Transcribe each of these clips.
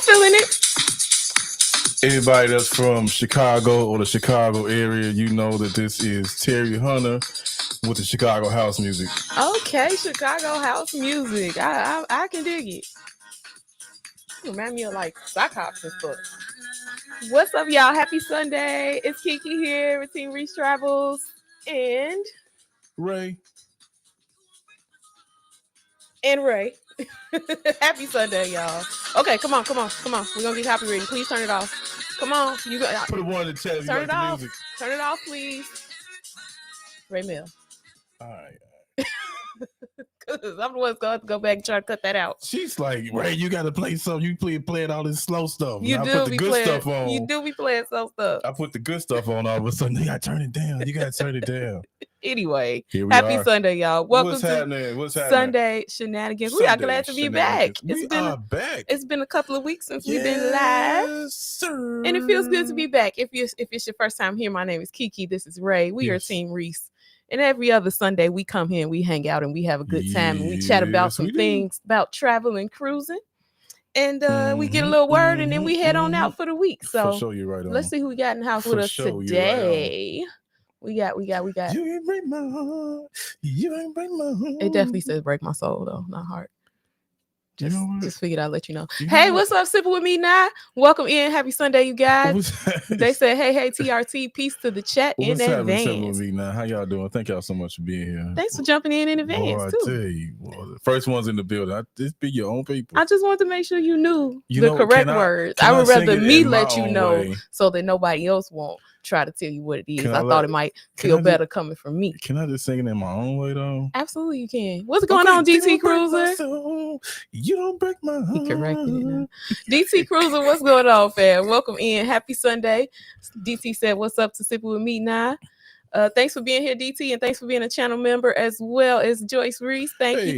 feeling it. Anybody that's from Chicago or the Chicago area, you know that this is Terry Hunter with the Chicago house music. Okay, Chicago house music. I can dig it. Remind me of like sock hops and stuff. What's up, y'all? Happy Sunday. It's Kiki here with Team Reese Travels and Ray. Ray. Happy Sunday, y'all. Okay, come on. We're gonna get copywritten. Please turn it off. Come on. You got put one in the chat. Turn it like off. Music. Turn it off, please. Ray Mill. All right. Because I'm the one's going to go back and try to cut that out. She's like, Ray, you got to play something. You playing all this slow stuff. You do put the good playing, stuff on. You do be playing slow stuff. I put the good stuff on all of a sudden. You got to turn it down. Anyway, here happy are. Sunday, y'all. Welcome What's to happening? Sunday Shenanigans. We are glad to be back. We are back. It's been a couple of weeks since we've been live. Sir. And it feels good to be back. If it's your first time here, my name is Kiki. This is Ray. We are Team Reese. And every other Sunday, we come here and we hang out and we have a good time and we chat about some things about travel and cruising. And we get a little word and then we head on out for the week. So for sure, you're right on. Let's see who we got in the house with us today. We got. You ain't break my heart. You ain't break my heart. It definitely says break my soul though, not heart. Just figured I'd let you know. Hey, what's up? Sipping with me now. Welcome in. Happy Sunday, you guys. They said, hey, TRT. Peace to the chat in advance. Sipping with me now. How y'all doing? Thank y'all so much for being here. Thanks for jumping in advance too. I tell you, the first ones in the building. Just be your own people. I just wanted to make sure you knew the correct words. I would rather me let you know so that nobody else won't try to tell you what it is. I thought it might feel better coming from me. Can I just sing it in my own way though? Absolutely, you can. What's going on, DT Cruiser? You don't break my heart. He corrected it now. DT Cruiser, what's going on, fam? Welcome in. Happy Sunday. DT said, what's up to Sipping with me now? Thanks for being here, DT, and thanks for being a channel member as well as Joyce Reese. Thank you.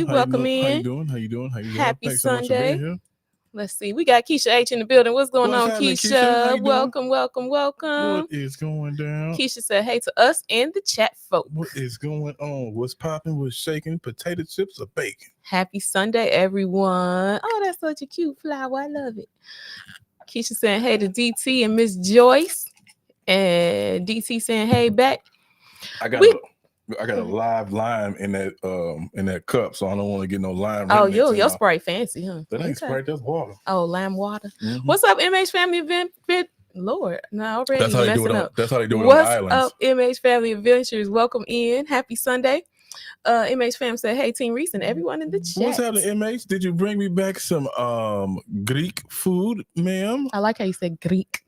Welcome in. How you doing? Happy Sunday. Let's see. We got Keisha H in the building. What's going on, Keisha? Welcome. What is going down? Keisha said, hey to us and the chat folks. What is going on? What's popping? What's shaking? Potato chips or bacon? Happy Sunday, everyone. Oh, that's such a cute flower. I love it. Keisha saying, hey to DT and Miss Joyce. And DT saying, hey, back. I got a live lime in that cup, so I don't want to get no lime. Oh, your Sprite fancy, huh? That ain't Sprite, that's water. Oh, lime water. Mm-hmm. What's up, MH Family Event? Lord, no, already that's how they messing do it up. That's how they do it What's on the islands. Up, MH Family Adventures? Welcome in. Happy Sunday. MH Fam said, hey, Team Reese and everyone in the chat. What's happening, MH? Did you bring me back some Greek food, ma'am? I like how you said Greek.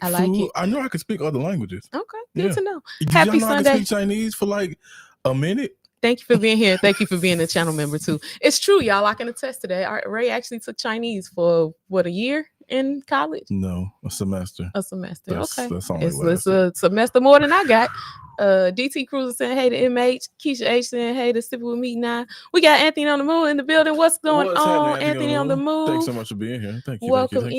I like food. It. I know I can speak other languages. Okay, good to know. Happy Sunday. I can speak Chinese for like a minute. Thank you for being here. Thank you for being a channel member too. It's true, y'all. I can attest to that. Ray actually took Chinese for a year in college? No, a semester. Okay. That's it's a semester more than I got. DT Cruiser saying hey to MH. Keisha H saying hey to Sipping with me now. We got Anthony on the Moon in the building. What's going on, Anthony on the Moon? Thanks so much for being here. Thank you. Welcome Thank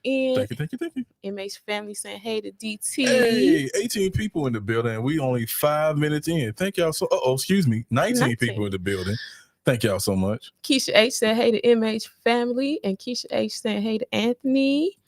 in. Thank you. MH family saying hey to DT. Hey, 18 people in the building. And we only 5 minutes in. Thank y'all so. 19 people in the building. Thank y'all so much. Keisha H said hey to MH family, and Keisha H saying hey to Anthony.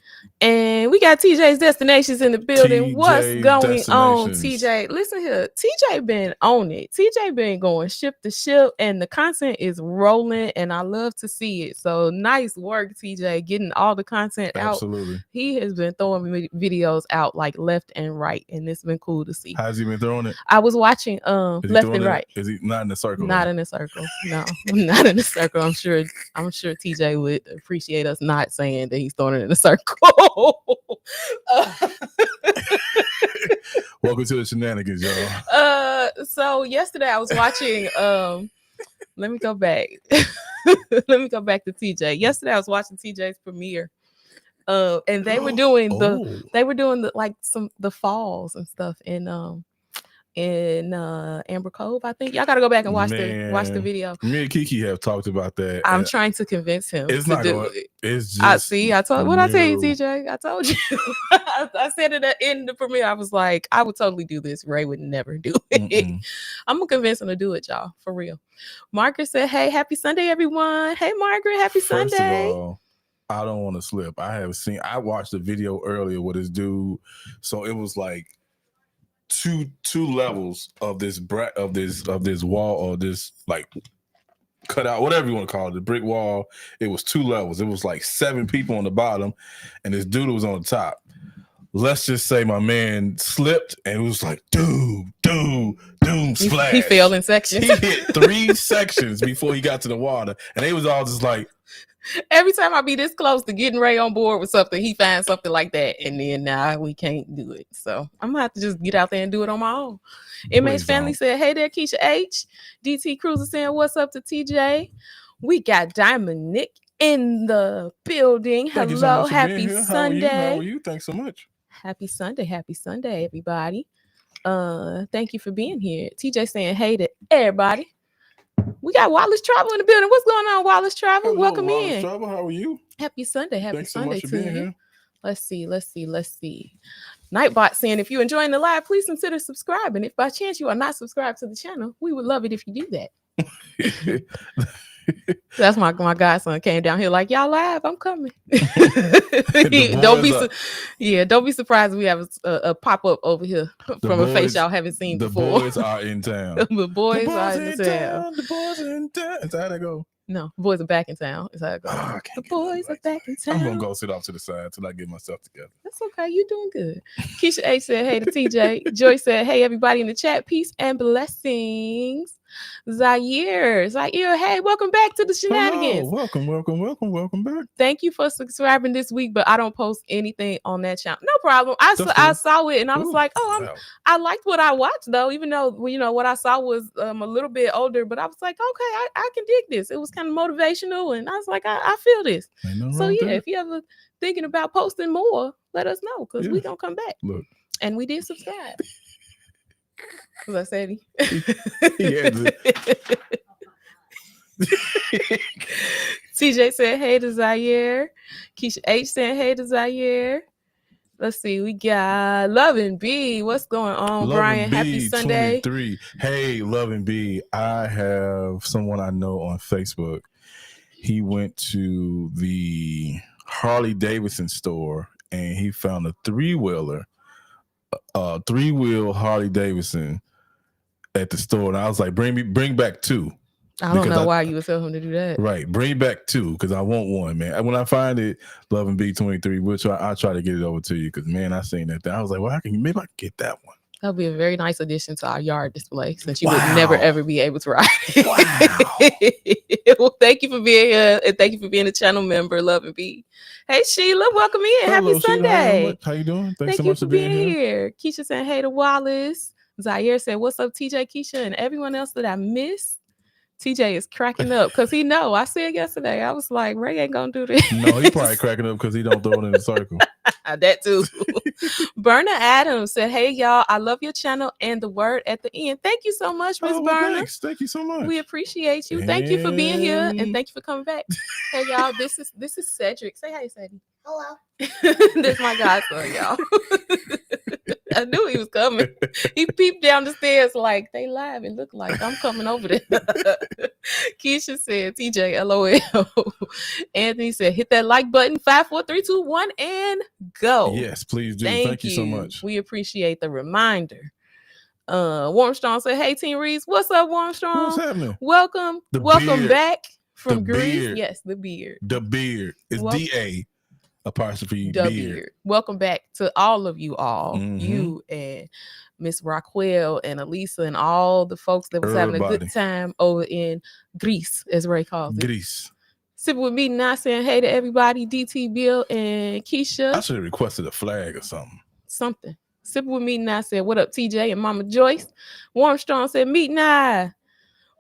And we got TJ's Destinations in the building. What's going on, TJ? Listen here. TJ been on it. TJ been going ship to ship, and the content is rolling, and I love to see it. So nice work, TJ, getting all the content out. Absolutely. He has been throwing videos out like left and right, and it's been cool to see. How's he been throwing it? I was watching left and right. Is he not in the circle? Not in the circle. No, not in the circle. I'm sure TJ would appreciate us not saying that he's throwing it in the circle. Welcome to the Shenanigans, y'all. So yesterday I was watching let me go back to TJ. Yesterday I was watching TJ's premiere. And they were doing the falls and stuff in Amber Cove, I think. Y'all gotta go back and watch the video. Me and Kiki have talked about that. I'm trying to convince him. It's not going. It's just. I told you, TJ. I told you. I said it in the premiere. I was like, I would totally do this. Ray would never do it. I'm gonna convince him to do it, y'all, for real. Margaret said, "Hey, happy Sunday, everyone. Hey, Margaret, happy Sunday." First of all, I don't want to slip. I watched the video earlier with this dude. So it was like two levels of this wall, or this like cut out, whatever you want to call it, the brick wall. It was 2 levels. It was like 7 people on the bottom, and this dude was on the top. Let's just say my man slipped, and it was like doom, splash. He fell in sections. He hit 3 sections before he got to the water, and they was all just like. Every time I be this close to getting Ray on board with something, he finds something like that, and then now we can't do it. So I'm gonna have to just get out there and do it on my own. MH Family said, "Hey there, Keisha H." DT Cruiser saying, "What's up to TJ?" We got Diamond Nick in the building. Hello, happy Sunday. How are you? Thanks so much. Happy Sunday, everybody. Thank you for being here. TJ saying, "Hey to everybody." We got Wallace Travel in the building. What's going on, Wallace Travel? Hello, welcome Wallace in. Travel, how are you? Happy Sunday. Thanks so much for being here. Let's see. Nightbot saying, if you're enjoying the live, please consider subscribing. If by chance you are not subscribed to the channel, we would love it if you do that. That's my godson came down here like, y'all live, I'm coming. Don't be surprised we have a pop-up over here from a face y'all haven't seen before. The boys are in town. The boys are in town. The boys are in town. Is that how they go? No, the boys are back in town. Is how it goes. The boys are back in town. I'm gonna go sit off to the side till I get myself together. That's okay. You're doing good. Keisha H said, "Hey to TJ." Joy said, "Hey everybody in the chat. Peace and blessings." Zaire, hey, welcome back to the Shenanigans. Hello. Welcome back. Thank you for subscribing this week, but I don't post anything on that channel. No problem. I saw it and I was like, I liked what I watched though, even though what I saw was a little bit older, but I was like, okay, I can dig this. It was kind of motivational, and I was like, I feel this. So yeah, if you ever thinking about posting more, let us know because we gonna come back. Look, and we did subscribe. Because I said TJ said, "Hey to Zaire." Keisha H said, "Hey to Zaire." Let's see. We got Love and B. What's going on, Brian? Happy Sunday. 23. Hey, Love and B. I have someone I know on Facebook. He went to the Harley Davidson store and he found a 3-wheel Harley Davidson at the store, and I was like, bring back 2. I don't know why you would tell him to do that. Right, bring back 2 because I want one, man. When I find it, Love and B23, I'll try to get it over to you because, man, I seen that thing. I was like, well, maybe I can get that one. That'll be a very nice addition to our yard display since you would never ever be able to ride it. Wow. Well, thank you for being here and thank you for being a channel member, Love and B. Hey Sheila, welcome in. Hello, happy Sunday. Sheila, how you doing? Thanks so you much for being here. Keisha saying, "Hey to Wallace." Zaire said, "What's up, TJ, Keisha, and everyone else that I missed?" TJ is cracking up because he know. I said yesterday, I was like, Ray ain't gonna do this. No, he probably cracking up because he don't throw it in a circle. That too. Berna Adams said, "Hey y'all, I love your channel and the word at the end." Thank you so much, Miss Berna. Thanks. Thank you so much. We appreciate you. Thank you for being here and thank you for coming back. Hey y'all, this is Cedric. Say hi, Cedric. Hello. This is my godson, y'all. I knew he was coming. He peeped down the stairs like they live and looked like I'm coming over there. Keisha said, "TJ, LOL." Anthony said, "Hit that like button. 5, 4, 3, 2, 1, and go." Yes, please do. Thank you so much. We appreciate the reminder. Warmstrong said, "Hey, Team Reese, what's up, Warmstrong? What's happening? Welcome back from Greece." Beard. Yes, the beard. The beard. It's DA. Apostrophe beard. Welcome back to all of you all. You and Miss Rockwell and Elisa and all the folks that was having a good time over in Greece, as Ray calls it. Greece. Sipping with me now saying hey to everybody, DT Bill and Keisha. I should have requested a flag or something. Sipping with me now said, "What up, TJ and Mama Joyce?" Warmstrong said, "Meet now."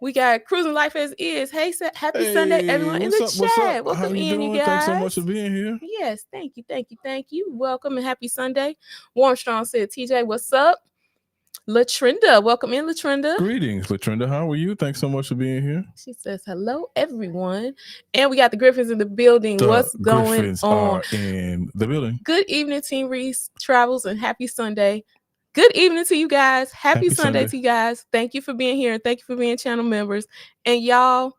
We got Cruising Life as Is. Hey, happy Sunday, everyone in the chat. Welcome in, you guys. Thanks so much for being here. Yes, thank you. Welcome and happy Sunday. Warmstrong said, "TJ, what's up?" Latrinda, welcome in, Latrinda. Greetings, Latrinda. How are you? Thanks so much for being here. She says, "Hello, everyone." And we got the Griffins in the building. What's going Griffins on? Are in the building. Good evening, Team Reese Travels, and happy Sunday. Good evening to you guys. Happy Sunday to you guys. Thank you for being here and thank you for being channel members. And y'all,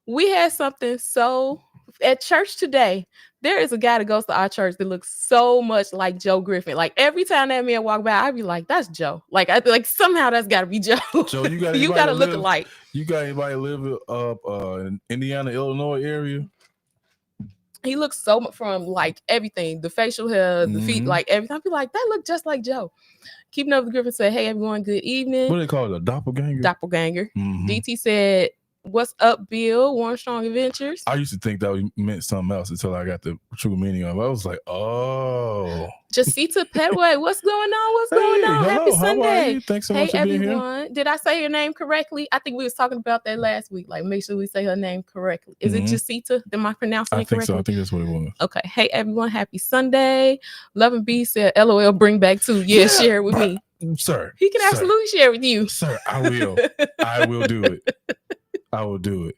we had something so at church today, there is a guy that goes to our church that looks so much like Joe Griffin. Like every time that man walk by, I'd be like, "That's Joe." Like I like somehow that's got to be Joe. Joe, you got you got to look alike. You got anybody live up in Indiana, Illinois area? He looks so much from like everything, the facial hair, the feet, like everything. I'd be like, that look just like Joe. Keeping Up with Griffin said, "Hey everyone, good evening." What do they call it? A doppelganger? Doppelganger. DT said, "What's up, Bill? Warm Strong Adventures." I used to think that meant something else until I got the true meaning of it. I was like, oh. Jacita Petway, what's going on? What's going on? Hello, Happy Sunday. How are you? Thanks so much for being here. Did I say your name correctly? I think we was talking about that last week. Like, make sure we say her name correctly. Is it Jacita? Am I pronouncing it correctly? I think so. I think that's what it was. Okay. Hey, everyone. Happy Sunday. Love and B said, LOL, bring back too. Yeah, share it with me. Sir. He can absolutely share with you. Sir, I will. I will do it. I will do it.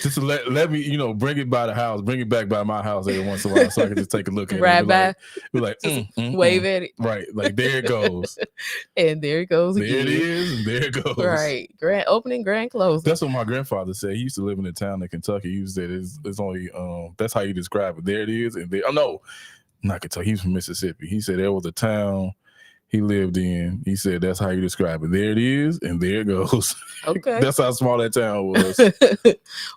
Just to let me, bring it by the house, bring it back by my house every once in a while so I can just take a look at it. Be like, wave at it. Right. Like, there it goes. And there it goes again. There it is, and there it goes. Right. Grand opening, grand closing. That's what my grandfather said. He used to live in a town in Kentucky. He said it's only, that's how you describe it. There it is. And there, no, not Kentucky. He's from Mississippi. He said there was a town he lived in. He said that's how you describe it. There it is, and there it goes. Okay. That's how small that town was.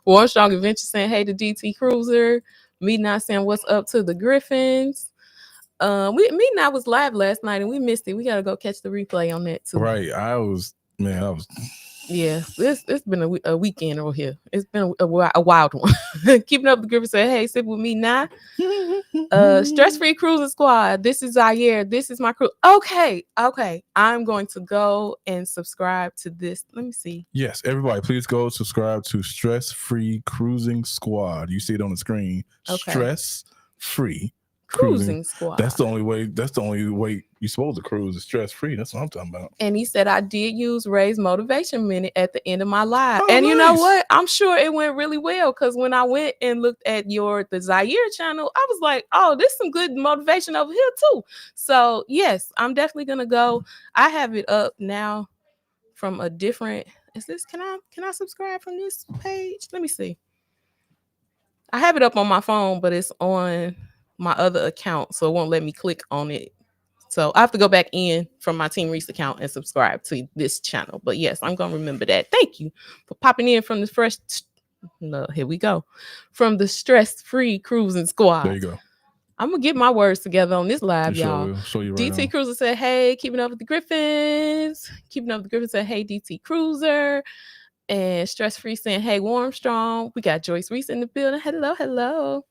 Warm Strong Adventure saying, hey to DT Cruiser. Me not saying what's up to the Griffins. Me and I was live last night and we missed it. We gotta go catch the replay on that too. Right. Yeah, it's been a weekend over here. It's been a wild one. Keeping Up with the Griffin said, hey, sit with me now. Stress-free cruising squad. This is Zaire. This is my crew. Okay. I'm going to go and subscribe to this. Let me see. Yes, everybody, please go subscribe to Stress-free Cruising Squad. You see it on the screen. Okay. Stress-free Cruising Squad. That's the only way you're supposed to cruise is stress-free. That's what I'm talking about. And he said, I did use Ray's motivation minute at the end of my live. Oh, and nice. You know what? I'm sure it went really well because when I went and looked at the Zaire channel, I was like, oh, there's some good motivation over here too. So yes, I'm definitely gonna go. I have it up now from a different. Can I subscribe from this page? Let me see. I have it up on my phone, but it's on my other account, so it won't let me click on it. So I have to go back in from my Team Reese account and subscribe to this channel. But yes, I'm gonna remember that. Thank you for popping in from the here we go. From the Stress-Free Cruising Squad. There you go. I'm gonna get my words together on this live, y'all. Show you right DT on. Cruiser said, hey, keeping up with the Griffins. Keeping up with the Griffins said, hey, DT Cruiser. And Stress-Free saying, hey, Warm Strong. We got Joyce Reese in the building. Hello.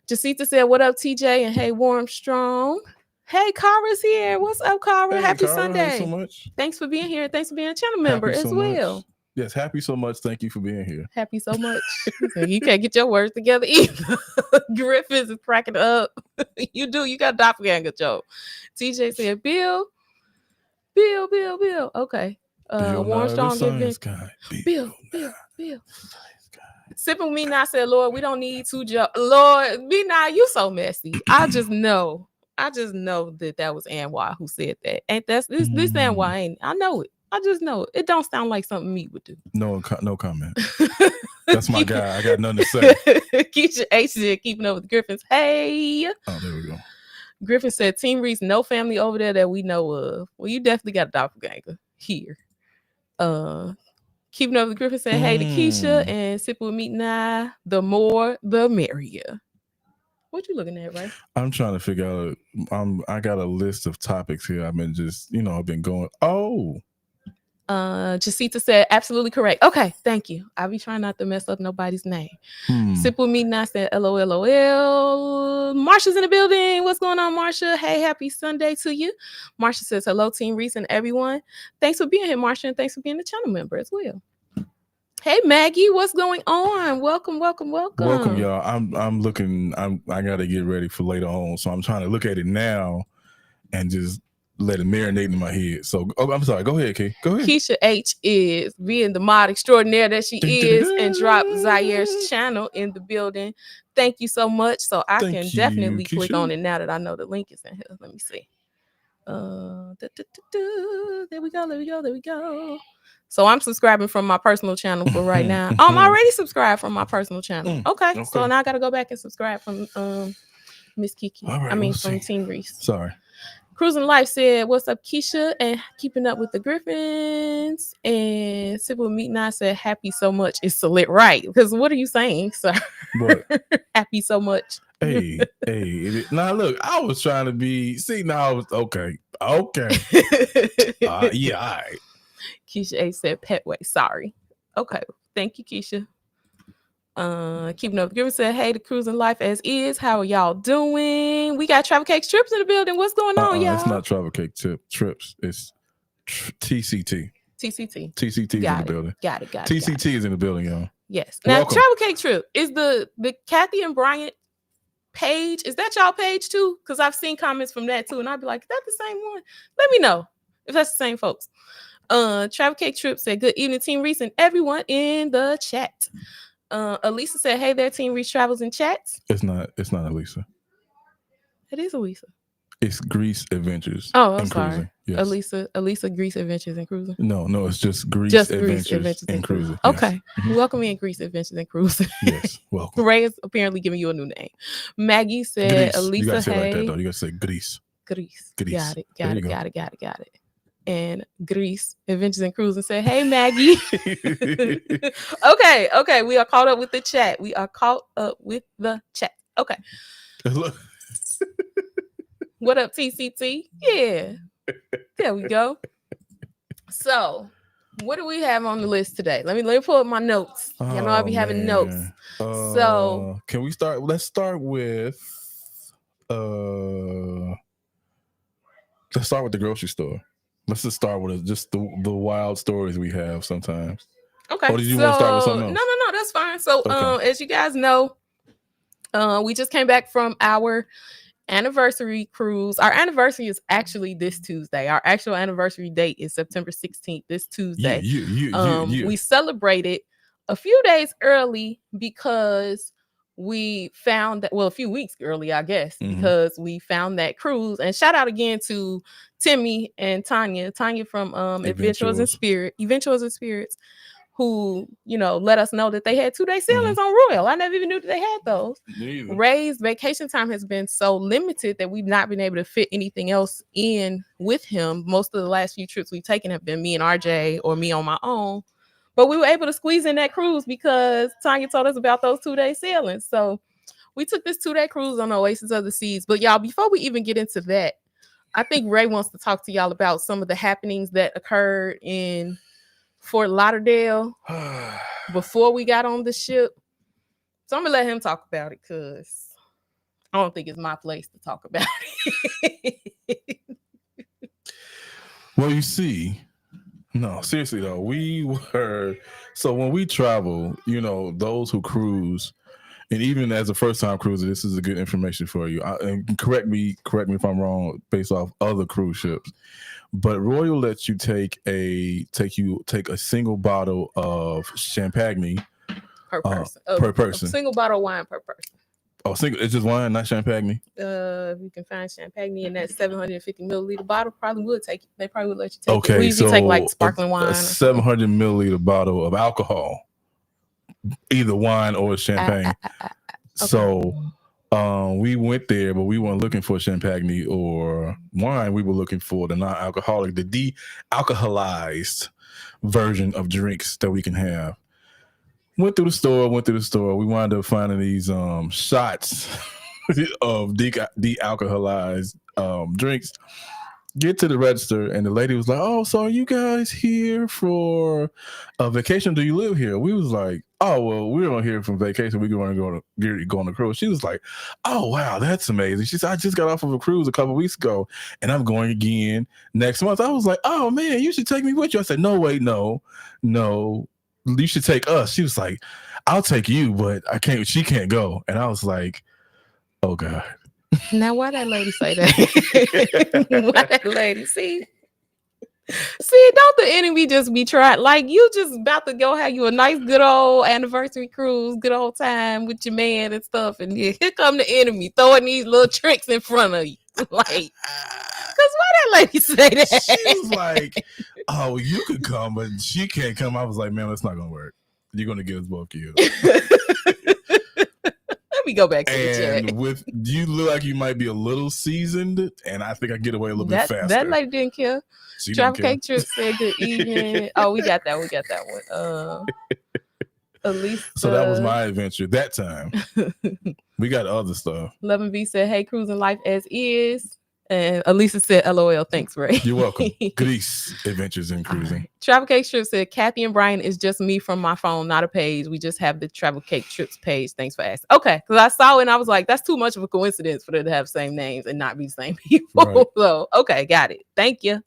Jacita said, what up, TJ? And hey, Warm Strong. Hey, Kara's here. What's up, Kara? Hey, happy Kara, Sunday. Thanks so much. Thanks for being here. Thanks for being a channel member as well. Much. Yes, happy so much. Thank you for being here. Happy so much. You can't get your words together either. Griffiths is cracking up. You do. You got doppelganger, Joe. TJ said, Bill. Okay. Warm Strong Bill. Sipping with me now said, Lord, we don't need two Joe. Lord, me now, you so messy. I just know that was Anwar who said that. Ain't this Anwar ain't? I know it. I just know it. It don't sound like something me would do. No comment. That's my guy. I got nothing to say. Keisha H said, keeping up with the Griffins. Hey. Oh, there we go. Griffin said, Team Reese, no family over there that we know of. Well, you definitely got a doppelganger here. Keeping up with the Griffin said, hey to Keisha and sipping with me now. The more, the merrier. What you looking at, right? I'm trying to figure out. I got a list of topics here. I've been I've been going. Oh. Jacita said, absolutely correct. Okay, thank you. I'll be trying not to mess up nobody's name. Sip with me now said, LOL. Marsha's in the building. What's going on, Marsha? Hey, happy Sunday to you. Marsha says, hello, Team Reese and everyone. Thanks for being here, Marsha, and thanks for being a channel member as well. Hey, Maggie, what's going on? Welcome, y'all. I'm looking. I gotta get ready for later on, so I'm trying to look at it now and just let it marinate in my head. So, I'm sorry. Go ahead, Key. Go ahead. Keisha H is being the mod extraordinaire that she is and dropped Zaire's channel in the building. Thank you so much. So I can definitely click on it now that I know the link is in here. Let me see. There we go. So I'm subscribing from my personal channel for right now. I'm already subscribed from my personal channel. Okay. So now I got to go back and subscribe from Miss Kiki. Right, from Team Reese. Sorry. Cruising Life said, "What's up, Keisha?" And keeping up with the Griffins. And Sybil Meat Nine said, "Happy so much." It's Salit, right? Because what are you saying, sir? What? Happy so much. Hey. Now look, I was trying to be. See, now I was okay. Yeah, all right. Keisha A said, "Petway." Sorry. Okay. Thank you, Keisha. Keeping up. Giver said, "Hey, the Cruising Life as is. How are y'all doing? We got Travel Cake Trips in the building. What's going on, y'all?" It's not Travel Cake Trips. It's TCT. TCT. TCT is in the building. Got it. TCT is in the building, y'all. Yes. Now, welcome. Travel Cake Trip is the Kathy and Bryant page. Is that y'all page too? Because I've seen comments from that too, and I'd be like, "Is that the same one?" Let me know if that's the same folks. Travel Cake Trip said, "Good evening, Team Reese and everyone in the chat." Elisa said, "Hey there, Team Reese Travels and Chats." It's not Elisa. It is Elisa. It's Grease Adventures. Oh, I'm sorry. Cruising. Yes. Elisa Grease Adventures and Cruising. No, it's just Grease Adventures and Cruising. Yes. Okay. Welcome in Grease Adventures and Cruising. Yes, welcome. Ray is apparently giving you a new name. Maggie said, Grease. "Elisa, you gotta say hey." it like that, though. You gotta say Grease. Grease. Got it. And Grease Adventures and Cruising said, "Hey, Maggie." Okay. We are caught up with the chat. Okay. What up, TCT? Yeah. There we go. So, what do we have on the list today? Let me pull up my notes. You know I'll be having notes. So, can we start? Let's start with the grocery store. Let's just start with just the wild stories we have sometimes. Okay. Or did you want to start with something else? No, that's fine. So, as you guys know, we just came back from our anniversary cruise. Our anniversary is actually this Tuesday. Our actual anniversary date is September 16th, this Tuesday. We celebrated a few days early because we found that, well, a few weeks early, I guess, because we found that cruise. And shout out again to Timmy and Tanya from Adventures and Spirits, who, let us know that they had 2-day sailings on Royal. I never even knew that they had those. Neither. Ray's vacation time has been so limited that we've not been able to fit anything else in with him. Most of the last few trips we've taken have been me and RJ or me on my own. But we were able to squeeze in that cruise because Tanya told us about those 2-day sailings. So we took this 2-day cruise on Oasis of the Seas. But y'all, before we even get into that, I think Ray wants to talk to y'all about some of the happenings that occurred in Fort Lauderdale before we got on the ship. So I'm gonna let him talk about it because I don't think it's my place to talk about it. Well, you see, no, seriously though, when we travel, those who cruise, and even as a first-time cruiser, this is a good information for you. And correct me if I'm wrong, based off other cruise ships. But Royal lets you take a single bottle of champagne per person. A single bottle of wine per person. Oh, single? It's just wine, not champagne. If you can find champagne in that 750 milliliter bottle, probably would take it. They probably would let you take it. Okay, we usually take like sparkling wine. A 700 milliliter bottle of alcohol, either wine or champagne. Okay. So. We went there, but we weren't looking for champagne or wine. We were looking for the non-alcoholic, the de-alcoholized version of drinks that we can have. Went through the store. We wound up finding these shots of de-alcoholized drinks. Get to the register, and the lady was like, "Oh, so are you guys here for a vacation? Do you live here?" We was like, "Oh, well, we're on here from vacation. We're going to go on a cruise." She was like, "Oh, wow, that's amazing." She said, "I just got off of a cruise a couple weeks ago, and I'm going again next month." I was like, "Oh, man, you should take me with you." I said, "No, wait, no, you should take us." She was like, "I'll take you, but I can't. She can't go." And I was like, "Oh, God." Now, why that lady say that? Why that lady? See, don't the enemy just be trying? Like, you just about to go have you a nice, good old anniversary cruise, good old time with your man and stuff, and here come the enemy throwing these little tricks in front of you. Like, because why that lady say that? She was like, "Oh, you could come, but she can't come." I was like, "Man, that's not gonna work. You're gonna get us both killed." Let me go back to the chat. And with you look like you might be a little seasoned, and I think I get away a little bit faster. That lady didn't care. Travel Cake Trip said good evening. Oh, we got that one. Elisa. So that was my adventure that time. We got other stuff. Lovin' B said, "Hey, cruising life as is." And Elisa said, "LOL, thanks, Ray." You're welcome. Greece Adventures in Cruising. Right. Travel Cake Trip said, "Kathy and Brian is just me from my phone, not a page. We just have the Travel Cake Trips page. Thanks for asking." Okay, because I saw it and I was like, that's too much of a coincidence for them to have same names and not be the same people. Right. So, okay, got it. Thank you.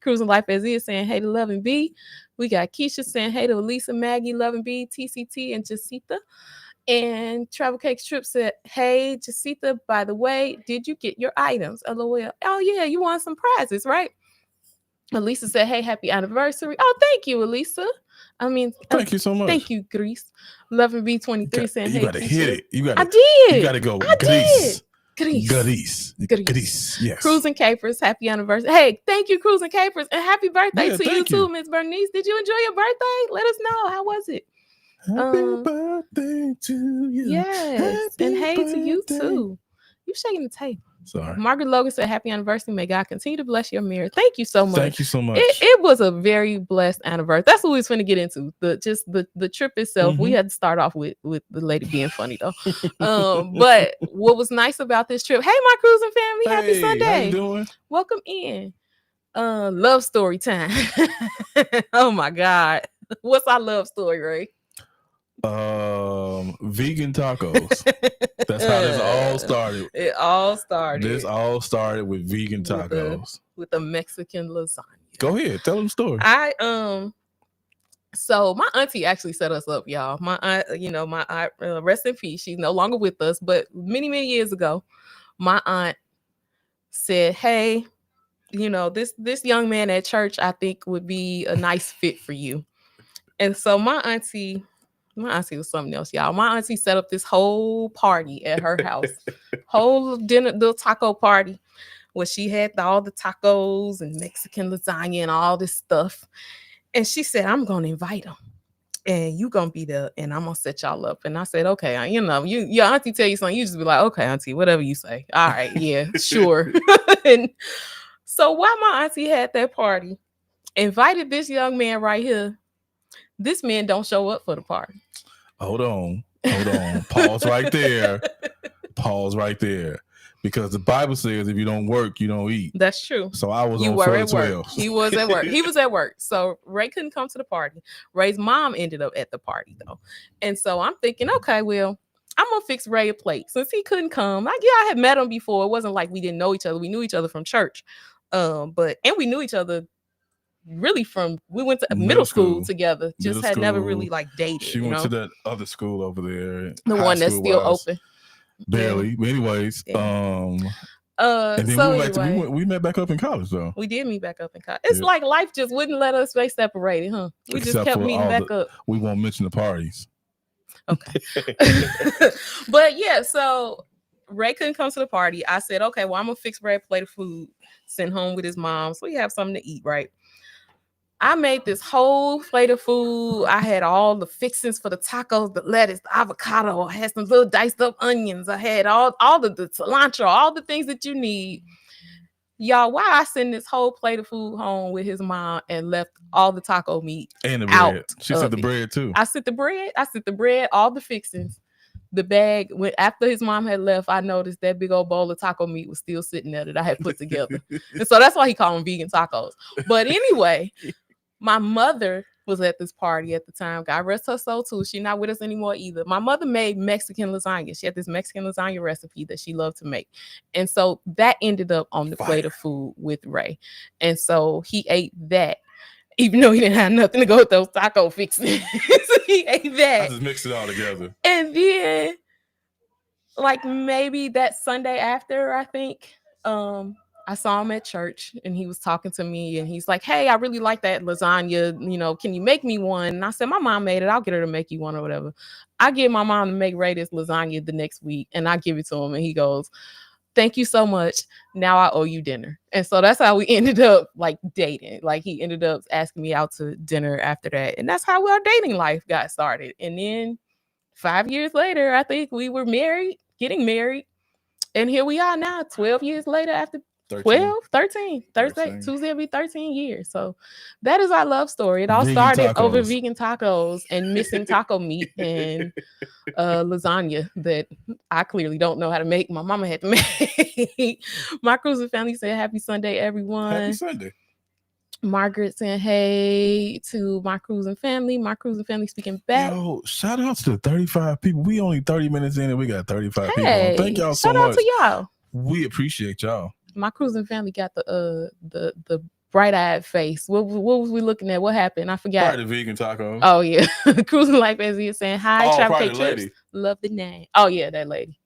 Cruising Life as is saying, "Hey to Lovin' B." We got Keisha saying, "Hey to Elisa, Maggie, Lovin' B, TCT, and Jacita." And Travel Cake Trip said, "Hey, Jacita, by the way, did you get your items? LOL. Oh, yeah, you won some prizes, right?" Elisa said, "Hey, happy anniversary." Oh, thank you, Elisa. I mean, thank you so much. Thank you, Greece. Lovin' B23 saying, "Hey, you gotta hit it. I did. You gotta go. Greece. Greece. Yes. Cruising Capers, happy anniversary. Hey, thank you, Cruising Capers, and happy birthday to you too, Miss Bernice. Did you enjoy your birthday? Let us know. How was it? Happy birthday to you. Yes. And hey to you too. You shaking the table. Sorry. Margaret Logan said, "Happy anniversary. May God continue to bless your mirror." Thank you so much. Thank you so much. It was a very blessed anniversary. That's what we was going to get into. The trip itself. We had to start off with the lady being funny though. But what was nice about this trip? Hey, my cruising family, happy Sunday. How you doing? Welcome in. Love story time. Oh my God. What's our love story, Ray? Vegan tacos. That's how this all started. This all started with vegan tacos. With a Mexican lasagna. Go ahead, tell them the story. So my auntie actually set us up, y'all. My aunt, rest in peace. She's no longer with us, but many, many years ago, my aunt said, "Hey, this young man at church, I think would be a nice fit for you." And so my auntie was something else, y'all. My auntie set up this whole party at her house, whole little taco party, where she had all the tacos and Mexican lasagna and all this stuff. And she said, "I'm going to invite them. And you going to be there, and I'm going to set y'all up." And I said, "Okay, your auntie tell you something, you just be like, okay, auntie, whatever you say. All right, yeah, sure." And so while my auntie had that party, invited this young man right here, this man don't show up for the party. Hold on. Pause right there. Because the Bible says if you don't work, you don't eat. That's true. So I was on 412. He was at work. He was at work. So Ray couldn't come to the party. Ray's mom ended up at the party though. And so I'm thinking, okay, well, I'm gonna fix Ray a plate since he couldn't come. I had met him before. It wasn't like we didn't know each other. We knew each other from church. And we knew each other really we went to middle school together. Just had never really like dated. She went to that other school over there. The one that's still open. Barely. Yeah. But anyways, and then we met back up in college though. We did meet back up in college. It's like life just wouldn't let us stay separated, huh? We just kept meeting back up. We won't mention the parties. Okay. But yeah, so Ray couldn't come to the party. I said, okay, well, I'm gonna fix Ray a plate of food, send home with his mom, so he have something to eat, right? I made this whole plate of food. I had all the fixings for the tacos, the lettuce, the avocado. I had some little diced up onions. I had all the cilantro, all the things that you need. Y'all, why I send this whole plate of food home with his mom and left all the taco meat and the bread. Out she said the bread too. I sent the bread, all the fixings. The bag, after his mom had left, I noticed that big old bowl of taco meat was still sitting there that I had put together. And so that's why he called them vegan tacos. But anyway, my mother was at this party at the time. God rest her soul too. She's not with us anymore either. My mother made Mexican lasagna. She had this Mexican lasagna recipe that she loved to make. And so that ended up on the plate of food with Ray. And so he ate that, even though he didn't have nothing to go with those taco fixings. So he ate that. I just mixed it all together. And then, like maybe that Sunday after, I think, I saw him at church and he was talking to me and he's like, "Hey, I really like that lasagna. Can you make me one?" And I said, "My mom made it. I'll get her to make you one or whatever." I get my mom to make Ray this lasagna the next week and I give it to him and he goes, Thank you so much. Now I owe you dinner. And so that's how we ended up like dating. Like he ended up asking me out to dinner after that. And that's how our dating life got started. And then 5 years later, I think we were getting married. And here we are now, 12 years later after 13. Tuesday will be 13 years. So that is our love story. It all started over vegan tacos and missing taco meat and lasagna that I clearly don't know how to make. My mama had to make. My cruising family said happy Sunday, everyone. Happy Sunday. Margaret saying hey to my cruising family. My cruising family speaking back. Yo, shout out to the 35 people. We only 30 minutes in and we got 35 people. Thank y'all so much. Shout out to y'all. We appreciate y'all. My cruising family got the bright-eyed face. What was we looking at? What happened? I forgot. Probably the vegan taco. Oh yeah. Cruising Life as he is saying hi. Travel Cake Trips. Love the name. Oh yeah, that lady.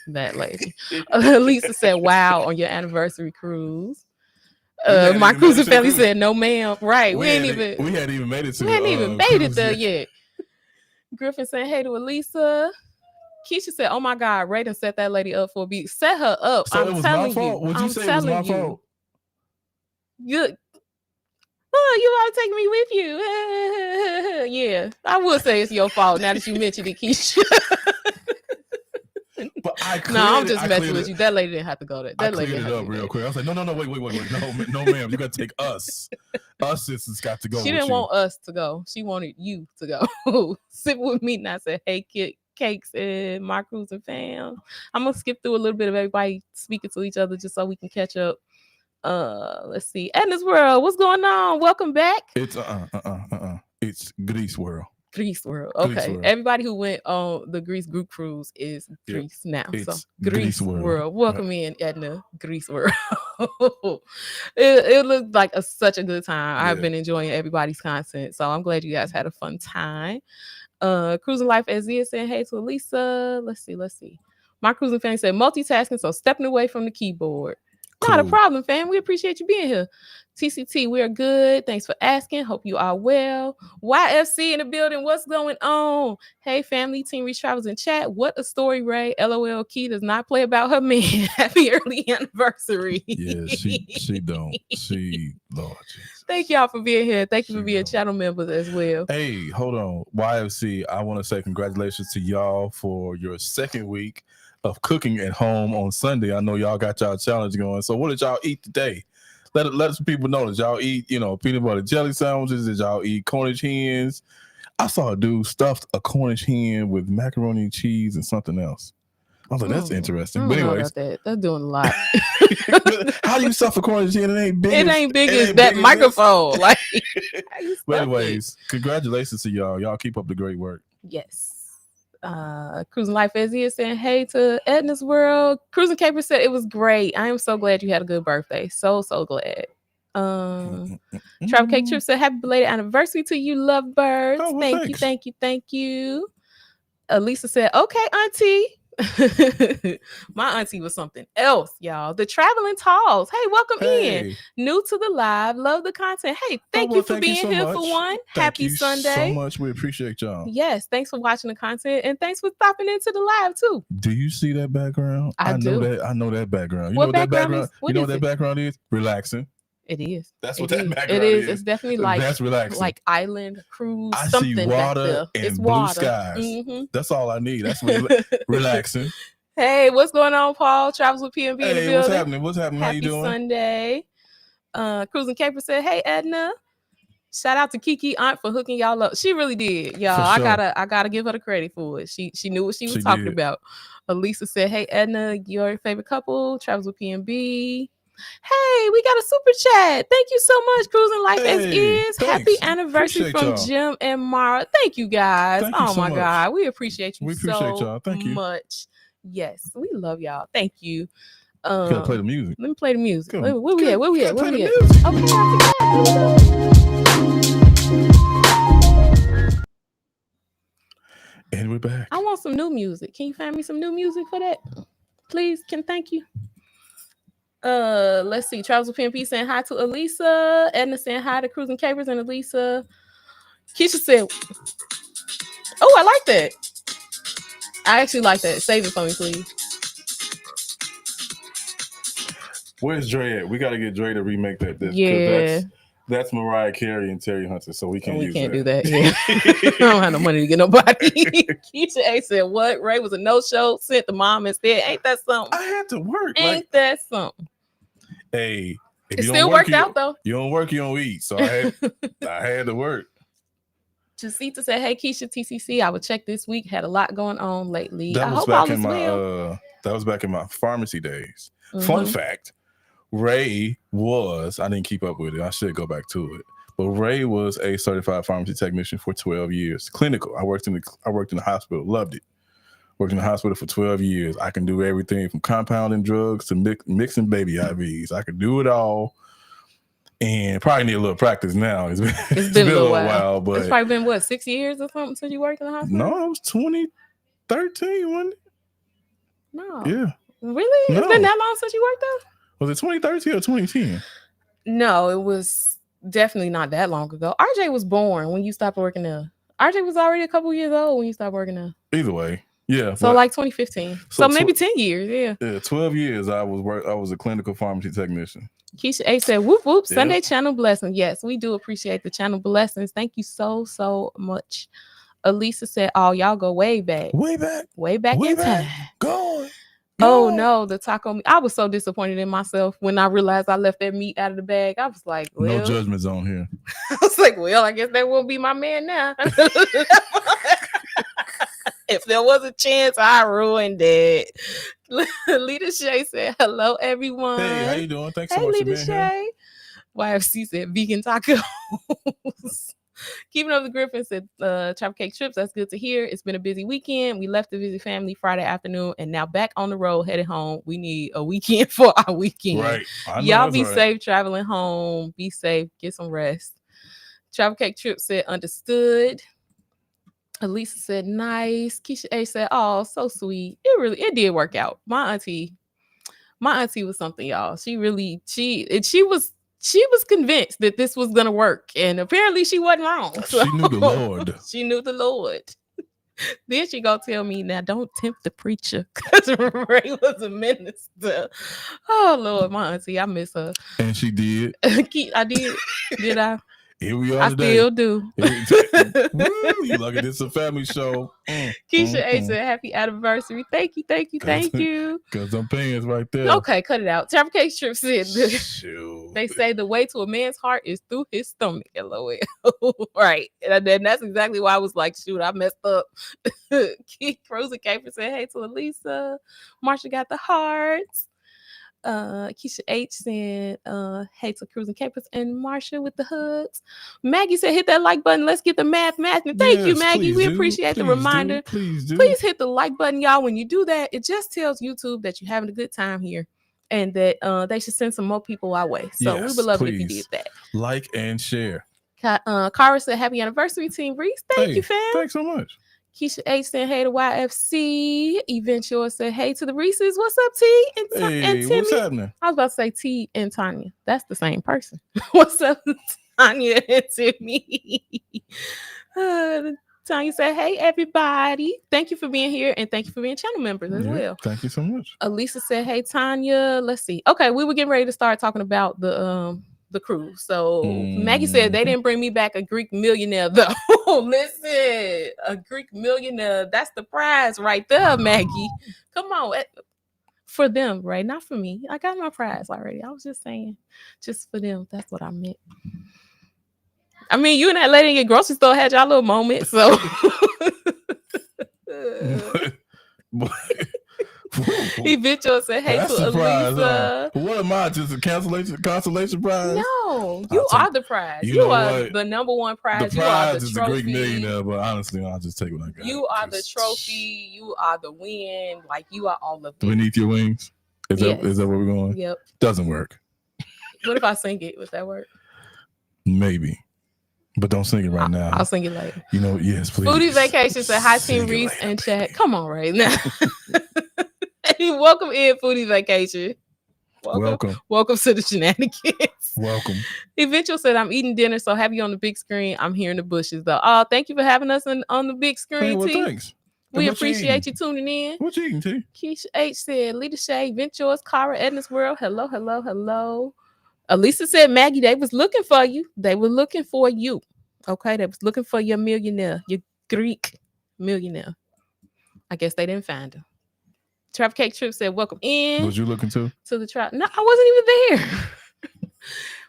That lady. Lisa said wow on your anniversary cruise. My cruising family said no ma'am. Right. We hadn't even made it to. We hadn't even made it there yet. Griffin saying hey to Elisa. Keisha said, "Oh my God, Raiden set that lady up for a beat. Set her up. So I'm telling you. Would you say it was my fault? Good. Oh, you want to take me with you? Yeah, I would say it's your fault now that you mentioned it, Keisha. But I'm just messing with you. That lady didn't have to go there. That lady cleared it up real quick. I was like, no, wait, no, ma'am, you got to take us. Us sisters got to go. She didn't want us to go. She wanted you to go. Sit with me, and I said, hey, Cakes and my cruising fam. I'm gonna skip through a little bit of everybody speaking to each other just so we can catch up. Let's see. Edna's World, what's going on? Welcome back. It's It's Greece World. Greece World. Okay. Greece World. Everybody who went on the Greece group cruise is Greece now. So Greece World. Welcome in, Edna. Greece World. It looked like such a good time. I've been enjoying everybody's content. So I'm glad you guys had a fun time. Cruising Life as is saying hey to Lisa. Let's see. My cruising family said multitasking, so stepping away from the keyboard. Cool. Not a problem, fam. We appreciate you being here. TCT, we are good. Thanks for asking. Hope you are well. YFC in the building. What's going on? Hey, family. Team Reach Travels in chat. What a story, Ray. LOL. Key does not play about her man. Happy early anniversary. Yeah, she don't. Lord Jesus. Thank y'all for being here. Thank you for being channel members as well. Hey, hold on. YFC, I want to say congratulations to y'all for your second week of cooking at home on Sunday. I know y'all got y'all challenge going. So what did y'all eat today? Let us people know that y'all eat, peanut butter jelly sandwiches. Did y'all eat Cornish hens? I saw a dude stuffed a Cornish hen with macaroni and cheese and something else. I was like, that's interesting. But anyways, they're doing a lot. How do you stuff a Cornish hen? It ain't big. It ain't big as that microphone. Like, but anyways, congratulations to y'all. Y'all keep up the great work. Yes. Cruising Life as he is saying hey to Edna's World. Cruising Caper said it was great. I am so glad you had a good birthday. So glad. Travel Cake Trip said happy belated anniversary to you, lovebirds. Oh, well, thank you. Lisa said okay, auntie. My auntie was something else, y'all. The Traveling Talls. Hey, welcome in. New to the live. Love the content. Hey, thank you for being here for one. Happy Sunday. Thank you so much. We appreciate y'all. Yes, thanks for watching the content and thanks for stopping into the live too. Do you see that background? I do. I know that background. You what know background that background? Is? You know what that background is? Relaxing. It is. That's what that background is. It's definitely like that's relaxing. Like island cruise. I something see water and it's blue water. Skies. Mm-hmm. That's all I need. That's relaxing. Hey, what's going on, Paul? Travels with PNB in the building. What's happening? How you doing? Happy Sunday. Cruising Caper said, hey, Edna. Shout out to Kiki Aunt for hooking y'all up. She really did, y'all. Sure. I gotta give her the credit for it. She knew what she was talking about. Elisa said, hey, Edna, your favorite couple, Travels with PNB. Hey, we got a super chat. Thank you so much, Cruising Life as is. Thanks. Happy anniversary from y'all. Jim and Mara. Thank you guys. Thank you so my much. God. We appreciate you y'all. Thank you much. Yes, we love y'all. Thank you. You gotta play the music. Let me play the music. Where we at? And we're back. I want some new music. Can you find me some new music for that? Please, thank you. Let's see. Travels with PNP saying hi to Elisa. Edna saying hi to Cruising Capers and Elisa. Keisha said, oh, I like that. I actually like that. Save it for me, please. Where's Dre at? We got to get Dre to remake that. Yeah. That's Mariah Carey and Terry Hunter, so we can't do that. Yeah. I don't have no money to get nobody. Keisha A said, what? Ray was a no-show, sent the mom instead. Ain't that something? I had to work. Ain't that something? Hey, if it you still don't work, worked out, though. You don't work, you don't eat. So I had to work. Jasita said, hey, Keisha TCC, I would check this week. Had a lot going on lately. That I was hope back all in is well. That was back in my pharmacy days. Fun fact, Ray was, I didn't keep up with it. I should go back to it. But Ray was a certified pharmacy technician for 12 years. Clinical. I worked in the hospital. Loved it. Worked in the hospital for 12 years. I can do everything from compounding drugs to mixing baby IVs. I can do it all. And probably need a little practice now. It's been a little while. But it's probably been, what, 6 years or something since you worked in the hospital? No, it was 2013, wasn't it? No. Yeah. Really? No. It's been that long since you worked there? Was it 2013 or 2010? No, it was definitely not that long ago. RJ was born when you stopped working there. RJ was already a couple years old when you stopped working there. Either way, yeah. So like 2015. So maybe 10 years, yeah. Yeah, 12 years I was a clinical pharmacy technician. Keisha A said, whoop, whoop, Sunday channel blessings. Yes, we do appreciate the channel blessings. Thank you so much. Elisa said, oh, y'all go way back. Way back in time. Go. Oh no, the taco meat. I was so disappointed in myself when I realized I left that meat out of the bag. I was like, well, no judgment zone here. I was like, well, I guess that won't be my man now. If there was a chance, I ruined it. Lita Shay said, hello, everyone. Hey, how you doing? Thanks so much for being here. YFC said, vegan tacos. Keeping Up the Griffin said, Chopper Cake Trips. That's good to hear. It's been a busy weekend. We left the busy family Friday afternoon and now back on the road, headed home. We need a weekend for our weekend. Right. Y'all be safe traveling home. Be safe. Get some rest. Chopper Cake Trips said, understood. Elisa said, nice. Keisha A said, oh, so sweet. It did work out. My auntie was something, y'all. She was convinced that this was gonna work, and apparently she wasn't wrong. So, she knew the Lord. She knew the Lord. Then she gonna tell me, now don't tempt the preacher, because Ray was a minister. Oh Lord, my auntie, I miss her. And she did. I did. Did I? Here we are I today. still do. Woo, you lucky this is a family show. Keisha A said, happy anniversary. Thank you. Because them pants right there. Okay, cut it out. Chopper Cake Strip said, they say the way to a man's heart is through his stomach. LOL. Right. And that's exactly why I was like, shoot, I messed up. Keith Cruiser Caper said, hey to Elisa. Marsha got the hearts. Keisha H said, hey to Cruising Capers and Marsha with the hugs. Maggie said, hit that like button. Let's get the math. Thank you, Maggie. We appreciate the reminder. Please hit the like button, y'all. When you do that, it just tells YouTube that you're having a good time here and that they should send some more people our way. So we would love it if you did that. Like and share. Cara said, happy anniversary, Team Reese. Thank you, fam. Thanks so much. Keisha H said, hey to YFC. Eventually said, hey to the Reeses. What's up, T? And Timmy. What's happening? I was about to say T and Tanya. That's the same person. What's up, Tanya and Timmy? Tanya said, hey, everybody. Thank you for being here, and thank you for being channel members as well. Thank you so much. Elisa said, hey, Tanya. Let's see. Okay, we were getting ready to start talking about the cruise. So Maggie said they didn't bring me back a Greek millionaire though. Listen, a Greek millionaire, that's the prize right there, Maggie. Come on. For them, right? Not for me. I got my prize already. I was just saying, just for them. That's what I meant. I mean, you and that lady in your grocery store had y'all little moment, so Eventually said, hey, that's to Elisa. What am I? Just a consolation prize? No, you are the prize. You are the number one prize. The prize is the Greek millionaire, but honestly, I'll just take what I got. You are the trophy. You are the win. Like, you are all of it. Beneath your wings? Is that where we're going? Yep. Doesn't work. What if I sing it? Would that work? Maybe. But don't sing it right now. I'll sing it later. Yes, please. Foodie Vacation said, hi, Team Reese and chat. Come on right now. Hey, welcome in, Foodie Vacation. Welcome to the Shenanigans. Welcome. Eventually said, I'm eating dinner, so have you on the big screen. I'm here in the bushes, though. Oh, thank you for having us on the big screen, Thanks. We appreciate you tuning in. What you eating, T? Keisha H said, Lita Shay, Ventures, Cara, Edna's World. Hello, hello, hello. Elisa said, Maggie, they was looking for you. They were looking for you. Okay, they was looking for your millionaire, your Greek millionaire. I guess they didn't find him. Trap Cake Trip said, welcome in. Was you looking to the trap? No, I wasn't even there.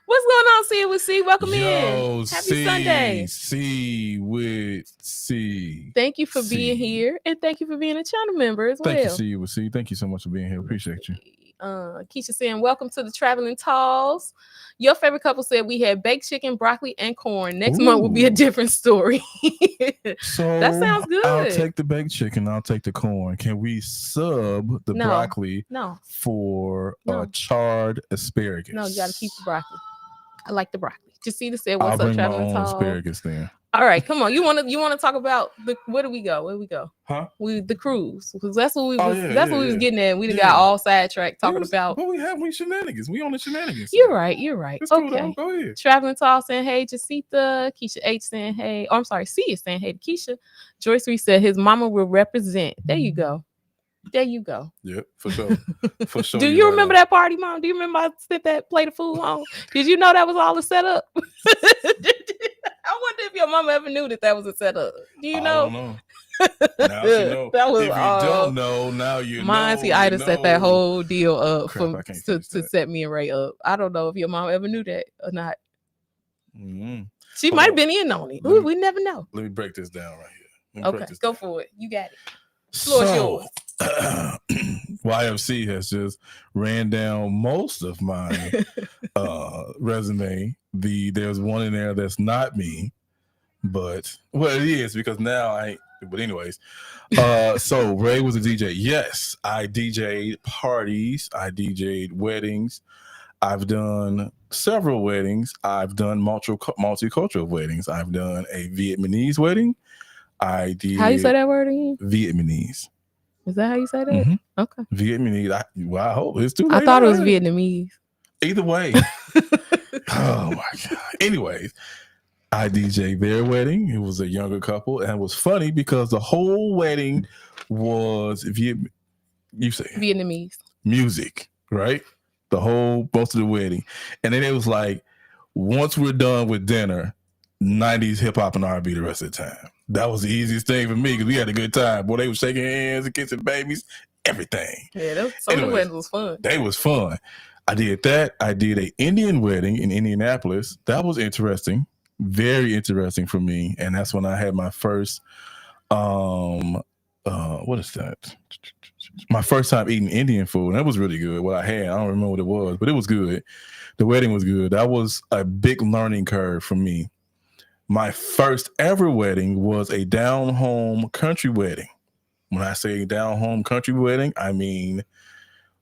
What's going on, C with C? Welcome in. Happy Sunday. C with C. Thank you for being here, and thank you for being a channel member as well. Thank you, C with C. Thank you so much for being here. Appreciate you. Keisha saying, welcome to the Traveling Talls. Your favorite couple said we had baked chicken, broccoli, and corn. Next month will be a different story. So that sounds good. I'll take the baked chicken. I'll take the corn. Can we sub the broccoli for charred asparagus? No, you got to keep the broccoli. I like the broccoli. Jasita said, what's I'll up, Traveling Talls? Asparagus then. All right, come on. You want to talk about where do we go? Where we go? Huh? The cruise, because that's what we was getting at. We got all sidetracked talking about. But we shenanigans. We on the shenanigans. You're right. It's okay. Cool, go ahead. Traveling Tall saying hey, Jasita. Keisha H saying hey. Oh, I'm sorry. C is saying hey to Keisha. Joyce Reese said his mama will represent. There you go. Yep, for sure. For sure. Do you remember that party, Mom? Do you remember I sent that plate of food home? Did you know that was all a setup? I wonder if your mama ever knew that was a setup. Do you know? I don't know. Now you know. That was if you don't know, now you know. Auntie Ida set that whole deal up to set me and Ray up. I don't know if your mom ever knew that or not. Mm-hmm. She might have been in on it. We never know. Let me break this down right here. Okay, go for it. You got it. Floor's yours. YFC has just ran down most of my resume. There's one in there that's not me, but it is because now but anyways, so Ray was a DJ. Yes, I DJ'd parties, I DJ'd weddings, I've done several weddings, I've done multicultural weddings, I've done a Vietnamese wedding. I did. How you say that word again? Vietnamese. Is that how you say that? Mm-hmm. Okay. Vietnamese. I hope it's too late. I thought it was Vietnamese. Either way. Oh my God. Anyways, I DJ'd their wedding. It was a younger couple. And it was funny because the whole wedding was Vietnamese music, right? Most of the wedding. And then it was like, once we're done with dinner, 90s hip hop and R&B the rest of the time. That was the easiest thing for me because we had a good time. Boy, they were shaking hands and kissing babies, everything. Yeah, some of the weddings was fun. They was fun. I did that. I did an Indian wedding in Indianapolis. That was interesting. Very interesting for me. And that's when I had my first, what is that? My first time eating Indian food. And that was really good. What I had, I don't remember what it was, but it was good. The wedding was good. That was a big learning curve for me. My first ever wedding was a down-home country wedding. When I say down-home country wedding, I mean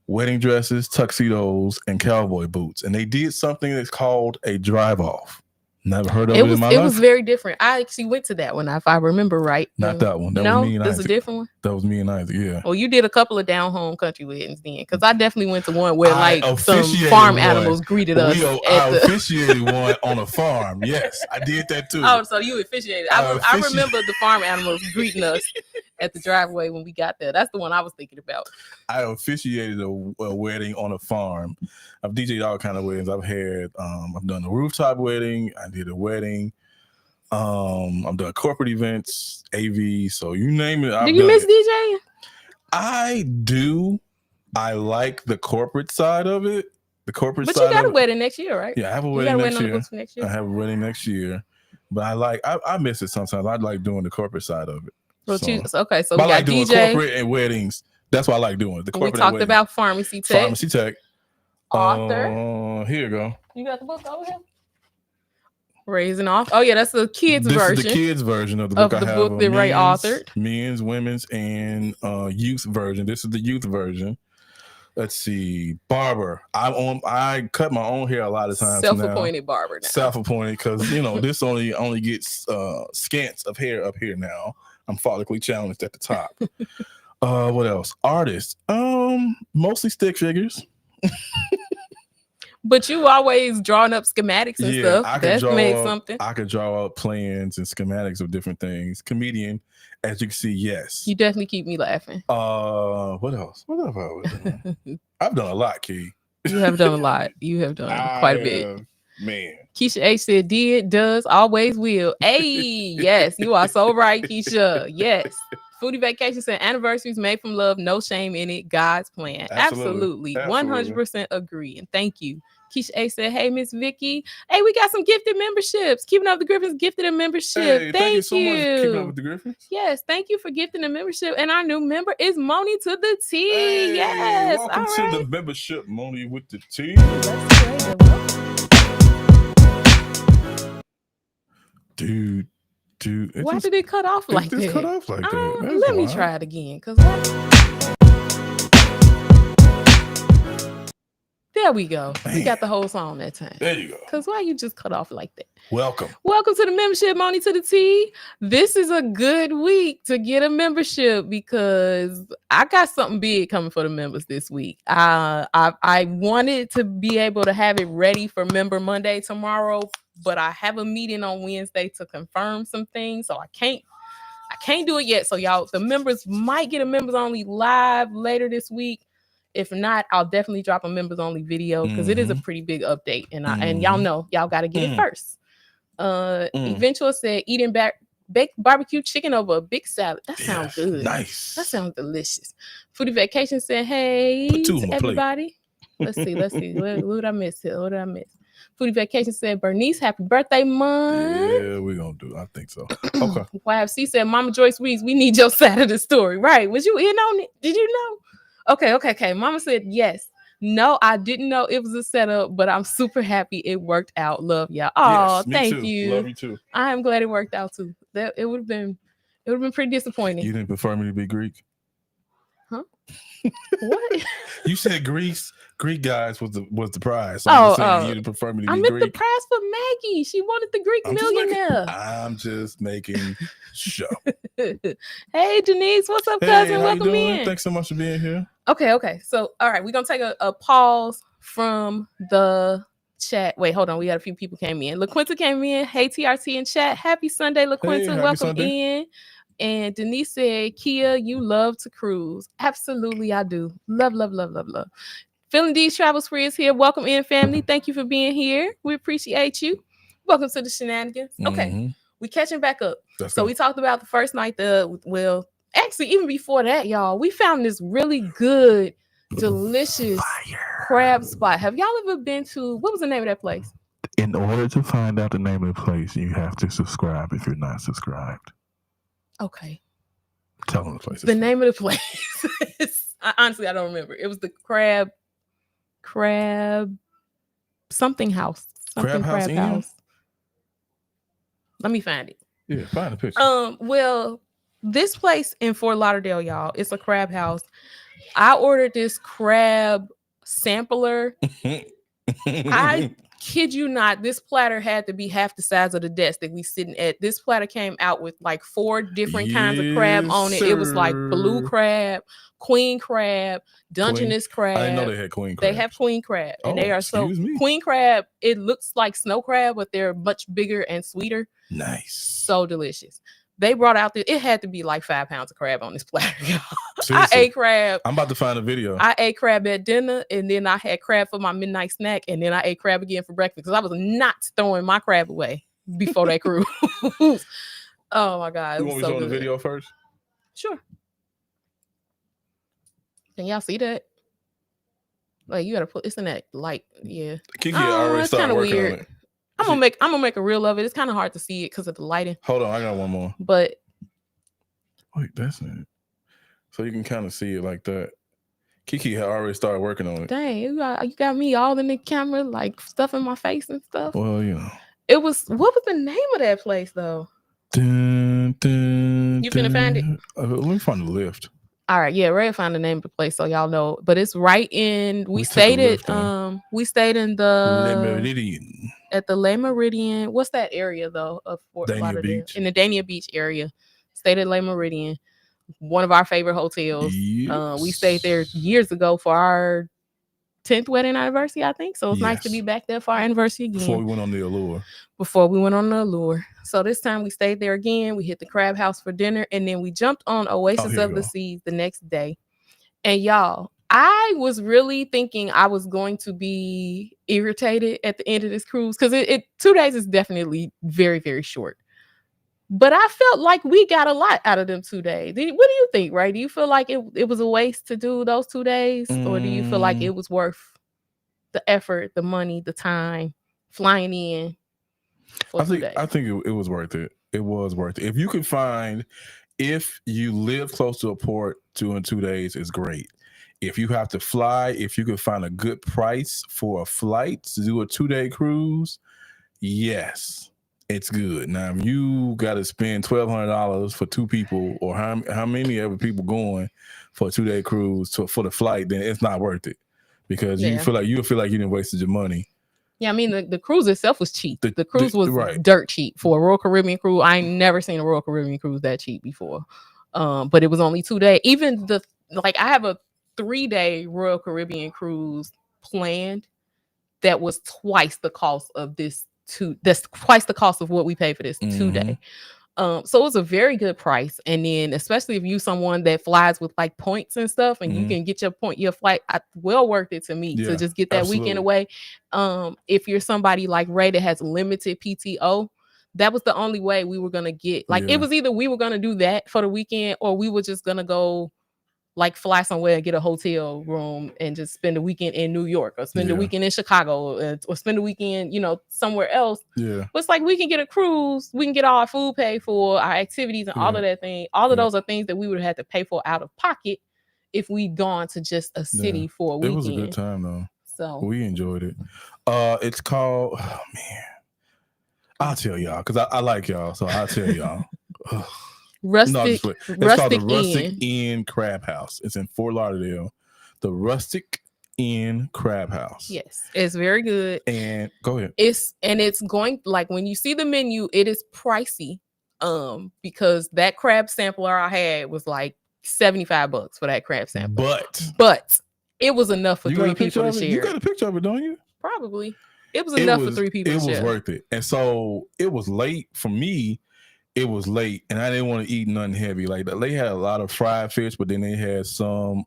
wedding dresses, tuxedos, and cowboy boots. And they did something that's called a drive-off. Never heard of it in my life. It was very different. I actually went to that one, if I remember right. Not that one. That was me and Isaac. This is a different one? That was me and Isaac, yeah. Well, you did a couple of down-home country weddings then, because I definitely went to one where some farm animals greeted us. I officiated one on a farm. Yes, I did that too. Oh, so you officiated. I remember the farm animals greeting us at the driveway when we got there. That's the one I was thinking about. I officiated a wedding on a farm. I've DJ'd all kind of weddings. I've done a rooftop wedding. I did a wedding. I've done corporate events, AV, so you name it. Do you miss DJing? I do. I like the corporate side of it. But you got a wedding next year, right? Yeah, I have a wedding next year. I have a wedding next year. But I miss it sometimes. I like doing the corporate side of it. So we got like doing DJ. Corporate and weddings. That's what I like doing. The corporate. We talked about pharmacy tech. Author. Here you go. You got the book over here? Raising off. Oh yeah, that's the kids version. This is the kids version of the book. The book that Ray authored. Men's, women's, and youth version. This is the youth version. Let's see. Barber. I cut my own hair a lot of times. Self-appointed barber now. Self-appointed because this only gets scants of hair up here now. I'm follically challenged at the top. What else? Artists. Mostly stick figures. But you always drawing up schematics and stuff. I could draw up plans and schematics of different things. Comedian, as you can see, yes. You definitely keep me laughing. What else? What have I done? I've done a lot, Key. You have done a lot. You have done quite a bit. Man. Keisha H said, did, does, always will. Hey, yes, you are so right, Keisha. Yes. Foodie Vacation said, anniversaries made from love, no shame in it, God's plan. Absolutely. 100% agree. And thank you. Keisha A said, hey, Miss Vicky. Hey, we got some gifted memberships. Keeping Up with the Griffins gifted a membership. Hey, thank you so much for Keeping Up with the Griffins. Yes, thank you for gifting a membership. And our new member is Moni to the T. Hey, yes. Welcome to the membership, Moni with the T. Dude. Why did it cut off like that? Cut off like that. Let me try it again. There we go. Man. We got the whole song that time. There you go. Because why you just cut off like that? Welcome to the membership, Moni to the T. This is a good week to get a membership because I got something big coming for the members this week. I wanted to be able to have it ready for Member Monday tomorrow, but I have a meeting on Wednesday to confirm some things, so I can't do it yet. So y'all, the members might get a members only live later this week. If not, I'll definitely drop a members only video because it is a pretty big update, and y'all know y'all got to get it first. Eventual said eating baked barbecue chicken over a big salad. That sounds good. Nice. That sounds delicious. Foodie Vacation said, hey to everybody. Let's see. What did I miss here? What did I miss? Foodie Vacation said, Bernice, happy birthday month. Yeah, we're going to do it. I think so. Okay. YFC said, Mama Joyce Reeves, we need your side of the story. Right. Was you in on it? Did you know? Okay. Mama said, yes. No, I didn't know it was a setup, but I'm super happy it worked out. Love y'all. Oh, yes, thank you. Love you too. I am glad it worked out too. That it would have been pretty disappointing. You didn't prefer me to be Greek? Huh? What? You said Greek guys was the prize. So you didn't prefer me to be Greek. I meant the prize for Maggie. She wanted the Greek millionaire. I'm just making sure. Hey Denise, what's up, cousin? Welcome in. Thanks so much for being here. Okay. So all right, we're gonna take a pause from the chat. Wait, hold on. We got a few people came in. LaQuinta came in. Hey TRT in chat. Happy Sunday, LaQuinta. Welcome in. And Denise said, Kia, you love to cruise. Absolutely, I do. Love. Feeling D's Travels Free is here. Welcome in, family. Thank you for being here. We appreciate you. Welcome to the Shenanigans. Okay, we catching back up. We talked about the first night. Actually, even before that, y'all, we found this really good, delicious crab spot. Have y'all ever been to, what was the name of that place? In order to find out the name of the place, you have to subscribe if you're not subscribed. Okay. Tell them the place. The name of the place. Honestly, I don't remember. It was the crab something house. Something crab house. Let me find it. Yeah, find the picture. Well, this place in Fort Lauderdale, y'all, it's a crab house. I ordered this crab sampler. I kid you not, this platter had to be half the size of the desk that we sitting at. This platter came out with like 4 different kinds of crab on it. Sir. It was like blue crab, queen crab, Dungeness crab. I didn't know they had queen crab. They have queen crab, and they are queen crab. It looks like snow crab, but they're much bigger and sweeter. Nice, so delicious. They brought out it had to be like 5 pounds of crab on this platter, y'all. I ate crab. I'm about to find a video. I ate crab at dinner, and then I had crab for my midnight snack, and then I ate crab again for breakfast because I was not throwing my crab away before that cruise. Oh my God. You want me to show the video first? Sure. Can y'all see that? Like, you gotta put it's in that light. Yeah. Kiki already started working on it. I'm gonna make a reel of it. It's kind of hard to see it because of the lighting. Hold on, I got one more. But wait, that's it. So you can kind of see it like that. Kiki had already started working on it. Dang, you got me all in the camera, like stuff in my face and stuff. Well, you know. What was the name of that place though? You finna find it? Let me find the lift. All right, yeah, Ray found the name of the place so y'all know. But it's right in. We stayed in the Le Meridien. At the Le Meridien. What's that area though of Fort Lauderdale? In the Dania Beach area. Stayed at Le Meridien, one of our favorite hotels. Yes. We stayed there years ago for our 10th wedding anniversary, I think. So it's nice to be back there for our anniversary again. Before we went on the Allure. So this time we stayed there again. We hit the Crab House for dinner, and then we jumped on Oasis of the Seas the next day. And y'all, I was really thinking I was going to be irritated at the end of this cruise because it 2 days is definitely very, very short. But I felt like we got a lot out of them 2 days. What do you think, Ray? Do you feel like it was a waste to do those 2 days? Or do you feel like it was worth the effort, the money, the time, flying in for 2 days? I think it was worth it. It was worth it. If you live close to a port, 2 days is great. If you have to fly, if you can find a good price for a flight to do a 2-day cruise, yes. It's good. Now, if you got to spend $1,200 for 2 people, or how many other people going for a 2-day cruise for the flight, then it's not worth it because you feel like you didn't wasted your money. Yeah, I mean the cruise itself was cheap. The cruise was dirt cheap for a Royal Caribbean cruise. I ain't never seen a Royal Caribbean cruise that cheap before. But it was only 2 days. Even I have a 3-day Royal Caribbean cruise planned that was twice the cost of this. That's twice the cost of what we pay for this 2-day. So it was a very good price. And then especially if you someone that flies with like points and stuff, and you can get your flight well worth it to me to just get that weekend away. If you're somebody like Ray that has limited PTO, that was the only way we were gonna get. It was either we were gonna do that for the weekend, or we were just gonna go like fly somewhere and get a hotel room and just spend the weekend in New York, or spend the weekend in Chicago, or spend the weekend, somewhere else. Yeah. But it's like we can get a cruise, we can get all our food paid for, our activities and all of that thing. All of those are things that we would have had to pay for out of pocket if we'd gone to just a city for a weekend. It was a good time though. So we enjoyed it. It's called, oh man, I'll tell y'all because I like y'all, so I'll tell y'all. It's called the Rustic Inn Crab House. It's in Fort Lauderdale. The Rustic Inn Crab House. Yes, it's very good. And go ahead. It's going, like, when you see the menu, it is pricey. Because that crab sampler I had was like $75 for that crab sampler. But it was enough for 3 people to share. You got a picture of it, don't you? Probably. It was enough for 3 people to share. It was worth it. And so it was late for me. It was late, and I didn't want to eat nothing heavy. Like, they had a lot of fried fish, but then they had some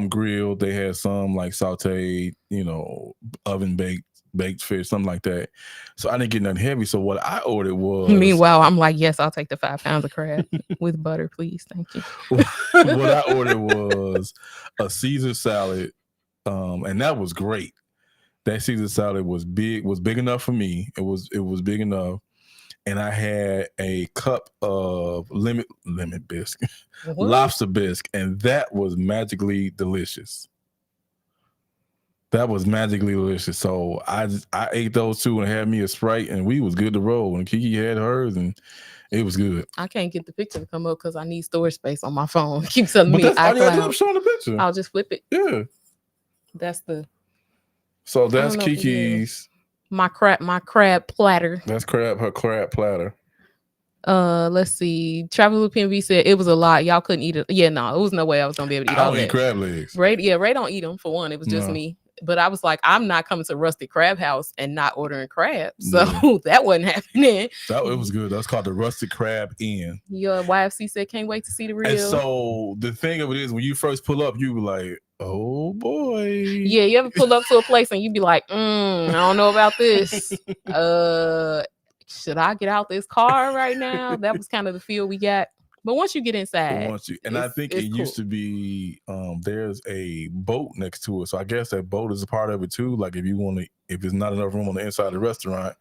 grilled, they had some like sauteed, oven baked fish, something like that. So I didn't get nothing heavy. So what I ordered was. Meanwhile, I'm like, yes, I'll take the 5 pounds of crab with butter, please, thank you. What I ordered was a Caesar salad, and that was great. That Caesar salad was big enough for me. It was big enough. And I had a cup of lemon bisque, lobster bisque, and that was magically delicious. So I ate those 2 and had me a Sprite, and we was good to roll. And Kiki had hers, and it was good. I can't get the picture to come up because I need storage space on my phone. It keeps telling me iCloud. Showing the picture. I'll just flip it. Yeah. So that's Kiki's. My crab platter. That's her crab platter. Let's see. Travel with PNV said it was a lot. Y'all couldn't eat it. Yeah, no, it was no way I was gonna be able to eat all that. I don't eat crab legs. Ray don't eat them for one. It was just me. But I was like, I'm not coming to Rustic Crab House and not ordering crab. So that wasn't happening. It was good. That's called the Rustic Crab Inn. Your YFC said, can't wait to see the real. And so the thing of it is, when you first pull up, you were like, oh boy. Yeah, you ever pull up to a place and you be like, I don't know about this. Should I get out this car right now? That was kind of the feel we got. But once you get inside, I think it used to be there's a boat next to it, so I guess that boat is a part of it too. Like if there's not enough room on the inside of the restaurant,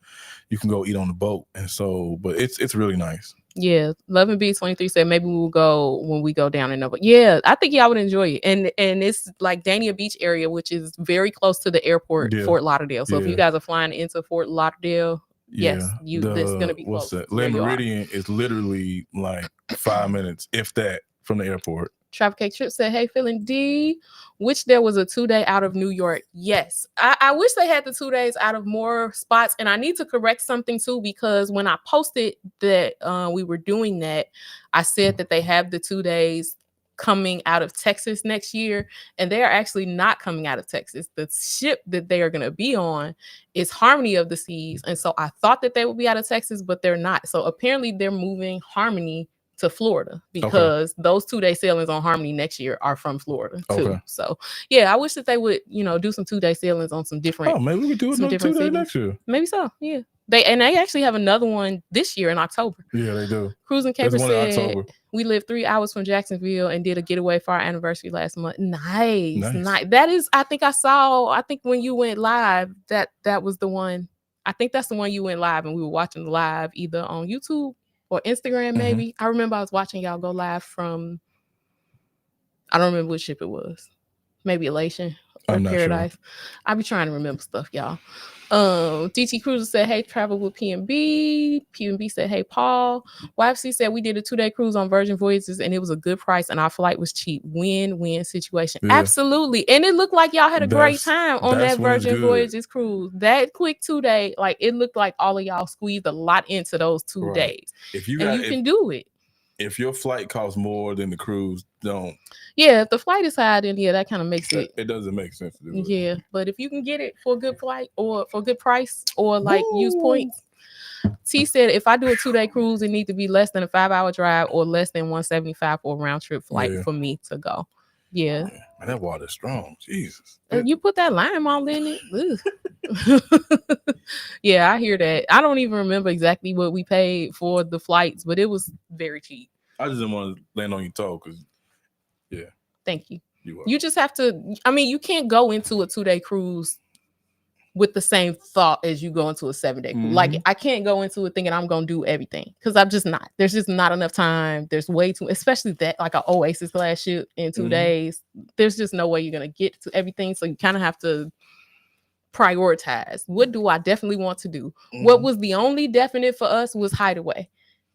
you can go eat on the boat. And so, but it's really nice. Yeah, Love and B23 said maybe we'll go when we go down in Nova. Yeah, I think y'all would enjoy it, and it's like Dania Beach area, which is very close to the airport, Fort Lauderdale. So if you guys are flying into Fort Lauderdale. Yes, that's gonna be close. What's that? Le Meridian is literally like 5 minutes, if that, from the airport. Traffic Cake Trip said, hey, feeling D, which there was a 2-day out of New York. Yes, I wish they had the 2 days out of more spots, and I need to correct something too, because when I posted that we were doing that, I said that they have the 2 days coming out of Texas next year, and they are actually not coming out of Texas. The ship that they are going to be on is Harmony of the Seas, and so I thought that they would be out of Texas, but they're not. So apparently they're moving Harmony to Florida because those 2-day sailings on Harmony next year are from Florida too. So yeah, I wish that they would, do some 2-day sailings on some different. Oh, maybe we could do another 2-day next year. Maybe so. Yeah, they actually have another one this year in October. Yeah, they do. Cruising Caper said we lived 3 hours from Jacksonville and did a getaway for our anniversary last month. Nice. That is, I think when you went live, that was the one. I think that's the one you went live and we were watching the live either on YouTube or Instagram, maybe. I remember I was watching y'all go live from, I don't remember which ship it was. Maybe Elation or Paradise. Sure. I be trying to remember stuff, y'all. DT Cruiser said, hey, travel with PNB. PNB said, hey, Paul. YFC said, we did a 2-day cruise on Virgin Voyages and it was a good price and our flight was cheap. Win-win situation. Yeah. Absolutely. And it looked like y'all had a great time on that Virgin Voyages cruise. That quick 2-day, like it looked like all of y'all squeezed a lot into those 2 days. If you can do it. If your flight costs more than the cruise, don't. Yeah, if the flight is high, then that kind of makes it. It doesn't make sense to do it. Yeah, but if you can get it for a good flight or for a good price or like use points. T said, if I do a 2-day cruise, it needs to be less than a 5-hour drive or less than $175 for a round trip flight for me to go. Yeah. Man, that water's strong. Jesus. You put that lime all in it. Yeah, I hear that. I don't even remember exactly what we paid for the flights, but it was very cheap. I just didn't want to land on your toe because, yeah. Thank you. You just have to, you can't go into a 2-day cruise with the same thought as you go into a 7-day cruise. Like, I can't go into it thinking I'm going to do everything because I'm just not. There's just not enough time. There's way too, especially that, like an Oasis class ship in 2 days. There's just no way you're going to get to everything. So you kind of have to prioritize. What do I definitely want to do? What was the only definite for us was Hideaway.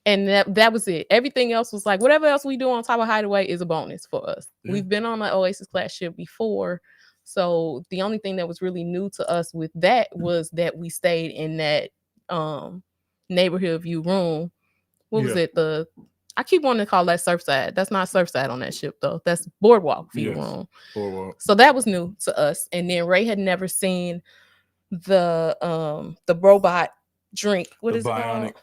And that was it. Everything else was like, whatever else we do on top of Hideaway is a bonus for us. Yeah. We've been on an Oasis class ship before. So the only thing that was really new to us with that was that we stayed in that neighborhood view room. What was it? I keep wanting to call that Surfside. That's not Surfside on that ship though. That's Boardwalk view room. Boardwalk. So that was new to us. And then Ray had never seen the robot drink. What is it called?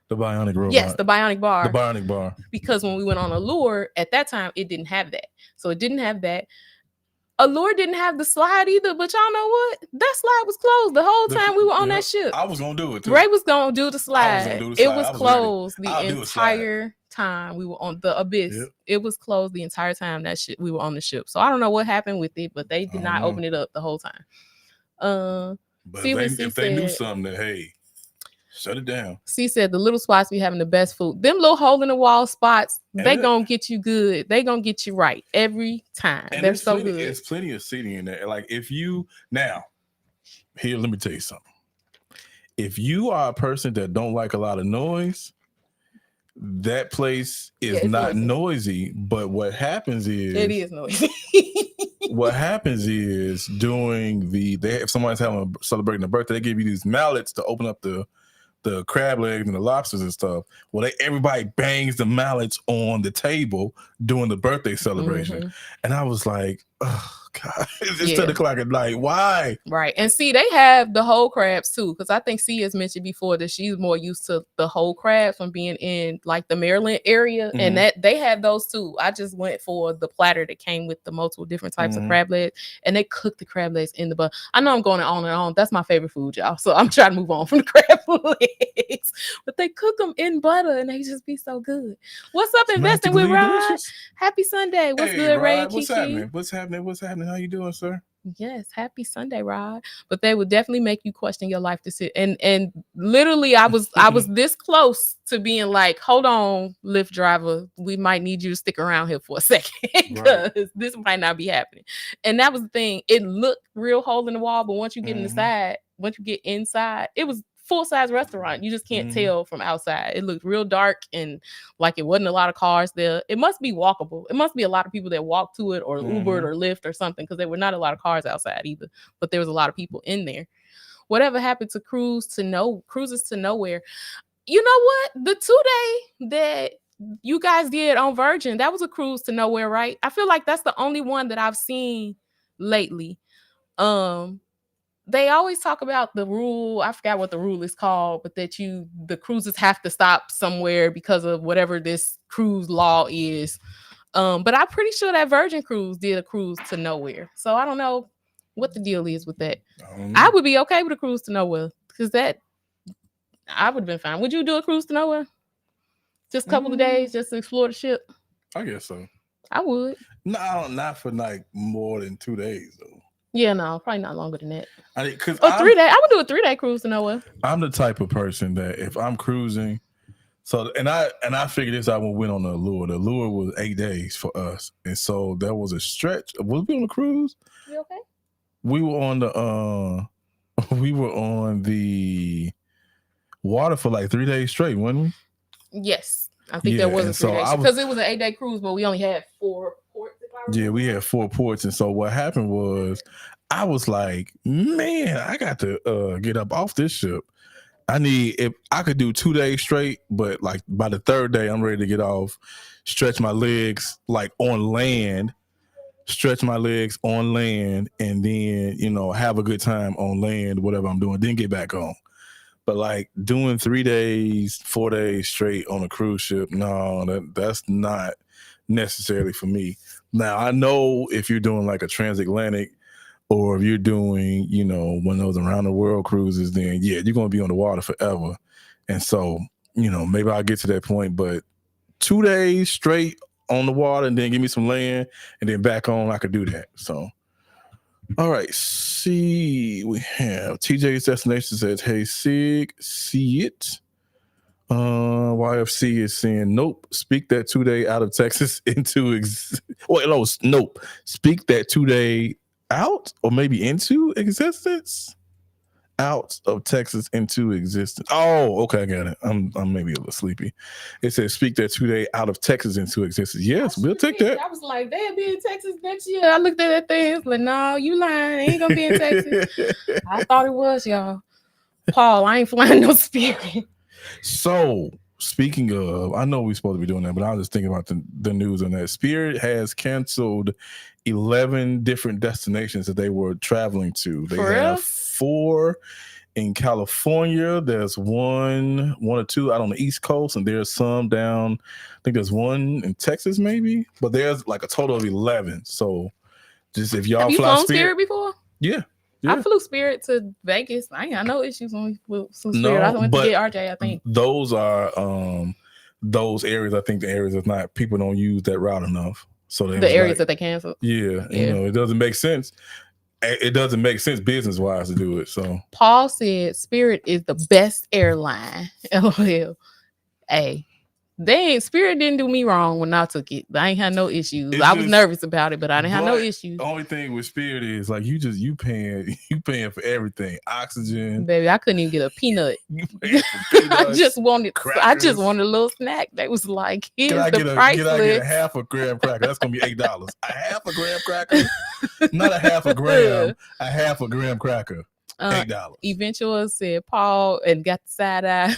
The bionic robot. Yes, the bionic bar. The bionic bar. Because when we went on Allure, at that time, it didn't have that. So it didn't have that. Allure didn't have the slide either, but y'all know what? That slide was closed the whole time we were on that ship. I was going to do it too. Ray was going to do the slide. It was closed the entire time we were on the Abyss. Yep. It was closed the entire time that we were on the ship. So I don't know what happened with it, but they did not open it up the whole time. But if they knew something, that, hey, shut it down. C said the little spots be having the best food. Them little hole in the wall spots, they gonna get you good. They gonna get you right every time. And they're so good. There's plenty of seating in there. Like if you let me tell you something. If you are a person that don't like a lot of noise, that place is not noisy. But what happens is it is noisy. What happens is if somebody's celebrating a birthday, they give you these mallets to open up the crab legs and the lobsters and stuff. Well, everybody bangs the mallets on the table during the birthday celebration. And I was like, oh, God, it's 10 o'clock at night. Why? Right. And see, they have the whole crabs too, because I think C has mentioned before that she's more used to the whole crabs from being in like the Maryland area. And that they have those too. I just went for the platter that came with the multiple different types of crab legs, and they cook the crab legs in the butter. I know I'm going on and on. That's my favorite food, y'all. So I'm trying to move on from the crab legs. But they cook them in butter and they just be so good. What's up, Investing with Rod? Happy Sunday. What's good, Ray and Kiki? What's happening? How you doing, sir? Yes, happy Sunday, Rod. But they would definitely make you question your life decision. And literally, I was this close to being like, hold on, Lyft driver, we might need you to stick around here for a second because this might not be happening. And that was the thing. It looked real hole in the wall, but once you get inside, it was full-size restaurant. You just can't tell from outside. It looked real dark and like it wasn't a lot of cars there. It must be walkable. It must be a lot of people that walk to it or Ubered or Lyft or something, because there were not a lot of cars outside either, but there was a lot of people in there. Whatever happened to cruises to nowhere? You know what? The 2-day you guys did on Virgin. That was a cruise to nowhere, right? I feel like that's the only one that I've seen lately. They always talk about the rule. I forgot what the rule is called, but that the cruises have to stop somewhere because of whatever this cruise law is. But I'm pretty sure that Virgin Cruise did a cruise to nowhere. So I don't know what the deal is with that. I would be okay with a cruise to nowhere because that I would have been fine. Would you do a cruise to nowhere? Just a couple of days just to explore the ship? I guess so. I would. No, not for like more than 2 days though. Yeah, no, probably not longer than that. 3 days. I would do a 3-day cruise to nowhere. I'm the type of person that if I'm cruising, and I figured this out when we went on the Allure. The Allure was 8 days for us, and so there was a stretch. Was we on the cruise? You okay? We were on the water for like 3 days straight, wasn't we? Yes, I think there was a 3 days because it was an 8-day cruise, but we only had 4 ports. Yeah, we had 4 ports, and so what happened was, I was like, man, I got to get up off this ship. If I could do 2 days straight, but like by the 3rd day, I'm ready to get off, stretch my legs like on land, and then have a good time on land, whatever I'm doing, then get back on. But like doing 3 days, 4 days straight on a cruise ship, no, that's not necessarily for me. Now I know if you're doing like a transatlantic, or if you're doing one of those around the world cruises, then yeah, you're gonna be on the water forever. And so maybe I'll get to that point. But 2 days straight on the water and then give me some land and then back on, I could do that. So all right, see, we have TJ's Destination says, hey Sig, see it. YFC is saying nope. Speak that 2 day out of Texas into nope. Speak that 2 day out or maybe into existence. Out of Texas into existence. Oh, okay, I got it. I'm maybe a little sleepy. It says speak that 2 day out of Texas into existence. Yes, we'll take that. I was like, they'll be in Texas next year. I looked at that thing. It's like, no, you lying. Ain't gonna be in Texas. I thought it was, y'all. Paul, I ain't flying no Spirit. So, speaking of, I know we're supposed to be doing that, but I was just thinking about the news on that. Spirit has canceled 11 different destinations that they were traveling to. They have 4 in California. There's one or two out on the East Coast, and there's some down. I think there's one in Texas, maybe. But there's like a total of 11. So, just if y'all have you fly flown Spirit before? Yeah. I flew Spirit to Vegas. I ain't got no issues when we flew some Spirit. I went to get RJ, I think. Those are those areas. I think the areas that's not, people don't use that route enough. So the areas that they canceled. Yeah, it doesn't make sense. It doesn't make sense business wise to do it. So Paul said Spirit is the best airline. LOL. Hey. Spirit didn't do me wrong when I took it. I ain't had no issues. I was nervous about it, but I didn't have no issues. The only thing with Spirit is like you paying for everything. Oxygen. Baby, I couldn't even get a peanut. I just wanted a little snack. They was like, here's the price list. Can I get a half a graham cracker? That's gonna be $8. A half a graham cracker? Not a half a gram, a half a graham cracker. $8. Eventual said Paul and got the side eye.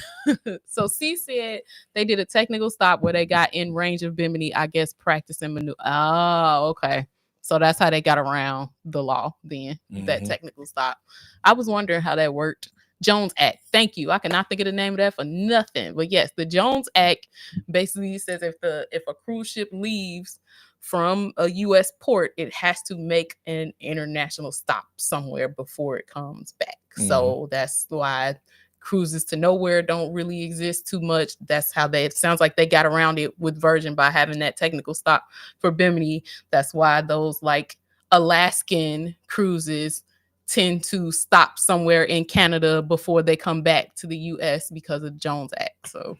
So C said they did a technical stop where they got in range of Bimini, I guess practicing maneuver. Oh, okay. So that's how they got around the law then, that technical stop. I was wondering how that worked. Jones Act. Thank you. I cannot think of the name of that for nothing. But yes, the Jones Act basically says if a cruise ship leaves from a U.S. port, it has to make an international stop somewhere before it comes back. So that's why cruises to nowhere don't really exist too much. That's how it sounds like they got around it with Virgin by having that technical stop for Bimini. That's why those like Alaskan cruises tend to stop somewhere in Canada before they come back to the U.S. because of the Jones Act. So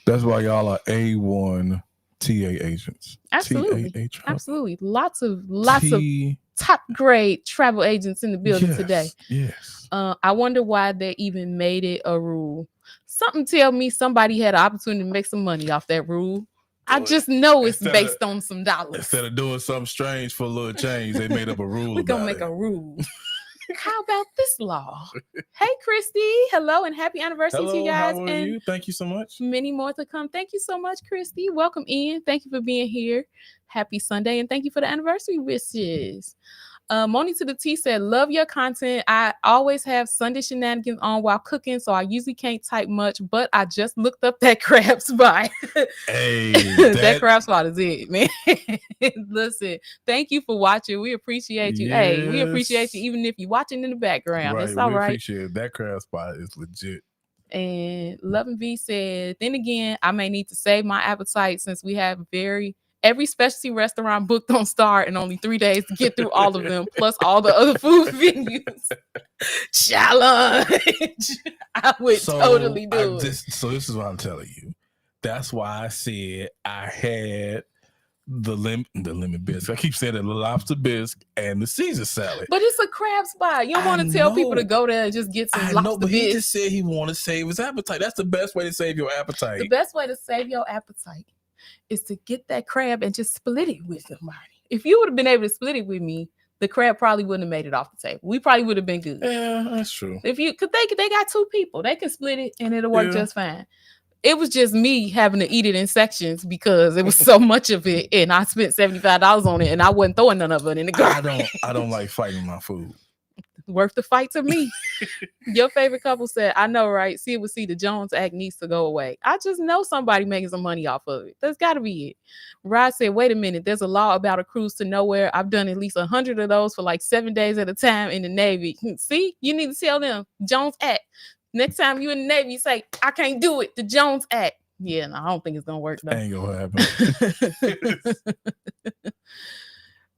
that's why y'all are A1 TA agents. Absolutely. Absolutely. Lots of top grade travel agents in the building today. Yes. I wonder why they even made it a rule. Something tell me somebody had an opportunity to make some money off that rule. I just know it's based on some dollars. Instead of doing something strange for a little change, they made up a rule. We're gonna make a rule. How about this law? Hey, Christy. Hello and happy anniversary to you guys. How are you? Thank you so much. Many more to come. Thank you so much, Christy. Welcome in. Thank you for being here. Happy Sunday. And thank you for the anniversary wishes. Moni to the T said, love your content. I always have Sunday Shenanigans on while cooking, so I usually can't type much, but I just looked up that crab spot. Hey, that crab spot is it, man. Listen, thank you for watching. We appreciate you. Yes. Hey, we appreciate you even if you're watching in the background. Right, that's all right. Appreciate it. That crab spot is legit. And Lovin' V said, then again, I may need to save my appetite since we have every specialty restaurant booked on Star and only 3 days to get through all of them, plus all the other food venues. Challenge. I would totally do it. So this is what I'm telling you. That's why I said I had the lemon bisque. I keep saying the lobster bisque and the Caesar salad. But it's a crab spot. You don't want to tell people to go there and just get some lobster bisque. He just said he want to save his appetite. That's the best way to save your appetite. The best way to save your appetite is to get that crab and just split it with somebody. If you would have been able to split it with me, the crab probably wouldn't have made it off the table. We probably would have been good. Yeah, that's true. Cause they got 2 people. They can split it and it'll work just fine. It was just me having to eat it in sections because it was so much of it, and I spent $75 on it, and I wasn't throwing none of it in the garbage. I don't like fighting my food. Worth the fight to me. Your favorite couple said, I know, right? See, the Jones Act needs to go away. I just know somebody making some money off of it. That's got to be it. Rod said, wait a minute. There's a law about a cruise to nowhere. I've done at least 100 of those for like 7 days at a time in the Navy. See, you need to tell them Jones Act. Next time you in the Navy, you say, I can't do it. The Jones Act. Yeah, no, I don't think it's going to work, though. Ain't going to happen.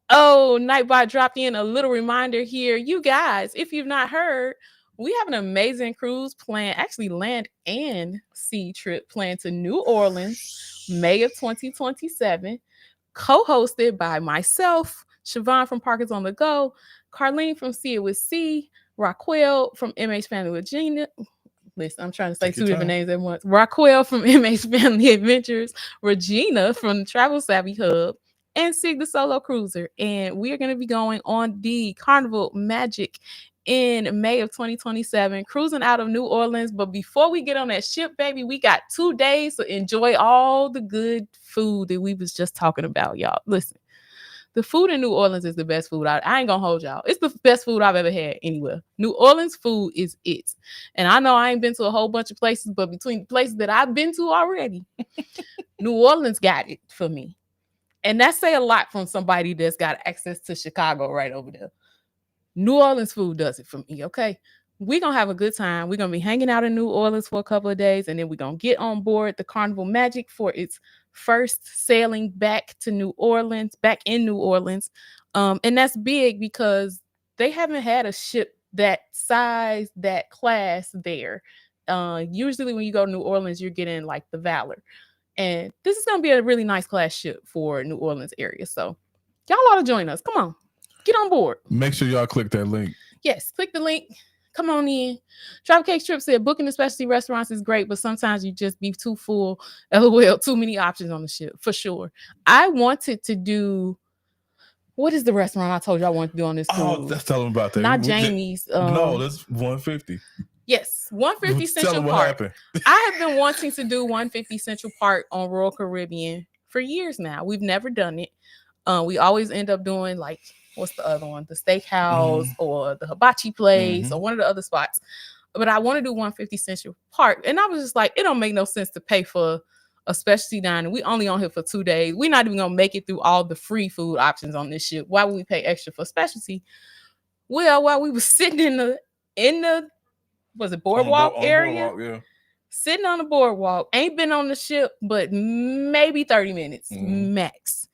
Oh, Nightbot dropped in a little reminder here. You guys, if you've not heard, we have an amazing cruise plan, actually land and sea trip planned to New Orleans, May of 2027, co-hosted by myself, Siobhan from Parkers on the Go, Carlene from See It With C, Raquel from MH Family with Gina. Listen, I'm trying to say 2 different names at once. Raquel from MH Family Adventures, Regina from the Travel Savvy Hub, and Sig the Solo Cruiser. And we are going to be going on the Carnival Magic in May of 2027, cruising out of New Orleans. But before we get on that ship, baby, we got 2 days to enjoy all the good food that we was just talking about, y'all. Listen. The food in New Orleans is the best food. I ain't gonna hold y'all. It's the best food I've ever had anywhere. New Orleans food is it. And I know I ain't been to a whole bunch of places, but between the places that I've been to already, New Orleans got it for me. And that say a lot from somebody that's got access to Chicago right over there. New Orleans food does it for me, okay? We're going to have a good time. We're going to be hanging out in New Orleans for a couple of days, and then we're going to get on board the Carnival Magic for its first sailing back in New Orleans. And that's big because they haven't had a ship that size, that class there. Usually when you go to New Orleans, you're getting like the Valor. And this is going to be a really nice class ship for New Orleans area. So y'all ought to join us. Come on, get on board. Make sure y'all click that link. Yes, click the link. Come on in. Travel Cake Strip said booking the specialty restaurants is great, but sometimes you just be too full. LOL, too many options on the ship, for sure. I wanted to do, what is the restaurant I told you I wanted to do on this cruise? Oh, let's tell them about that. Not Jamie's. No, that's 150. Yes, 150 Central Park. I have been wanting to do 150 Central Park on Royal Caribbean for years now. We've never done it. We always end up doing like, what's the other one? The steakhouse or the hibachi place or one of the other spots. But I want to do 150 Central Park. And I was just like, it don't make no sense to pay for a specialty dining. We only on here for 2 days. We're not even going to make it through all the free food options on this ship. Why would we pay extra for specialty? Well, while we were sitting in the was it boardwalk area? Yeah. Sitting on the boardwalk. Ain't been on the ship, but maybe 30 minutes max.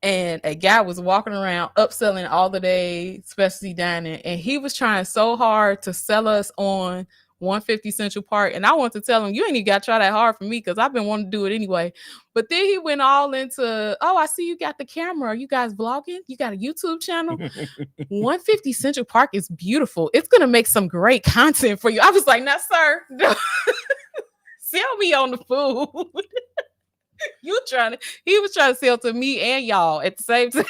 And a guy was walking around upselling all the day specialty dining, and he was trying so hard to sell us on 150 Central Park. And I want to tell him, you ain't even got to try that hard for me because I've been wanting to do it anyway. But then he went all into, oh, I see you got the camera. Are you guys vlogging? You got a YouTube channel? 150 Central Park is beautiful. It's going to make some great content for you. I was like, nah, sir. Sell me on the food. He was trying to sell to me and y'all at the same time.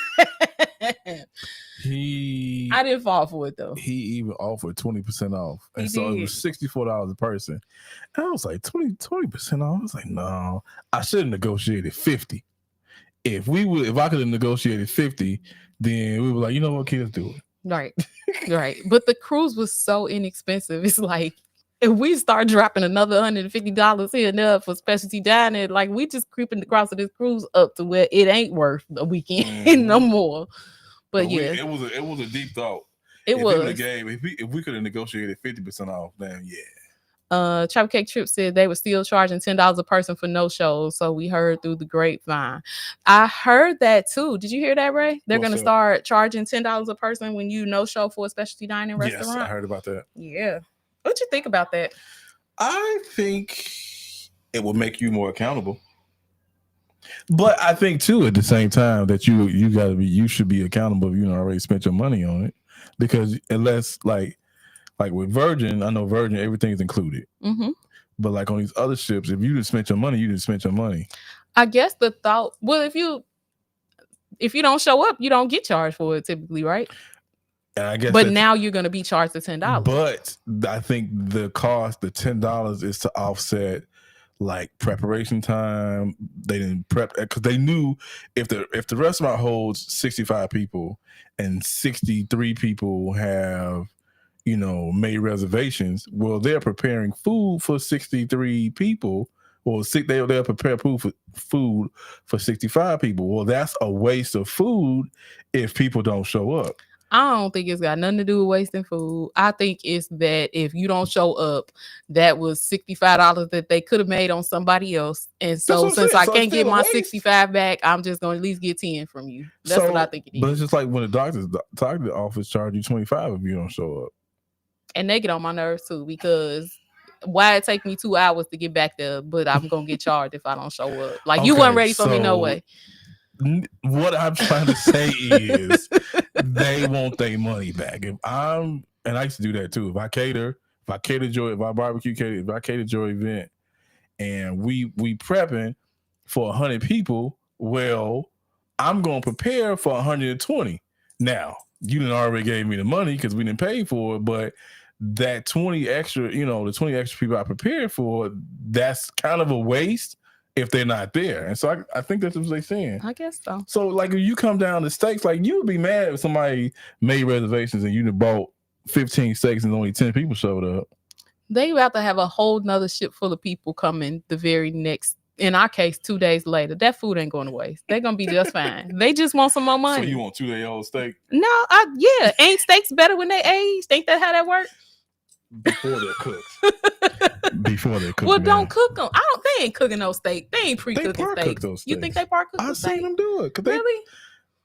I didn't fall for it though. He even offered 20% off. And so it was $64 a person. And I was like, 20% off? I was like, no. I should have negotiated 50. If I could have negotiated 50, then we were like, you know what, kids, do it. Right. Right. But the cruise was so inexpensive. It's like if we start dropping another $150 here and there for specialty dining, like we just creeping the cross of this cruise up to where it ain't worth a weekend no more. But yeah, it was a deep thought. It was. If we could have negotiated 50% off, then yeah. Travel Cake Trip said they were still charging $10 a person for no shows. So we heard through the grapevine. I heard that too. Did you hear that, Ray? They're going to start charging $10 a person when you no show for a specialty dining restaurant. Yes, I heard about that. Yeah. What you think about that? I think it will make you more accountable. But I think too, at the same time, that you should be accountable if you already spent your money on it. Because unless like with Virgin, I know Virgin, everything's included. Mm-hmm. But like on these other ships, if you just spent your money, you just spent your money. I guess the thought, well, if you don't show up, you don't get charged for it typically, right? And I guess, but now you're going to be charged the $10. But I think the cost, the $10, is to offset like preparation time. They didn't prep because they knew if the restaurant holds 65 people and 63 people have made reservations, well, they're preparing food for 63 people. Well, they'll prepare food for 65 people. Well, that's a waste of food if people don't show up. I don't think it's got nothing to do with wasting food. I think it's that if you don't show up, that was $65 that they could have made on somebody else. And so since I can't get my 65 back, I'm just going to at least get 10 from you. That's what I think it is. But it's just like when the doctor's office charge you 25 if you don't show up. And they get on my nerves too, because why it take me 2 hours to get back there, but I'm going to get charged if I don't show up. Like you weren't ready for me no way. What I'm trying to say is they want their money back. And I used to do that too. If I cater your event and we prepping for 100 people, well, I'm going to prepare for 120. Now, you didn't already gave me the money because we didn't pay for it, but that 20 extra, the 20 extra people I prepared for, that's kind of a waste if they're not there. And so I think that's what they're saying. I guess so. So like if you come down to steaks, like you would be mad if somebody made reservations and you bought 15 steaks and only 10 people showed up. They about to have a whole nother ship full of people coming the very next, in our case, 2 days later. That food ain't going to waste. They're going to be just fine. They just want some more money. So you want 2-day-old steak? No, yeah. Ain't steaks better when they age? Think that how that works? Before they're cooked. Well, don't cook them. They ain't cooking no steak. They ain't pre-cooking steaks. You think they part cook? I've seen them do it. Really?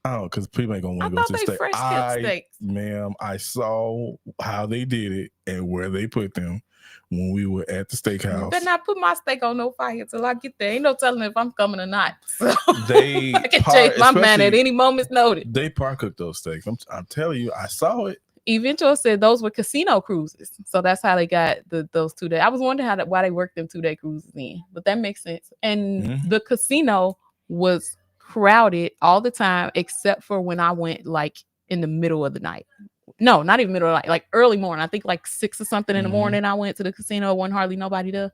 Because people ain't gonna want to go to the steak. Fresh kept steaks. Ma'am, I saw how they did it and where they put them when we were at the steakhouse. Better not put my steak on no fire till I get there. Ain't no telling if I'm coming or not. So I can change my mind at any moment's notice. They part cook those steaks. I'm telling you, I saw it. Eventually said those were casino cruises, so that's how they got those 2 days. I was wondering why they worked them 2-day cruises in, but that makes sense. And the casino was crowded all the time, except for when I went like in the middle of the night. No, not even middle of the night, like early morning. I think like 6 or something in the morning. I went to the casino. Wasn't hardly nobody there,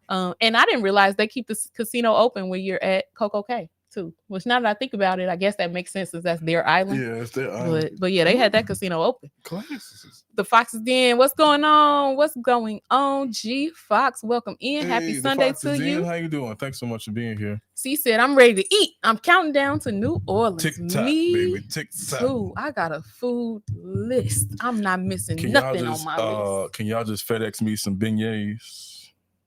and I didn't realize they keep the casino open when you're at Coco Cay too. Which now that I think about it, I guess that makes sense since that's their island. Yeah, it's their island. But yeah, they had that casino open. Classes. The Fox's Den. What's going on? G Fox, welcome in. Happy Sunday to you. How you doing? Thanks so much for being here. C said, I'm ready to eat. I'm counting down to New Orleans. Tick-tock, Me baby. Tick-tock. too. I got a food list. I'm not missing nothing on my list. Can y'all just FedEx me some beignets?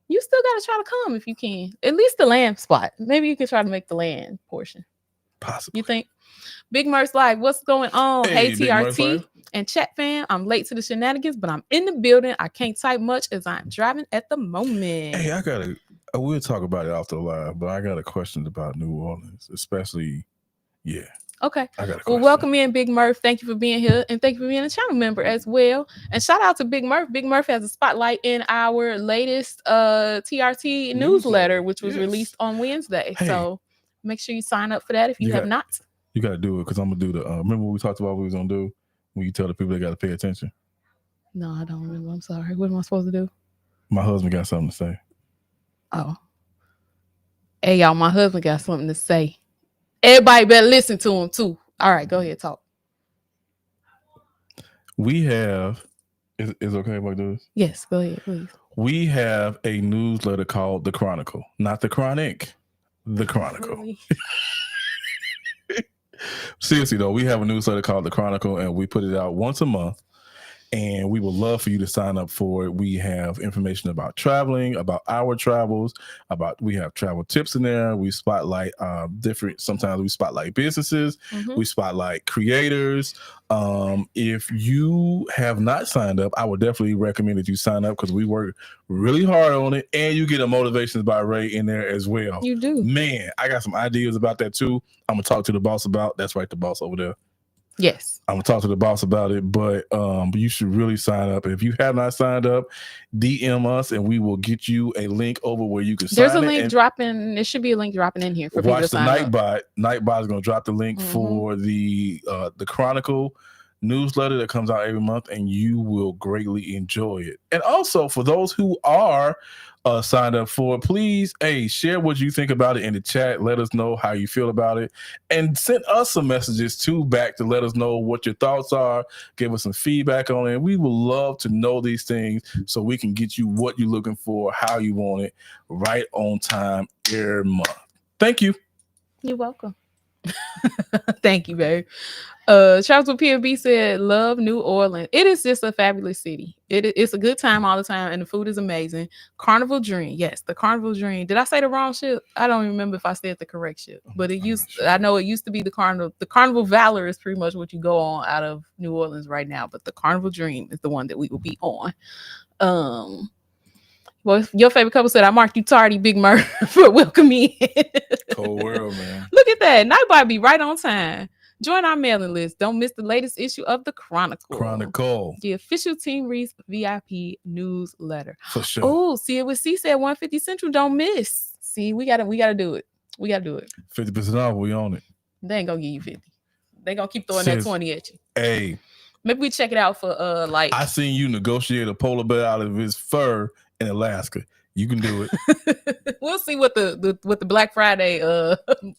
You still got to try to come if you can. At least the land spot. Maybe you can try to make the land portion. Possibly. You think? Big Merce Live, what's going on? Hey TRT and chat fam. I'm late to the shenanigans, but I'm in the building. I can't type much as I'm driving at the moment. Hey, we'll talk about it after the live, but I got a question about New Orleans, especially, yeah. Okay. Well, welcome in, Big Murph. Thank you for being here, and thank you for being a channel member as well. And shout out to Big Murph. Big Murph has a spotlight in our latest TRT newsletter, which was released on Wednesday. Hey, so make sure you sign up for that if you have not. You got to do it because I'm gonna do the. Remember what we talked about? What we was gonna do? when you tell the people they got to pay attention? No, I don't remember. I'm sorry. What am I supposed to do? My husband got something to say. Oh. Hey, y'all, my husband got something to say. Everybody better listen to him, too. All right, go ahead, talk. We have... Is it okay if I do this? Yes, go ahead, please. We have a newsletter called The Chronicle. Not The Chronic. The Chronicle. Really? Seriously, though, we have a newsletter called The Chronicle, and we put it out once a month. And we would love for you to sign up for it. We have information about traveling, about our travels, we have travel tips in there. We spotlight sometimes we spotlight businesses. Mm-hmm. We spotlight creators. If you have not signed up, I would definitely recommend that you sign up because we work really hard on it. And you get a Motivations by Ray in there as well. You do. Man, I got some ideas about that too. I'm going to talk to the boss about. That's right, the boss over there. Yes. I'm going to talk to the boss about it, but you should really sign up. If you have not signed up, DM us and we will get you a link over where you can sign up. There's a link dropping. There should be a link dropping in here for people to sign up. Watch the Nightbot is going to drop the link for the Chronicle newsletter that comes out every month, and you will greatly enjoy it. And also, for those who are signed up for it, please, share what you think about it in the chat. Let us know how you feel about it, and send us some messages too back to let us know what your thoughts are. Give us some feedback on it. We would love to know these things so we can get you what you're looking for, how you want it, right on time every month. Thank you. You're welcome. Thank you, babe. Charles with PFB said, love New Orleans. It is just a fabulous city. It's a good time all the time, and the food is amazing. Carnival Dream. Yes, the Carnival Dream. Did I say the wrong ship? I don't remember if I said the correct ship, but I know it used to be the Carnival. The Carnival Valor is pretty much what you go on out of New Orleans right now, but the Carnival Dream is the one that we will be on. Well, your favorite couple said, I marked you tardy, Big Murph, for welcoming in. Cold world, man. Look at that. Nightbot be right on time. Join our mailing list. Don't miss the latest issue of the Chronicle. The official Team Reese VIP newsletter. For sure. Oh, see, it was C said 150 Central. Don't miss. See, we gotta do it. 50% off, we own it. They ain't gonna give you 50. They gonna keep throwing that 20 at you. Hey. Maybe we check it out for I seen you negotiate a polar bear out of his fur in Alaska. You can do it. We'll see what the Black Friday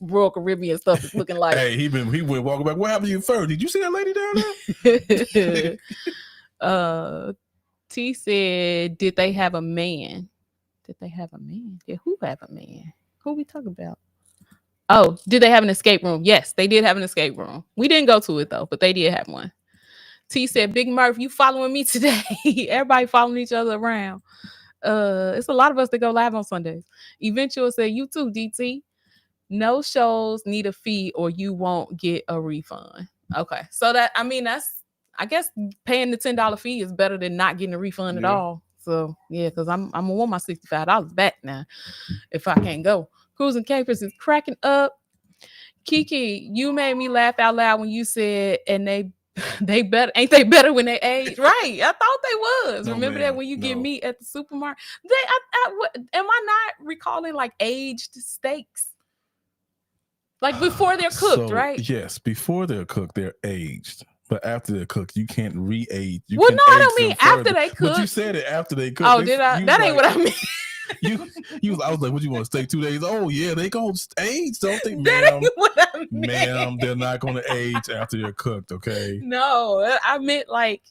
Royal Caribbean stuff is looking like. Hey, he went walking back. What happened to your fur? Did you see that lady down there? T said, did they have a man? Did they have a man? Did who have a man? Who we talking about? Oh, did they have an escape room? Yes, they did have an escape room. We didn't go to it though, but they did have one. T said, Big Murph, you following me today? Everybody following each other around. It's a lot of us that go live on Sundays. Eventual said, you too, DT. No shows need a fee or you won't get a refund. Okay. So that's, I guess paying the $10 fee is better than not getting a refund at all. So yeah, because I'm gonna want my $65 back now if I can't go. Cruising Capers is cracking up. Kiki, you made me laugh out loud when you said, and they better, ain't they better when they age? Right. I thought they was. No, remember that when you get meat at the supermarket? Am I not recalling like aged steaks? Like before they're cooked, right? Yes, before they're cooked, they're aged. But after they're cooked, you can't re-age. No, I don't mean after they cook. But you said it after they cook. Oh, did I? That ain't what I mean. I was like, what you want to stay 2 days? Oh yeah, they gonna age, don't they, ma'am? What I meant. Ma'am, they're not gonna age after they're cooked, okay? No, I meant like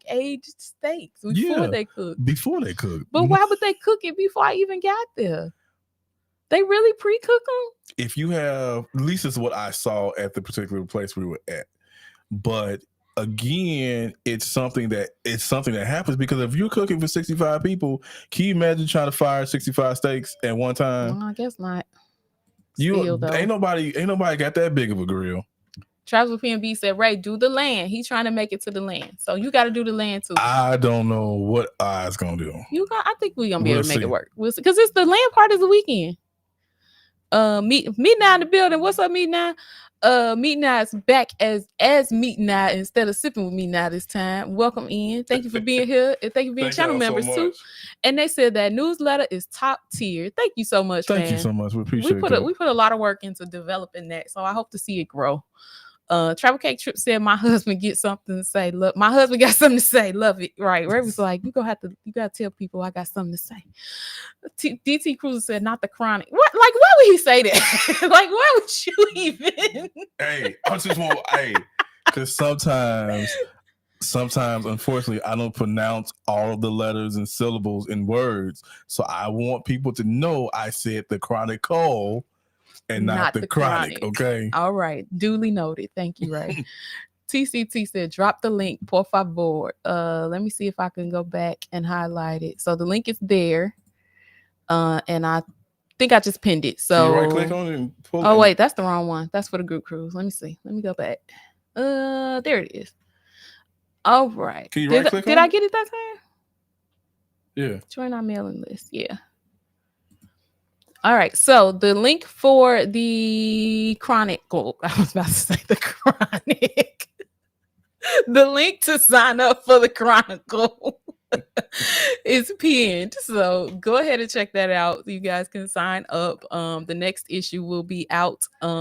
aged steaks before they cook. Before they cook. But why would they cook it before I even got there? They really pre-cook them? If you have, at least it's what I saw at the particular place we were at. But again, it's something that happens because if you're cooking for 65 people, can you imagine trying to fire 65 steaks at one time? Well, I guess not. Ain't nobody got that big of a grill. Travis with PNB said, Ray, do the land. He's trying to make it to the land. So you got to do the land too. I don't know what I's going to do. I think we're going to be able to make it work. We'll see. Because it's the land part of the weekend. Meet Now in the building. What's up, Meet Now? Meet Now is back as Meet Now instead of sipping with me now this time. Welcome in. Thank you for being here. And thank you for being channel members too. And they said that newsletter is top tier. Thank you so much, Thank you so much. We appreciate it. We put a lot of work into developing that. So I hope to see it grow. Travel Cake Trip said my husband get something to say. Look, my husband got something to say. Love it. Right. Ray was like, you gotta tell people I got something to say. DT Cruiser said, not the chronic. What? Like, why would he say that? Like, why would you even? Hey, I just want, because sometimes, unfortunately, I don't pronounce all of the letters and syllables in words. So I want people to know I said the chronicle and not the chronic. Okay. All right. Duly noted. Thank you, Ray. TCT said, drop the link, por favor. Let me see if I can go back and highlight it. So the link is there. And I think I just pinned it. So right click on it and pull it. Wait, that's the wrong one. That's for the group cruise. Let me see. Let me go back. There it is. All right. Can you right click on it? Did I get it that time? Yeah. Join our mailing list. Yeah. All right. So the link for the chronicle, I was about to say the chronic. The link to sign up for the chronicle is pinned. So go ahead and check that out. You guys can sign up. The next issue will be out a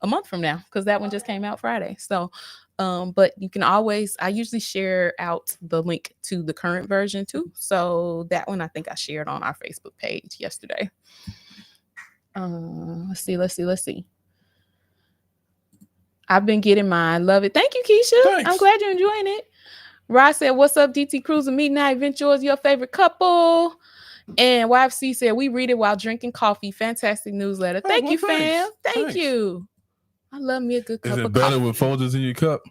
month from now because that one just came out Friday. So but you can always, I usually share out the link to the current version too. So that one I think I shared on our Facebook page yesterday. Let's see. I've been getting mine. Love it. Thank you, Keisha. Thanks. I'm glad you're enjoying it. Rod said, what's up, DT Cruiser? Midnight Ventures, your favorite couple. And YFC said, we read it while drinking coffee. Fantastic newsletter. Thank you, fam. Thanks. You. I love me a good cup of coffee. Is it better with Folgers in your cup?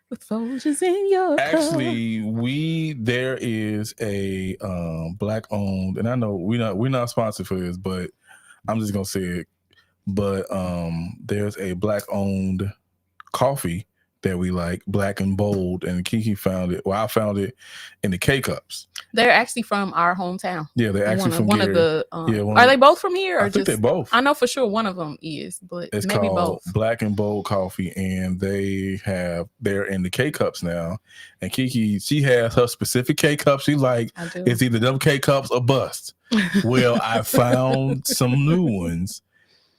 With Folgers in your cup. Actually, there is a black owned, and I know we're not sponsored for this, but I'm just gonna say it. But there's a black owned coffee that we like, Black and Bold, and Kiki found it. Well, I found it in the K cups. They're actually from our hometown. Yeah, they're actually from one Gary. of the. Are they both from here? Or I think they're both. I know for sure one of them is, but it's maybe called both. Black and Bold Coffee, and they're in the K cups now. And Kiki, she has her specific K cups she like. It's either them K cups or bust. Well, I found some new ones.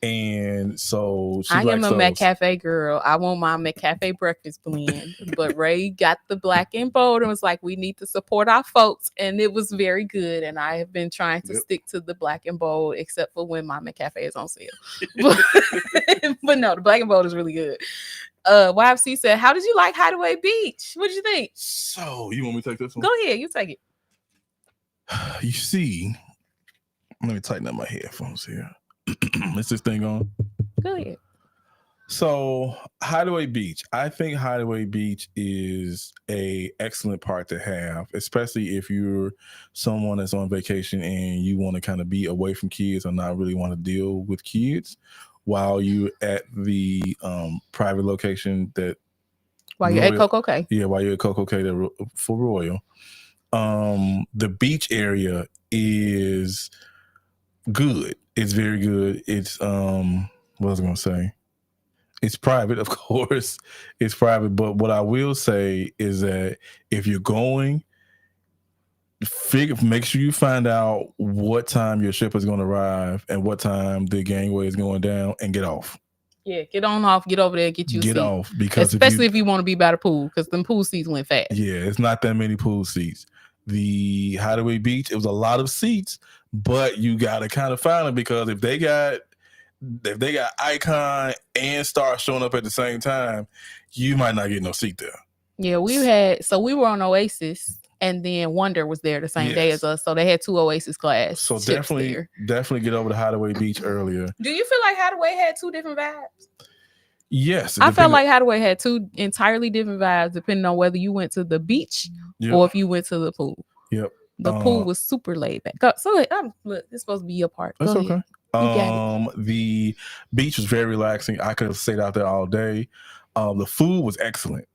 And so I am a McCafe girl. I want my McCafe breakfast blend. But Ray got the Black and Bold and was like, we need to support our folks. And it was very good. And I have been trying to stick to the Black and Bold, except for when my McCafe is on sale. But no, the Black and Bold is really good. YFC said, how did you like Hideaway Beach? What did you think? So you want me to take this one? Go ahead. You take it. You see, let me tighten up my headphones here. Is this thing on? Go ahead. So Hideaway Beach. I think Hideaway Beach is a excellent park to have, especially if you're someone that's on vacation and you want to kind of be away from kids or not really want to deal with kids while you're at the private location that while you're at Coco Cay. Yeah, while you're at Coco Cay for Royal. The beach area is good. It's very good. It's what was I gonna say? It's private, of course. It's private, but what I will say is that if you're going, make sure you find out what time your ship is going to arrive and what time the gangway is going down, and get off. Yeah, get on off, get over there, get you a seat. Get off, because especially if you want to be by the pool, because them pool seats went fast. Yeah, it's not that many pool seats. The Hideaway Beach, it was a lot of seats, but you gotta kind of find them, because if they got Icon and Star showing up at the same time, you might not get no seat there. Yeah, we were on Oasis, and then Wonder was there the same day as us, so they had two Oasis class. So definitely get over to Hideaway Beach earlier. Do you feel like Hideaway had two different vibes? Yes, I felt like Hideaway had two entirely different vibes depending on whether you went to the beach or if you went to the pool. Yep. The pool was super laid back. So look, it's supposed to be your part. That's okay. The beach was very relaxing. I could have stayed out there all day. The food was excellent.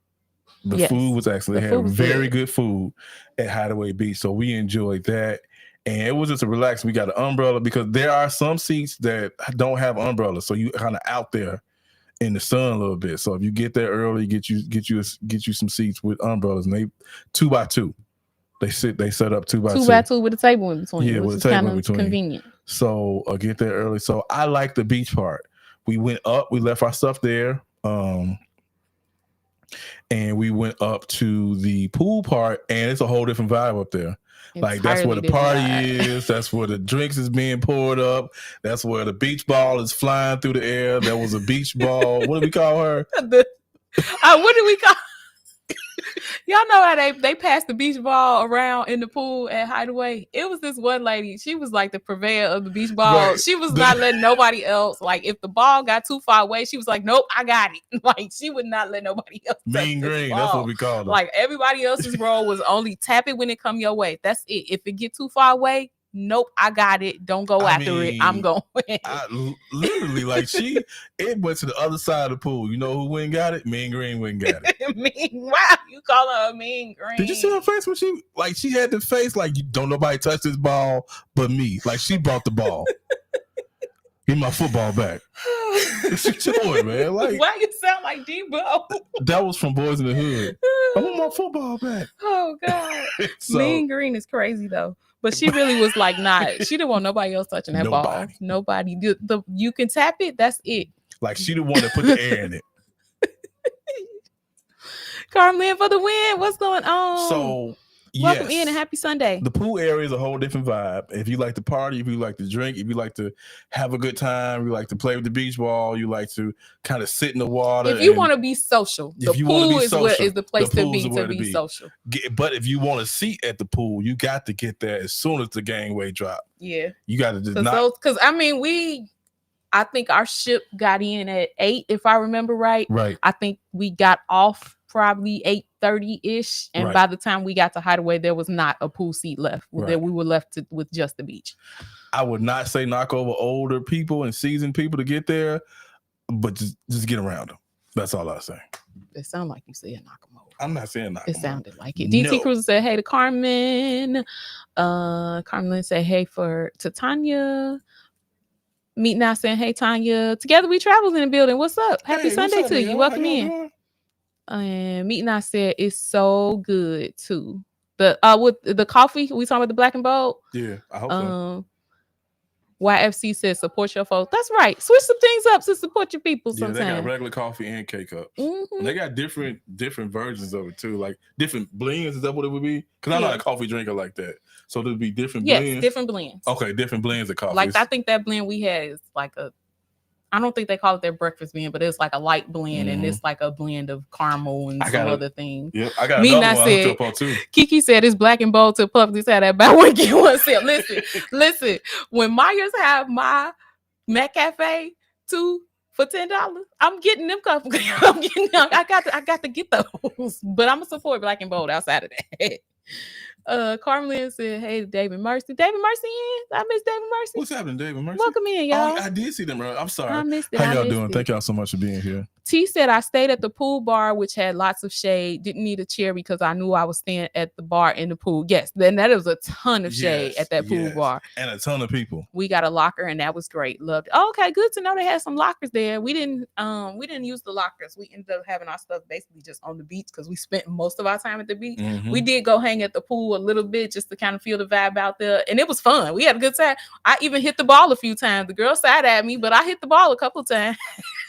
Food was excellent. They had very good food at Hideaway Beach, so we enjoyed that. And it was just a relaxing. We got an umbrella, because there are some seats that don't have umbrellas, so you kind of out there in the sun a little bit. So if you get there early, get you some seats with umbrellas, and they 2x2. They set up 2x2. 2x2 with a table in between. Yeah, with a table in between. Convenient. So get there early. So I like the beach part. we went up. We left our stuff there. And we went up to the pool part, and it's a whole different vibe up there. Like, that's where the party is. That's where the drinks is being poured up. That's where the beach ball is flying through the air. There was a beach ball. What do we call her? What do we call? Y'all know how they passed the beach ball around in the pool at Hideaway? It was this one lady. She was like the purveyor of the beach ball. Right. She was not letting nobody else. Like, if the ball got too far away, she was like, nope, I got it. Like, she would not let nobody else touch Mean green. That's what we called it. Like, everybody else's role was only tap it when it come your way. That's it. If it get too far away, nope, I got it. Don't go after it. I'm going. Literally, like, it went to the other side of the pool. You know who went and got it? Mean Green went and got it. Wow, you call her a Mean Green. Did you see her face when she had the face like, don't nobody touch this ball but me. Like, she brought the ball. Give my football back. What you doing, man? Like, why you sound like Debo? That was from Boys in the Hood. I want my football back. Oh God. Mean Green is crazy though. But she really was like, she didn't want nobody else touching that ball. Nobody. You can tap it, that's it. Like, she the one that put the air in it. Carmen for the win. What's going on? So, welcome in and happy Sunday. The pool area is a whole different vibe. If you like to party, if you like to drink, if you like to have a good time, you like to play with the beach ball, you like to kind of sit in the water. If you want to be social, the pool is the place to be social. But if you want a seat at the pool, you got to get there as soon as the gangway drop. Yeah. You got to just because I think our ship got in at 8, if I remember right. Right. I think we got off probably 8:30-ish, and by the time we got to Hideaway, there was not a pool seat left. That we were left with just the beach. I would not say knock over older people and seasoned people to get there, but just get around them. That's all I say. It sounded like you said knock them over. I'm not saying knock them over. It sounded like it. DT Cruiser said hey to Carmen. Carmen said hey to Tanya. Meet now saying hey Tanya. Together we travels in the building. What's up? Happy Sunday to you. Welcome in. And Meet and I said it's so good too. With the coffee, we talking about the black and bold. Yeah, I hope so. YFC says support your folks. That's right. Switch some things up to support your people. Sometimes they got regular coffee and K-cups. Mm-hmm. They got different versions of it too, like different blends. Is that what it would be? Because I'm not a coffee drinker like that, so there'd be different blends. Yes, different blends. Okay, different blends of coffee. Like I think that blend we had is like I don't think they call it their breakfast blend, but it's like a light blend, and it's like a blend of caramel and some other things. Yep, I got another one too. Kiki said it's black and bold to puff. This had that buy one get one sale. Listen. When Myers have my Mac Cafe 2 for $10, I'm getting them coffee. I got to get those, but I'm gonna support black and bold outside of that. Carmelin said, hey, David Mercy. David Mercy in? I miss David Mercy. What's happening, David Mercy? Welcome in, y'all. I did see them, bro. I'm sorry. I missed it. How y'all doing? Thank y'all so much for being here. T said, I stayed at the pool bar, which had lots of shade. Didn't need a chair because I knew I was staying at the bar in the pool. Yes, then that was a ton of shade at that pool bar. And a ton of people. We got a locker, and that was great. Loved it. Oh, okay, good to know they had some lockers there. We didn't use the lockers. We ended up having our stuff basically just on the beach because we spent most of our time at the beach. Mm-hmm. We did go hang at the pool a little bit just to kind of feel the vibe out there. And it was fun. We had a good time. I even hit the ball a few times. The girl sat at me, but I hit the ball a couple of times.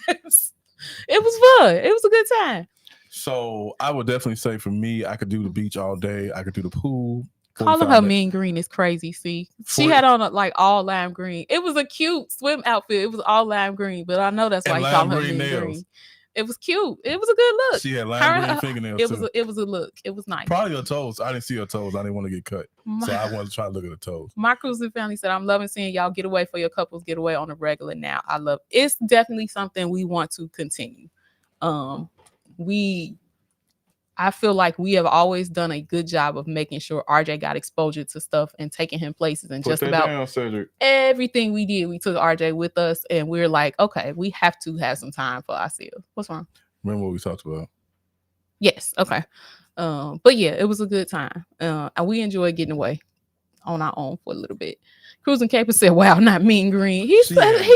It was fun. It was a good time. So I would definitely say for me, I could do the beach all day. I could do the pool. Calling her Mean Green is crazy. See, she had on all lime green. It was a cute swim outfit. It was all lime green, but I know that's why you call her Mean Green. It was cute. It was a good look. She had lime green fingernails. It was a look. It was nice. Probably her toes. I didn't see her toes. I didn't want to get cut, so I wanted to try to look at her toes. My cruising family said, "I'm loving seeing y'all get away for your couples get away on a regular now. I love it. It's definitely something we want to continue. I feel like we have always done a good job of making sure RJ got exposure to stuff and taking him places, and just about everything we did, we took RJ with us, and we're like, okay, we have to have some time for ourselves. What's wrong? Remember what we talked about? Yes. Okay. But yeah, it was a good time. And we enjoyed getting away on our own for a little bit. Cruising Caper said, wow, not Mean Green. He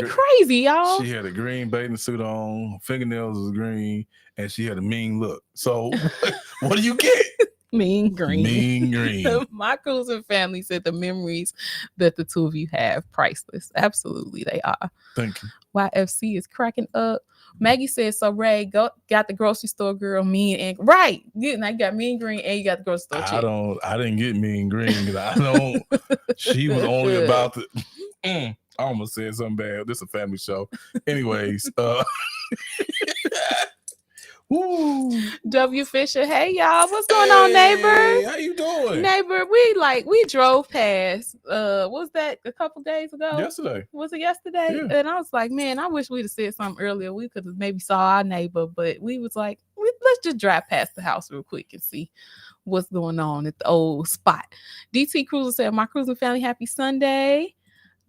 crazy, y'all. She had a green bathing suit on, fingernails was green, and she had a mean look. So what do you get? Mean Green. Mean Green. My cruising family said the memories that the two of you have, priceless. Absolutely, they are. Thank you. YFC is cracking up. Maggie says, so Ray got the grocery store girl, Mean and right. Yeah, now you got Mean Green and you got the grocery store chick. I didn't get Mean Green because I don't. She was only about the. I almost said something bad. This is a family show. Anyways, woo. W Fisher, hey y'all, what's going on, neighbor? How you doing, neighbor? We drove past. Was that a couple days ago? Yesterday. Was it yesterday? Yeah. And I was like, man, I wish we'd have said something earlier. We could have maybe saw our neighbor, but we was like, let's just drive past the house real quick and see what's going on at the old spot. DT Cruiser said, my cruising family, happy Sunday.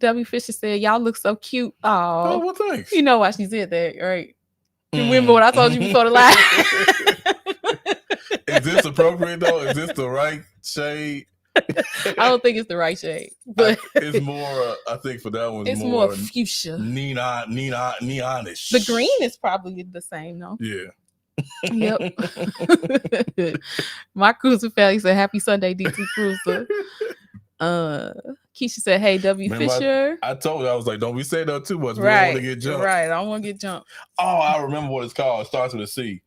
W Fisher said, y'all look so cute. Oh, well, thanks. You know why she said that, right? You remember what I told you before the live? Is this appropriate though? Is this the right shade? I don't think it's the right shade, but it's more. I think for that one, it's more fuchsia, neonish. The green is probably the same though. Yeah. Yep. My cruiser family said, "Happy Sunday, DT Cruiser." Keisha said, "Hey, W Fisher." I told her, I was like, "Don't be saying that too much. We Right, don't want to get jumped." Right, I don't want to get jumped. Oh, I remember what it's called. It starts with a C.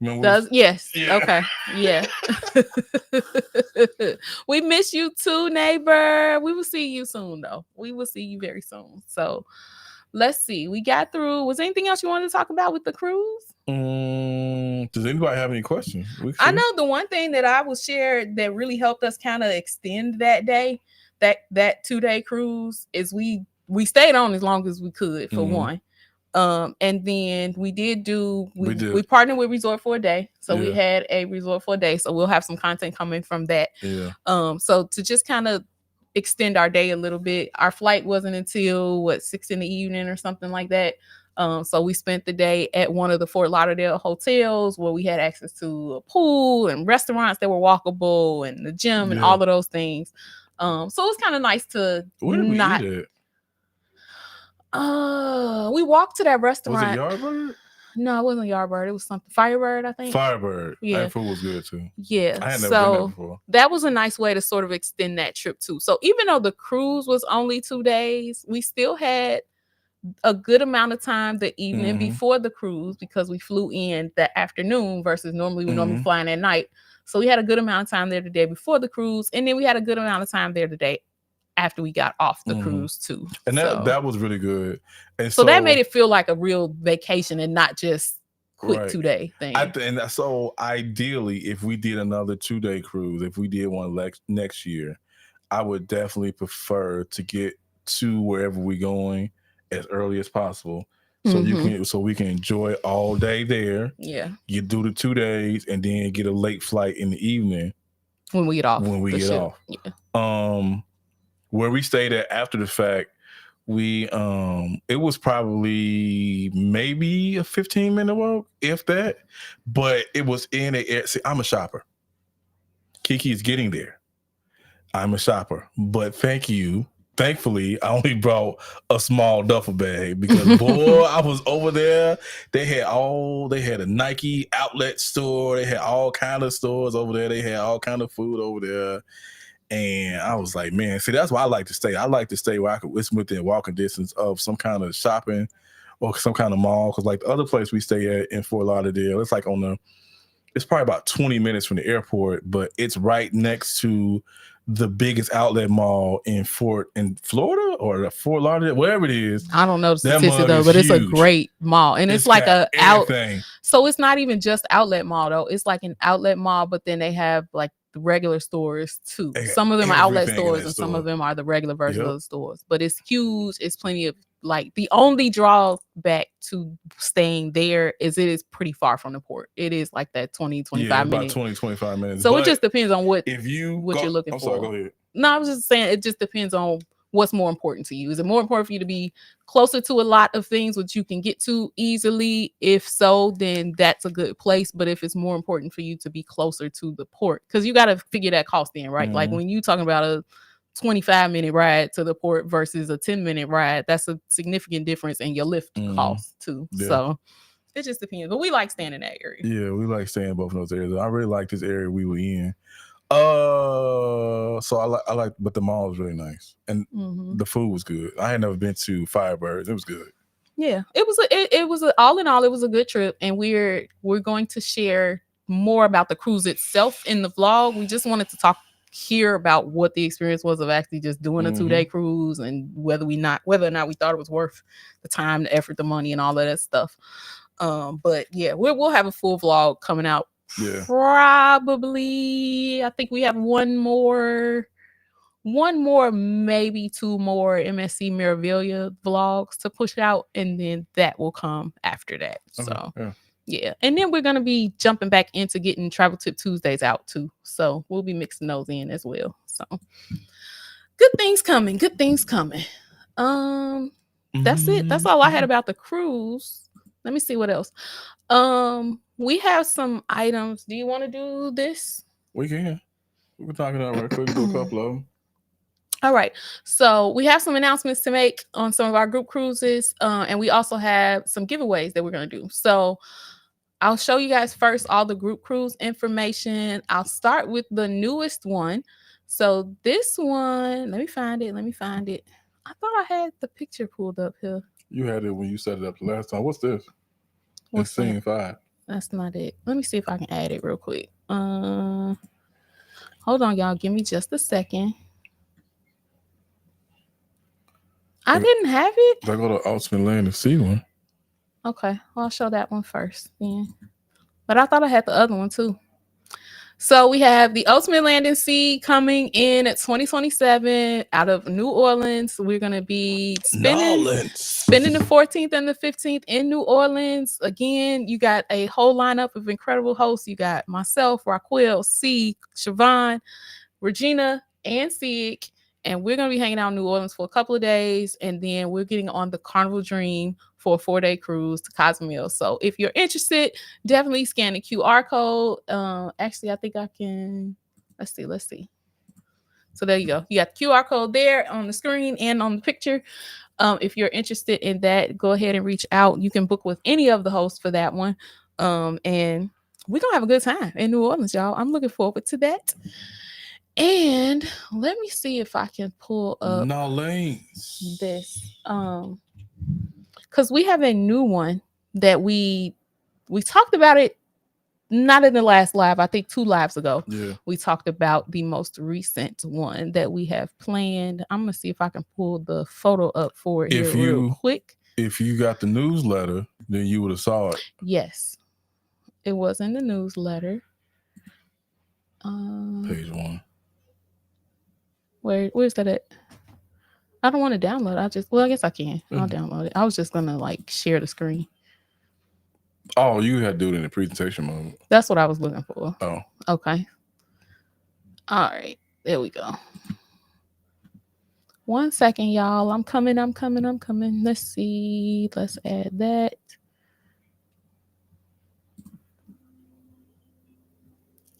Yes. Yeah. Okay. Yeah. We miss you too, neighbor. We will see you soon, though. We will see you very soon. So let's see. We got through. Was there anything else you wanted to talk about with the cruise? Does anybody have any questions? I know the one thing that I was shared that really helped us kind of extend that day, that 2-day cruise, is we stayed on as long as we could for one. And then we partnered with Resort for a Day. So we had a Resort for a Day. So we'll have some content coming from that. Yeah. So to just kind of extend our day a little bit, our flight wasn't until 6 p.m. or something like that. So we spent the day at one of the Fort Lauderdale hotels where we had access to a pool and restaurants that were walkable and the gym and all of those things. So it was kind of nice to Where did we eat at? We walked to that restaurant. Was it Yardbird? No, it wasn't Yardbird. It was something Firebird, I think. Firebird. Yeah. That food was good too. Yeah. I had never been there before. That was a nice way to sort of extend that trip too. So even though the cruise was only 2 days, we still had a good amount of time the evening before the cruise, because we flew in that afternoon versus normally we normally flying at night. So we had a good amount of time there the day before the cruise, and then we had a good amount of time there the day after we got off the cruise too. And that was really good. And so that made it feel like a real vacation and not just quick 2-day thing. And so ideally, if we did another 2-day cruise, if we did one next year, I would definitely prefer to get to wherever we're going as early as possible, so we can enjoy all day there. Yeah, you do the 2 days and then get a late flight in the evening when we get off. Yeah. Where we stayed at after the fact, it was probably maybe a 15-minute walk, if that, but it was in a. See, I'm a shopper. Kiki's getting there. I'm a shopper, but thankfully, I only brought a small duffel bag because, boy, I was over there. They had a Nike outlet store. They had all kind of stores over there. They had all kind of food over there. And I was like, man, see, that's why I like to stay. I like to stay where it's within walking distance of some kind of shopping or some kind of mall. Because like the other place we stay at in Fort Lauderdale, it's like it's probably about 20 minutes from the airport, but it's right next to the biggest outlet mall in Florida or the Fort Lauderdale, wherever it is. I don't know the statistic though, but it's a great mall, and it's like so it's not even just outlet mall though. It's like an outlet mall, but then they have like the regular stores too. Some of them are outlet stores, and some of them are the regular version of the stores. But it's huge. It's plenty of the only drawback to staying there is it is pretty far from the port. It is like that 20-25 minutes. About 20-25 minutes. So it just depends on what you're looking for. Sorry, go ahead. No, I was just saying it just depends on what's more important to you. Is it more important for you to be closer to a lot of things which you can get to easily? If so, then that's a good place. But if it's more important for you to be closer to the port, because you got to figure that cost in, right? Like when you talking about a 25-minute ride to the port versus a 10-minute ride, that's a significant difference in your lift cost too. So It just depends. But we like staying in that area. Yeah, we like staying in both of those areas. I really like this area we were in. So I like, but the mall was really nice, and the food was good. I had never been to Firebirds. It was good. Yeah, it was all in all, it was a good trip, and we're going to share more about the cruise itself in the vlog. We just wanted to talk here about what the experience was of actually just doing a 2-day cruise, and whether or not we thought it was worth the time, the effort, the money, and all of that stuff. But yeah, we'll have a full vlog coming out. Yeah, probably. I think we have one more, maybe 2 more MSC Meraviglia vlogs to push out, and then that will come after that. So yeah, and then we're gonna be jumping back into getting Travel Tip Tuesdays out too. So we'll be mixing those in as well. So good things coming. That's it. That's all I had about the cruise. Let me see what else. We have some items. Do you want to do this? We can. We're talking about right quick. Do a couple of them. All right. So we have some announcements to make on some of our group cruises. And we also have some giveaways that we're going to do. So I'll show you guys first all the group cruise information. I'll start with the newest one. So this one, let me find it. I thought I had the picture pulled up here. You had it when you set it up the last time. What's this? What's scene 5? That's not it. Let me see if I can add it real quick. Hold on, y'all. Give me just a second. I didn't have it. I go to Ultimate Land and see one. Okay, well, I'll show that one first then. But I thought I had the other one too. So we have the Ultimate Land and Sea coming in at 2027 out of New Orleans. We're going to be spending the 14th and the 15th in New Orleans. Again, you got a whole lineup of incredible hosts. You got myself, Raquel, C, Siobhan, Regina, and Sig. And we're going to be hanging out in New Orleans for a couple of days. And then we're getting on the Carnival Dream for a 4-day cruise to Cozumel. So if you're interested, definitely scan the QR code. Actually, I think I can. Let's see. So there you go. You got the QR code there on the screen and on the picture. If you're interested in that, go ahead and reach out. You can book with any of the hosts for that one. And we're going to have a good time in New Orleans, y'all. I'm looking forward to that. And let me see if I can pull up this. Because we have a new one that we talked about it, not in the last live, I think 2 lives ago. Yeah. We talked about the most recent one that we have planned. I'm going to see if I can pull the photo up for it real quick. If you got the newsletter, then you would have saw it. Yes. It was in the newsletter. Page 1. Where's that at? I don't want to download it. I guess I can. I'll download it. I was just gonna share the screen. Oh, you had to do it in the presentation mode. That's what I was looking for. Oh. Okay. All right. There we go. 1 second, y'all. I'm coming. Let's see. Let's add that.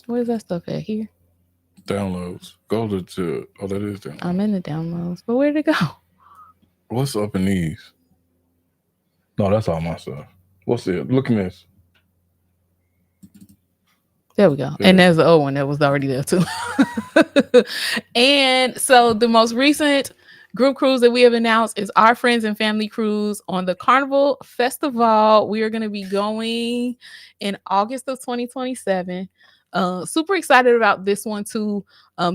Where's that stuff at here? Downloads. Go to oh, that is downloads. I'm in the downloads, but where'd it go? What's up in these? No, that's all my stuff. What's it? Look at this. There we go. Yeah. And there's the old one that was already there too. And so the most recent group cruise that we have announced is our friends and family cruise on the Carnival Festival. We are going to be going in August of 2027. Super excited about this one too.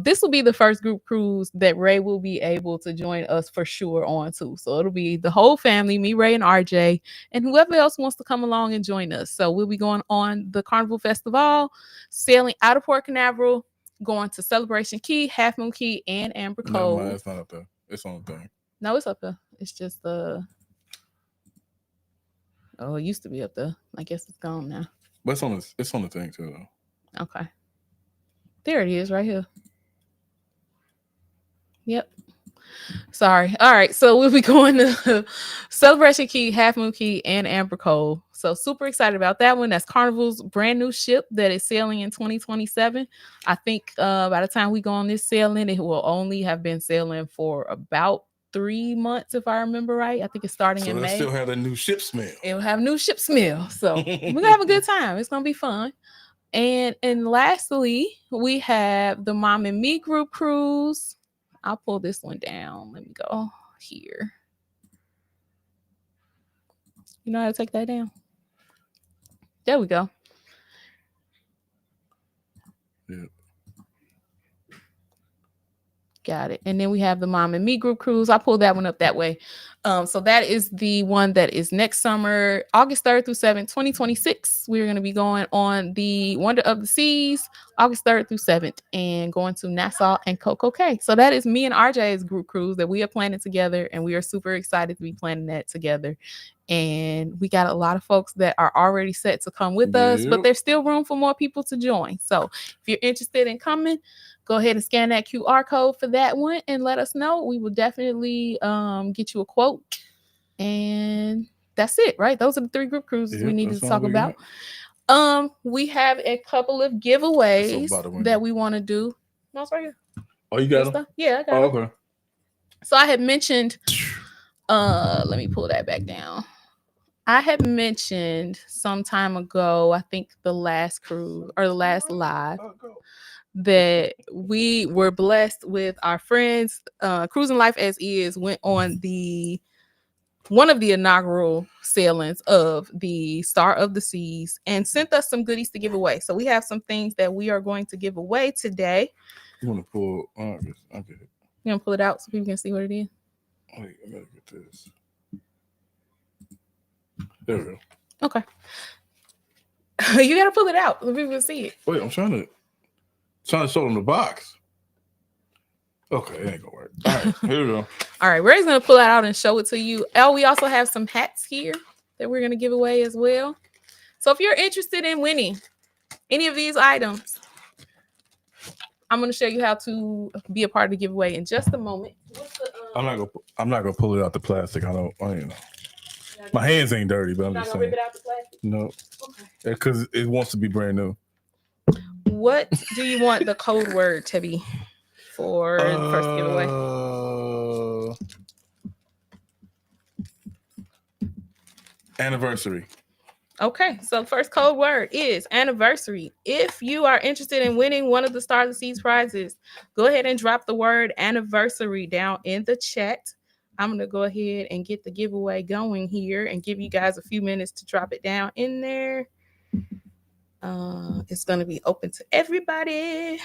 This will be the first group cruise that Ray will be able to join us for sure on too. So it'll be the whole family, me, Ray, and RJ, and whoever else wants to come along and join us. So we'll be going on the Carnival Festival, sailing out of Port Canaveral, going to Celebration Key, Half Moon Key, and Amber Cove. No, it's not up there. It's on the thing. No, it's up there. It's just it used to be up there. I guess it's gone now. But it's on the thing too though. Okay. There it is right here. Yep. Sorry. All right. So we'll be going to Celebration Key, Half Moon Key, and Amber Cove. So super excited about that one. That's Carnival's brand new ship that is sailing in 2027. I think by the time we go on this sailing, it will only have been sailing for about 3 months, if I remember right. I think it's starting in May. So it still have a new ship smell. It will have new ship smell. So we're gonna have a good time. It's gonna be fun. And lastly, we have the Mom and Me group cruise. I'll pull this one down. Let me go here. You know how to take that down? There we go. Yeah. Got it. And then we have the Mom and Me group cruise. I pulled that one up that way. So that is the one that is next summer, August 3rd through 7th, 2026. We're going to be going on the Wonder of the Seas, August 3rd through 7th, and going to Nassau and Coco Cay. So that is me and RJ's group cruise that we are planning together, and we are super excited to be planning that together. And we got a lot of folks that are already set to come with us, but there's still room for more people to join. So if you're interested in coming, go ahead and scan that QR code for that one and let us know. We will definitely get you a quote. And that's it, right? Those are the 3 group cruises we needed to talk about. We have a couple of giveaways that we want to do. No, it's right here. Oh, you got them? Yeah, I got them. Okay. So I had mentioned, let me pull that back down. I had mentioned some time ago, I think the last cruise or the last live, that we were blessed with our friends. Cruising Life as Is went on one of the inaugural sailings of the Star of the Seas and sent us some goodies to give away. So we have some things that we are going to give away today. You want to pull? Okay. You want to pull it out so people can see what it is? Wait, I gotta get this. There we go. Okay. You gotta pull it out so people can see it. Wait, I'm trying to show them the box. Okay, it ain't gonna work. All right, here we go. All right, Ray's gonna pull it out and show it to you. We also have some hats here that we're gonna give away as well. So if you're interested in winning any of these items, I'm gonna show you how to be a part of the giveaway in just a moment. I'm not gonna pull it out the plastic. I don't know. My hands ain't dirty, but I'm just saying. Rip it out the plastic? No. Okay. Because it wants to be brand new. What do you want the code word to be for the first giveaway? Anniversary. Okay, so the first code word is anniversary. If you are interested in winning one of the Star of the Seas prizes, go ahead and drop the word anniversary down in the chat. I'm going to go ahead and get the giveaway going here and give you guys a few minutes to drop it down in there. It's going to be open to everybody.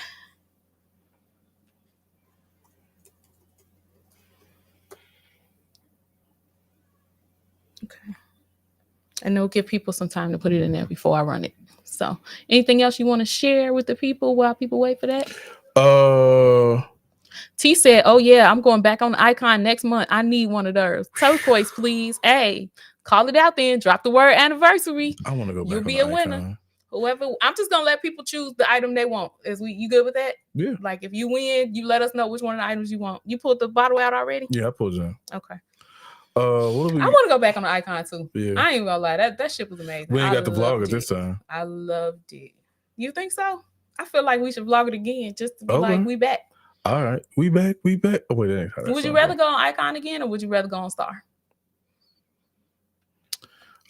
Okay. And it'll give people some time to put it in there before I run it. So anything else you want to share with the people while people wait for that? T said, oh yeah, I'm going back on the icon next month. I need one of those. Turquoise, please. Hey, call it out then. Drop the word anniversary. I want to go back. You'll be a winner. Whoever, I'm just gonna let people choose the item they want. You good with that? Yeah. Like if you win, you let us know which one of the items you want. You pulled the bottle out already? Yeah, I pulled it out. Okay. I want to go back on the icon too. Yeah. I ain't even gonna lie. That shit was amazing. We ain't got the vlogger this time. I loved it. You think so? I feel like we should vlog it again just to be like, we back. All right. We back. Oh, wait, that ain't how that would you rather go on icon again or would you rather go on Star?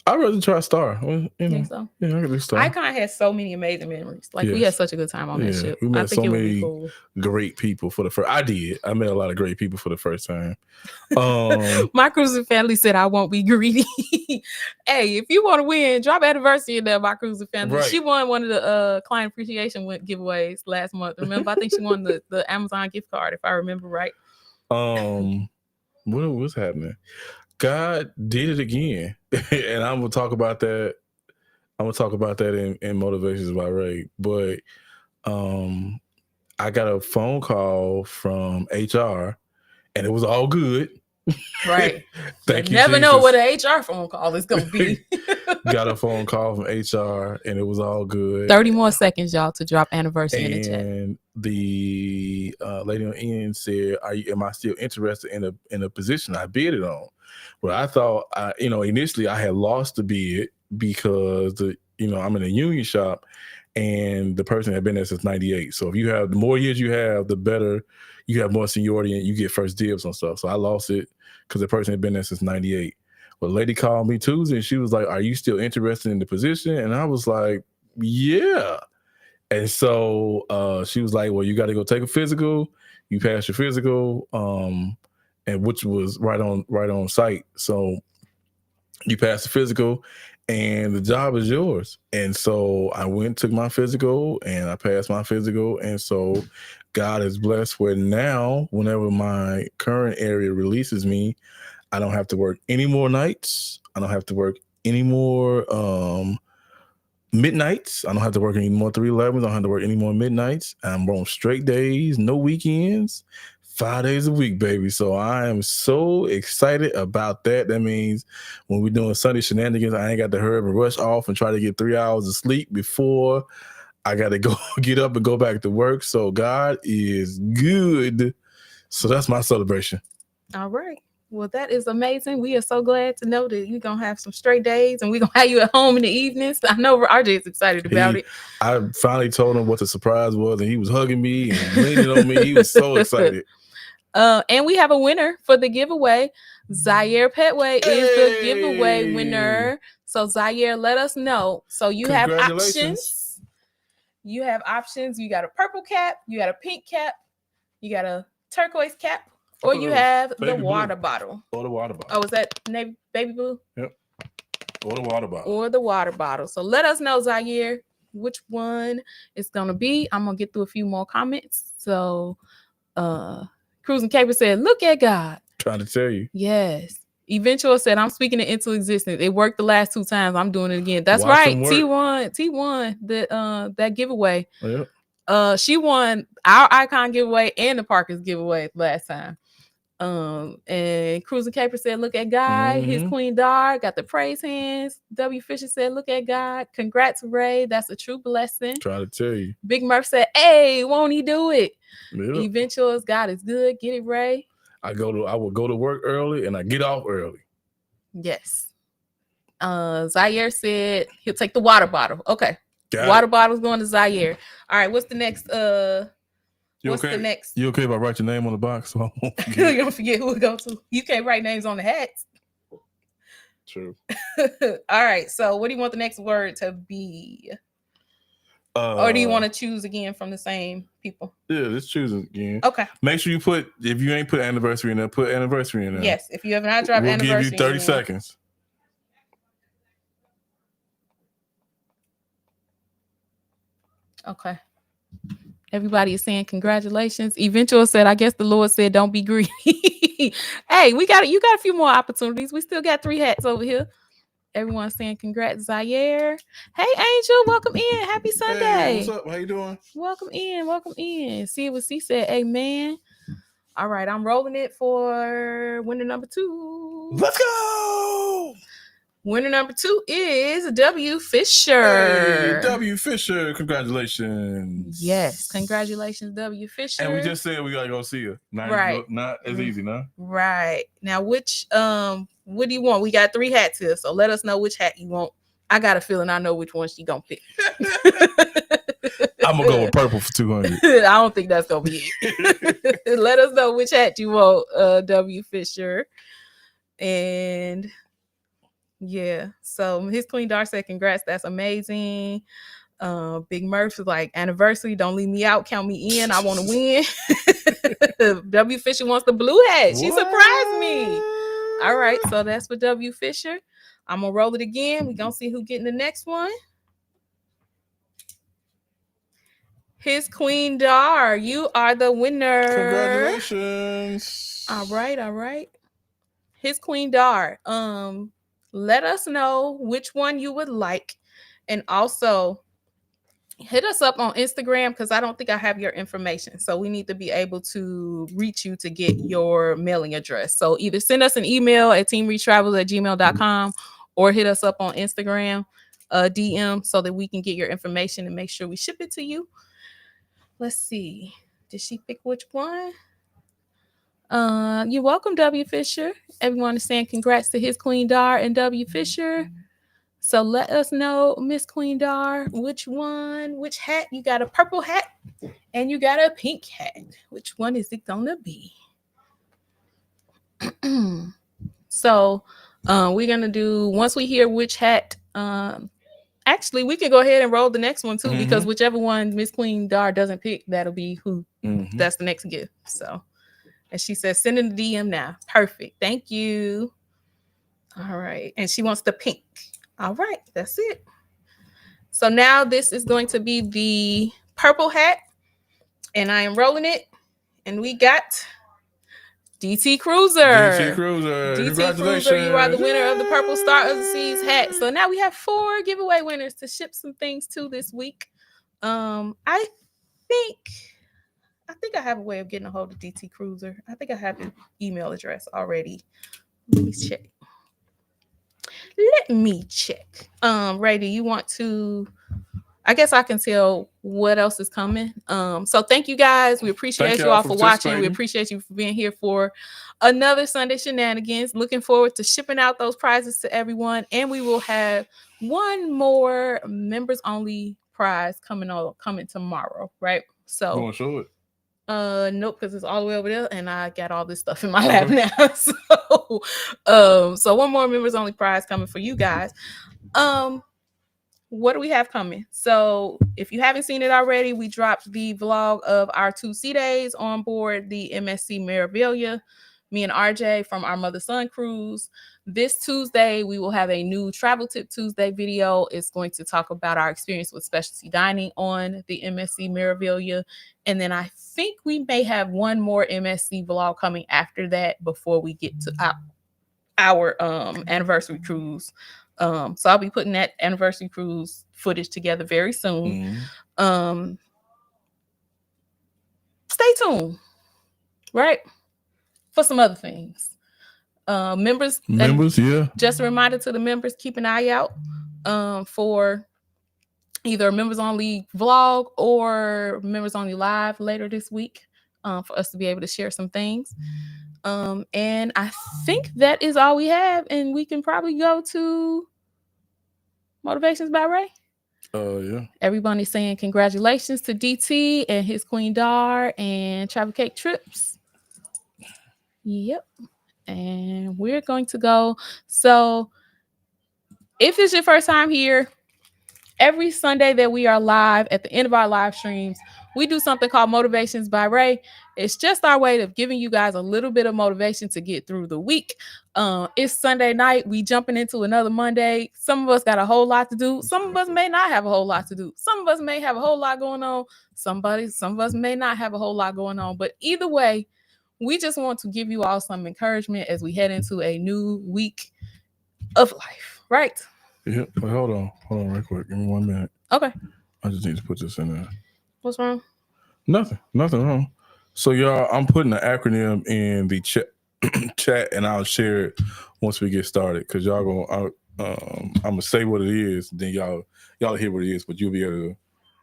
I'd rather try Star. Well, think so? Yeah, I could do Star. Icon has so many amazing memories. Like we had such a good time on that ship. We met I think so many great people for the first. I met a lot of great people for the first time. My cruising family said I won't be greedy. Hey, if you want to win, drop anniversary in there. My cruising family. Right. She won one of the client appreciation giveaways last month. Remember, I think she won the Amazon gift card, if I remember right. What's happening? God did it again, and I'm gonna talk about that. In Motivations by Ray. But I got a phone call from HR, and it was all good. Right. Thank you. Never know what an HR phone call is gonna be. Got a phone call from HR, and it was all good. 30 more seconds, y'all, to drop anniversary in the chat. And the lady on the end said, "Am I still interested in a position I bidded on?" Well, I thought, initially I had lost the bid because I'm in a union shop, and the person had been there since '98. So if you have the more years you have, the better you have more seniority and you get first dibs on stuff. So I lost it because the person had been there since 98. Well, a lady called me Tuesday and she was like, "Are you still interested in the position?" And I was like, "Yeah." And so she was like, "Well, you got to go take a physical. You passed your physical, and which was right on site. So you passed the physical, and the job is yours." And so I went, took my physical, and I passed my physical. And so God is blessed where now, whenever my current area releases me, I don't have to work any more nights. I don't have to work any more midnights. I don't have to work any more 311s. I don't have to work any more midnights. I'm on straight days, no weekends, 5 days a week, baby. So I am so excited about that. That means when we're doing Sunday Shenanigans, I ain't got to hurry and rush off and try to get 3 hours of sleep before I got to go get up and go back to work. So God is good. So that's my celebration. All right. Well, that is amazing. We are so glad to know that you're going to have some straight days and we're going to have you at home in the evenings. I know RJ is excited about it. I finally told him what the surprise was, and he was hugging me and leaning on me. He was so excited. And we have a winner for the giveaway. Zaire Petway is the giveaway winner. So Zaire, let us know. So you have options. You have options. You got a purple cap. You got a pink cap. You got a turquoise cap. Or you have the water bottle. Or the water bottle. Oh, is that baby blue? Yep. Or the water bottle. Or the water bottle. So let us know, Zaire, which one it's going to be. I'm going to get through a few more comments. So, Cruising Caper said, "Look at God." Trying to tell you. Yes. Eventual said, "I'm speaking it into existence. It worked the last 2 times. I'm doing it again." That's right. T1, that giveaway. Yep. She won our icon giveaway and the Parkers giveaway last time. And Cruising Caper said, "Look at God." His Queen Dar got the praise hands. W. Fisher said, "Look at God. Congrats, Ray. That's a true blessing." Try to tell you. Big Murph said, "Hey, won't he do it?" Yep. Eventuals, God is good. Get it, Ray. I will go to work early and I get off early. Yes. Zaire said he'll take the water bottle. Okay. Water bottle's going to Zaire. All right. What's the next? What's the next? You okay if I write your name on the box? So I won't forget. You don't forget who it goes to. You can't write names on the hats. True. All right. So what do you want the next word to be? Or do you want to choose again from the same people? Yeah, let's choose again. Okay. Make sure you put, if you ain't put anniversary in there, put anniversary in there. Yes. If you have not dropped anniversary, we'll give you 30 seconds. Okay. Everybody is saying congratulations. Eventual said, "I guess the Lord said don't be greedy." Hey, you got a few more opportunities. We still got 3 hats over here. Everyone's saying congrats, Zaire. Hey, Angel, welcome in. Happy Sunday. Hey, what's up? How you doing? Welcome in. See what she said. Amen. All right, I'm rolling it for winner number 2. Let's go. Winner number 2 is W. Fisher. Hey, W. Fisher, congratulations. Yes, congratulations, W. Fisher. And we just said we gotta go see her. Not as easy, no? Right. Now, which what do you want? We got 3 hats here, so let us know which hat you want. I got a feeling I know which one she gonna pick. I'm gonna go with purple for 200. I don't think that's gonna be it. Let us know which hat you want, W. Fisher. And yeah, so his Queen Dar said, "Congrats, that's amazing." Big Murph is like, "Anniversary, don't leave me out, count me in. I want to win." W. Fisher wants the blue hat. She surprised me. All right, so that's for W. Fisher. I'm gonna roll it again. We're gonna see who getting the next one. His Queen Dar, you are the winner. Congratulations. All right. His Queen Dar. Let us know which one you would like. And also hit us up on Instagram because I don't think I have your information. So we need to be able to reach you to get your mailing address. So either send us an email at teamreachtravels@gmail.com or hit us up on Instagram, DM, so that we can get your information and make sure we ship it to you. Let's see. Did she pick which one? You're welcome, W. Fisher. Everyone is saying congrats to his Queen Dar and W. Fisher. So let us know, Miss Queen Dar, which hat. You got a purple hat and you got a pink hat. Which one is it gonna be? So we're gonna do, once we hear which hat, actually we can go ahead and roll the next one too, because whichever one Miss Queen Dar doesn't pick, that'll be who that's the next gift. So, and she says send in the DM now. Perfect, thank you. All right, and she wants the pink. All right, that's it. So now this is going to be the purple hat, and I am rolling it, and we got DT Cruiser. DT Cruiser. DT Cruiser, you are the winner of the Purple Star of the Seas hat. So now we have 4 giveaway winners to ship some things to this week. I think I have a way of getting a hold of DT Cruiser. I think I have his email address already. Let me check. Ray, do you want to? I guess I can tell what else is coming. So thank you guys. We appreciate you all for watching. We appreciate you for being here for another Sunday Shenanigans. Looking forward to shipping out those prizes to everyone. And we will have one more members only prize coming tomorrow, right? So you want to show it? Nope, because it's all the way over there, and I got all this stuff in my lap now. So one more members only prize coming for you guys. What do we have coming? So if you haven't seen it already, we dropped the vlog of our 2 sea days on board the MSC Meraviglia, me and RJ from our mother-son cruise. This Tuesday, we will have a new Travel Tip Tuesday video. It's going to talk about our experience with specialty dining on the MSC Meraviglia. And then I think we may have one more MSC vlog coming after that before we get to our anniversary cruise. So I'll be putting that anniversary cruise footage together very soon. Stay tuned, right? For some other things. Members, yeah. Just a reminder to the members, keep an eye out for either a members only vlog or members only live later this week for us to be able to share some things. And I think that is all we have, and we can probably go to Motivations by Ray. Yeah. Everybody's saying congratulations to DT and his Queen Dar and Travel Cake Trips. Yep. And we're going to go. So if it's your first time here, every Sunday that we are live, at the end of our live streams, we do something called Motivations by Ray. It's just our way of giving you guys a little bit of motivation to get through the week. It's Sunday night. We jumping into another Monday. Some of us got a whole lot to do. Some of us may not have a whole lot to do. Some of us may have a whole lot going on. Some of us may not have a whole lot going on. But either way, we just want to give you all some encouragement as we head into a new week of life, right? Yeah. Wait, hold on real quick. Give me 1 minute. Okay. I just need to put this in there. What's wrong? Nothing wrong. So y'all, I'm putting the acronym in the chat, and I'll share it once we get started. Cause y'all I'm gonna say what it is, then y'all hear what it is, but you'll be able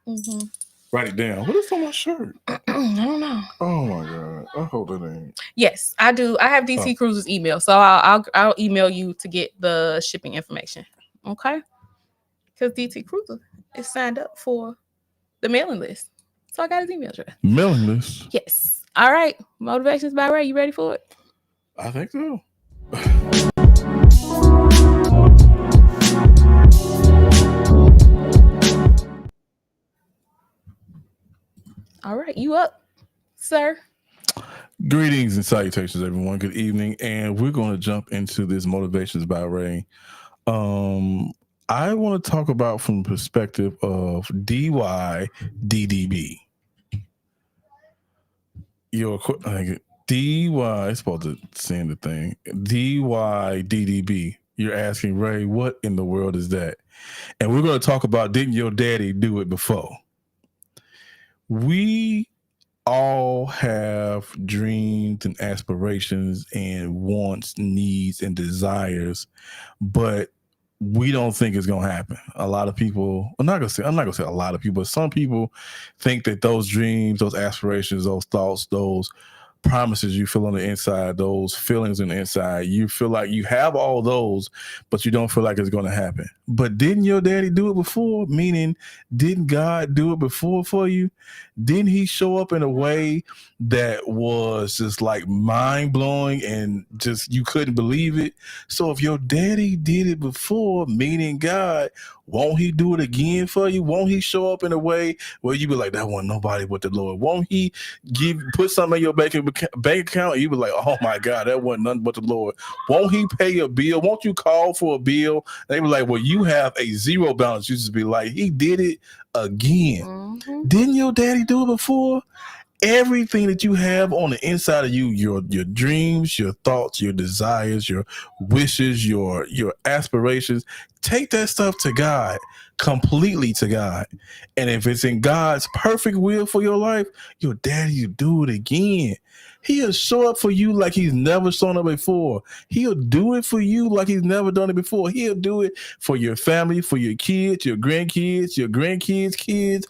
to write it down. What is on my shirt? I don't know. Oh my god! I hope that ain't. Yes, I do. I have DT Cruiser's email, so I'll email you to get the shipping information. Okay, because DT Cruiser is signed up for the mailing list, so I got his email address. Mailing list. Yes. All right. Motivations by Ray. You ready for it? I think so. All right, you up, sir? Greetings and salutations, everyone. Good evening, and we're going to jump into this Motivations by Ray. I want to talk about from the perspective of DYDDB. DY, it's supposed to send the thing. DYDDB. You're asking, Ray, what in the world is that? And we're going to talk about, didn't your daddy do it before? We all have dreams and aspirations and wants, needs, and desires, but we don't think it's gonna happen. A lot of people, I'm not gonna say a lot of people, but some people think that those dreams, those aspirations, those thoughts, those promises you feel on the inside, those feelings on the inside, you feel like you have all those, but you don't feel like it's going to happen. But didn't your daddy do it before? Meaning, didn't God do it before for you? Didn't he show up in a way that was just like mind blowing and just you couldn't believe it? So if your daddy did it before, meaning God, won't he do it again for you? Won't he show up in a way where you be like, that wasn't nobody but the Lord? Won't he put something in your bank account and you be like, oh my God, that wasn't nothing but the Lord? Won't he pay a bill? Won't you call for a bill? They be like, well, you have a zero balance. You just be like, he did it again. Mm-hmm. Didn't your daddy do it before? Everything that you have on the inside of you, your dreams, your thoughts, your desires, your wishes, your aspirations, take that stuff to God, completely to God. And if it's in God's perfect will for your life, your daddy will do it again. He'll show up for you like he's never shown up before. He'll do it for you like he's never done it before. He'll do it for your family, for your kids, your grandkids, kids,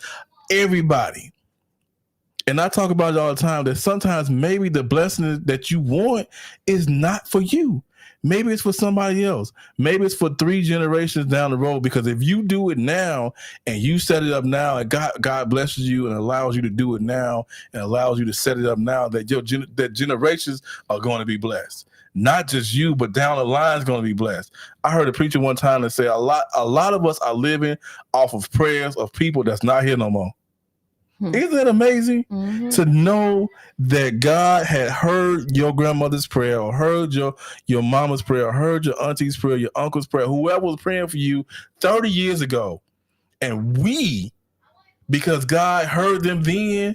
everybody. And I talk about it all the time that sometimes maybe the blessing that you want is not for you. Maybe it's for somebody else. Maybe it's for 3 generations down the road, because if you do it now and you set it up now and God blesses you and allows you to do it now and allows you to set it up now, that that generations are going to be blessed. Not just you, but down the line is going to be blessed. I heard a preacher one time that said a lot of us are living off of prayers of people that's not here no more. Isn't that amazing to know that God had heard your grandmother's prayer or heard your mama's prayer or heard your auntie's prayer, your uncle's prayer, whoever was praying for you 30 years ago. And because God heard them then,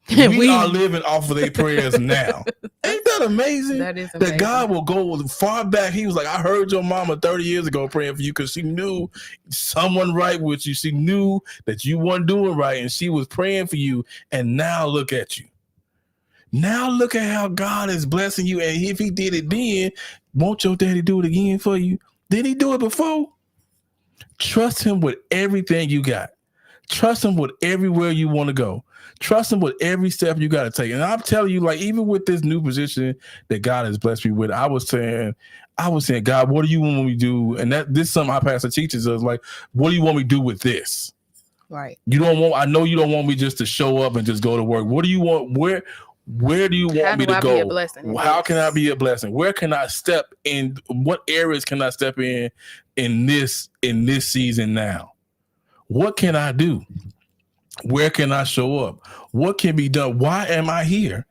we are living off of their prayers now. Ain't that amazing? That is amazing. That God will go far back. He was like, I heard your mama 30 years ago praying for you because she knew someone right with you. She knew that you weren't doing right, and she was praying for you. And now look at you. Now look at how God is blessing you. And if he did it then, won't your daddy do it again for you? Did he do it before? Trust him with everything you got. Trust him with everywhere you want to go. Trust him with every step you got to take. And I'm telling you, like, even with this new position that God has blessed me with, I was saying, God, what do you want me to do? And this is something our pastor teaches us, like, what do you want me to do with this? Right. I know you don't want me just to show up and just go to work. What do you want? Where do you want me to go? How can I be a blessing? Where can I step in? What areas can I step in this season now? What can I do? Where can I show up? What can be done? Why am I here?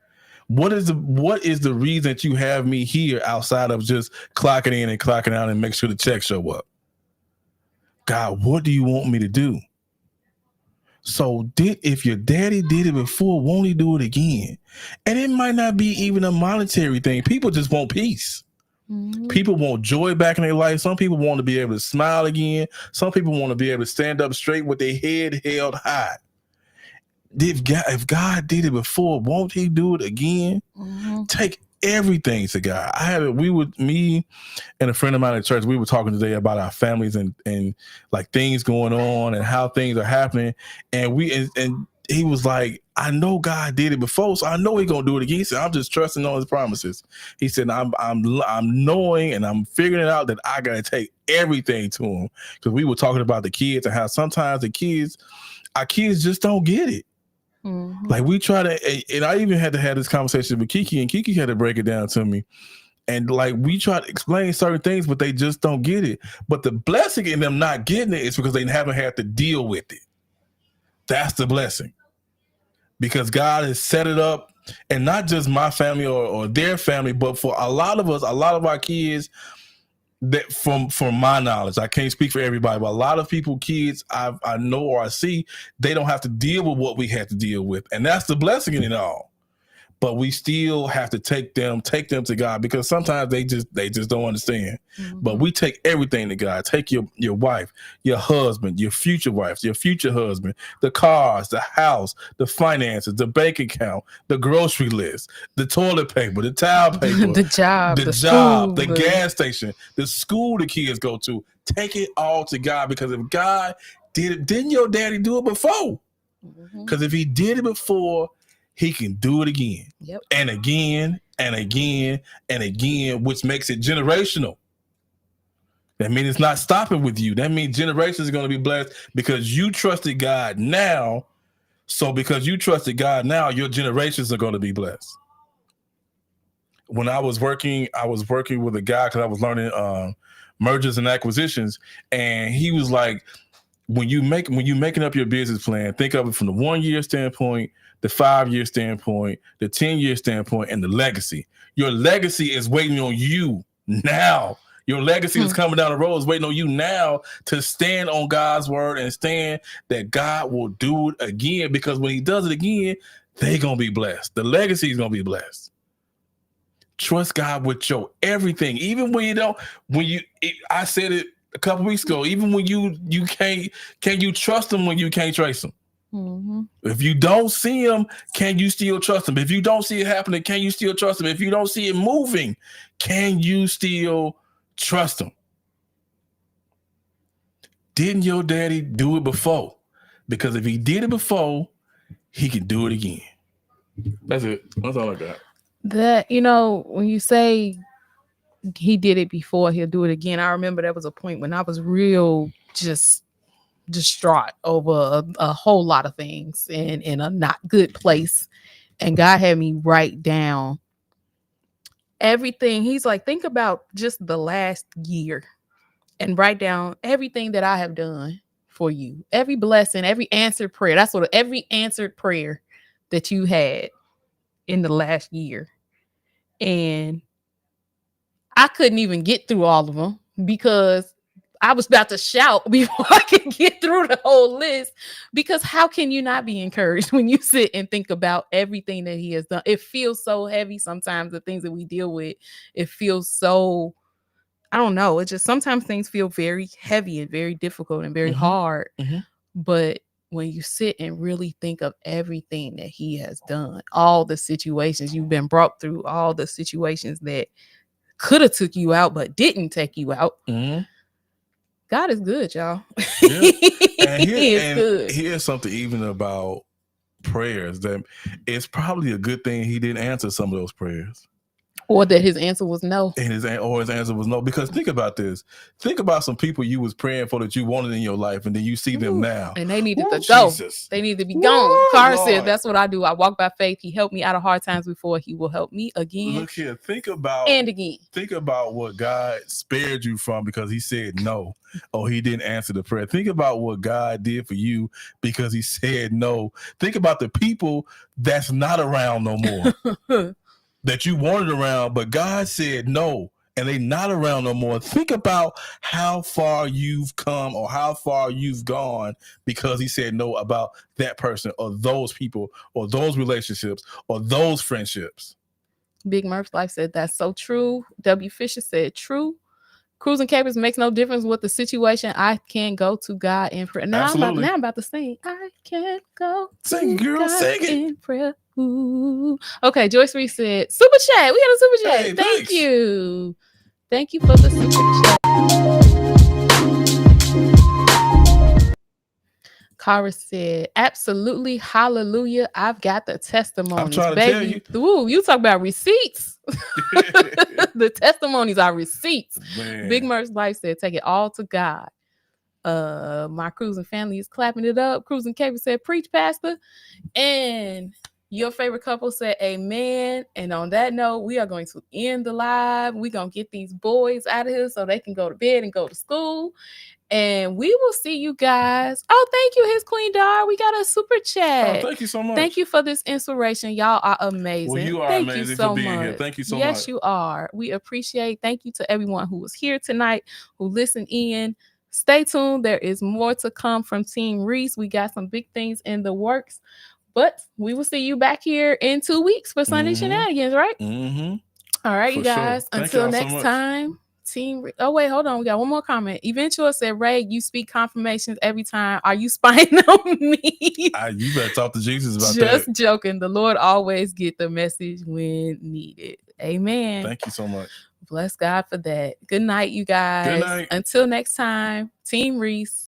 What is the reason that you have me here outside of just clocking in and clocking out and make sure the checks show up? God, what do you want me to do? So if your daddy did it before, won't he do it again? And it might not be even a monetary thing. People just want peace. Mm-hmm. People want joy back in their life. Some people want to be able to smile again. Some people want to be able to stand up straight with their head held high. If God did it before, won't he do it again? Mm-hmm. Take everything to God. Me and a friend of mine at church, we were talking today about our families and like things going on and how things are happening. And he was like, I know God did it before, so I know he's gonna do it again. He said, I'm just trusting on his promises. He said, I'm knowing and I'm figuring it out that I gotta take everything to him. Because we were talking about the kids and how sometimes our kids just don't get it. Mm-hmm. Like we try to, and I even had to have this conversation with Kiki, and Kiki had to break it down to me. And like we try to explain certain things, but they just don't get it. But the blessing in them not getting it is because they haven't had to deal with it. That's the blessing. Because God has set it up, and not just my family or their family, but for a lot of us, a lot of our kids, that from my knowledge, I can't speak for everybody, but a lot of kids I know or I see, they don't have to deal with what we had to deal with. And that's the blessing in it all. But we still have to take them to God, because sometimes they just don't understand. Mm-hmm. But we take everything to God. Take your wife, your husband, your future wife, your future husband, the cars, the house, the finances, the bank account, the grocery list, the toilet paper, the towel paper, the job, the gas station, the school the kids go to. Take it all to God, because if God did it, didn't your daddy do it before? Because if he did it before, he can do it again. Yep. And again and again and again, which makes it generational. That means it's not stopping with you. That means generations are going to be blessed because you trusted God now. So because you trusted God now, your generations are going to be blessed. When I was working with a guy because I was learning mergers and acquisitions, and he was like, when you're making up your business plan, think of it from the 1 year standpoint, the 5 year standpoint, the 10 year standpoint, and the legacy. Your legacy is waiting on you now. Your legacy is coming down the road, is waiting on you now to stand on God's word and stand that God will do it again. Because when he does it again, they're going to be blessed. The legacy is going to be blessed. Trust God with your everything. Even when you don't, I said it a couple weeks ago, even when you can't, can you trust him when you can't trace him? Mm-hmm. If you don't see him, can you still trust him? If you don't see it happening, can you still trust him? If you don't see it moving, can you still trust him? Didn't your daddy do it before? Because if he did it before, he can do it again. That's it. That's all I got. That, when you say he did it before, he'll do it again. I remember there was a point when I was real just distraught over a whole lot of things and in a not good place. And God had me write down everything. He's like, think about just the last year and write down everything that I have done for you. Every blessing, every answered prayer. That's what every answered prayer that you had in the last year. And I couldn't even get through all of them because I was about to shout before I could get through the whole list. Because how can you not be encouraged when you sit and think about everything that he has done? It feels so heavy sometimes, the things that we deal with. It feels so, I don't know. It just sometimes things feel very heavy and very difficult and very hard. Mm-hmm. But when you sit and really think of everything that he has done, all the situations you've been brought through, all the situations that could have took you out but didn't take you out. Mm-hmm. God is good, y'all. Yeah. And he is good. Here's something even about prayers that it's probably a good thing he didn't answer some of those prayers. Or that his answer was no. And his answer was no. Because think about this. Think about some people you was praying for that you wanted in your life, and then you see them now. And they needed to go. Jesus. They need to be gone. Carr said, that's what I do. I walk by faith. He helped me out of hard times before. He will help me again. Look here. Think about what God spared you from because he said no. Or he didn't answer the prayer. Think about what God did for you because he said no. Think about the people that's not around no more. That you wanted around, but God said no, and they not around no more. Think about how far you've come or how far you've gone because he said no about that person or those people or those relationships or those friendships. Big Murph's Life said that's so true. W. Fisher said true. Cruising Capers makes no difference with the situation. I can go to God in prayer. Now I'm about to sing. I can go to God in prayer. Ooh. Okay, Joyce Reese said, super chat. We got a super chat. Hey, thank you. Thank you for the super chat. Cara said, absolutely, hallelujah. I've got the testimonies, I'm trying to tell you. Ooh, you talk about receipts. The testimonies are receipts. Man. Big Merch Life said, take it all to God. My cruising family is clapping it up. Cruising Caper said, preach, pastor. And your favorite couple said amen. And on that note, we are going to end the live. We're going to get these boys out of here so they can go to bed and go to school. And we will see you guys. Oh, thank you, His Queen Dar. We got a super chat. Oh, thank you so much. Thank you for this inspiration. Y'all are amazing. Well, you are thank amazing you so for being much. here. Thank you so much. Yes, you are. We appreciate. Thank you to everyone who was here tonight, who listened in. Stay tuned. There is more to come from Team Reese. We got some big things in the works. But we will see you back here in 2 weeks for Sunday Shenanigans, right? Mm-hmm. All right, you guys. Sure. Until next time. Team. Oh, wait, hold on. We got one more comment. Eventual said, Ray, you speak confirmations every time. Are you spying on me? You better talk to Jesus about that. Just joking. The Lord always get the message when needed. Amen. Thank you so much. Bless God for that. Good night, you guys. Good night. Until next time, Team Reese.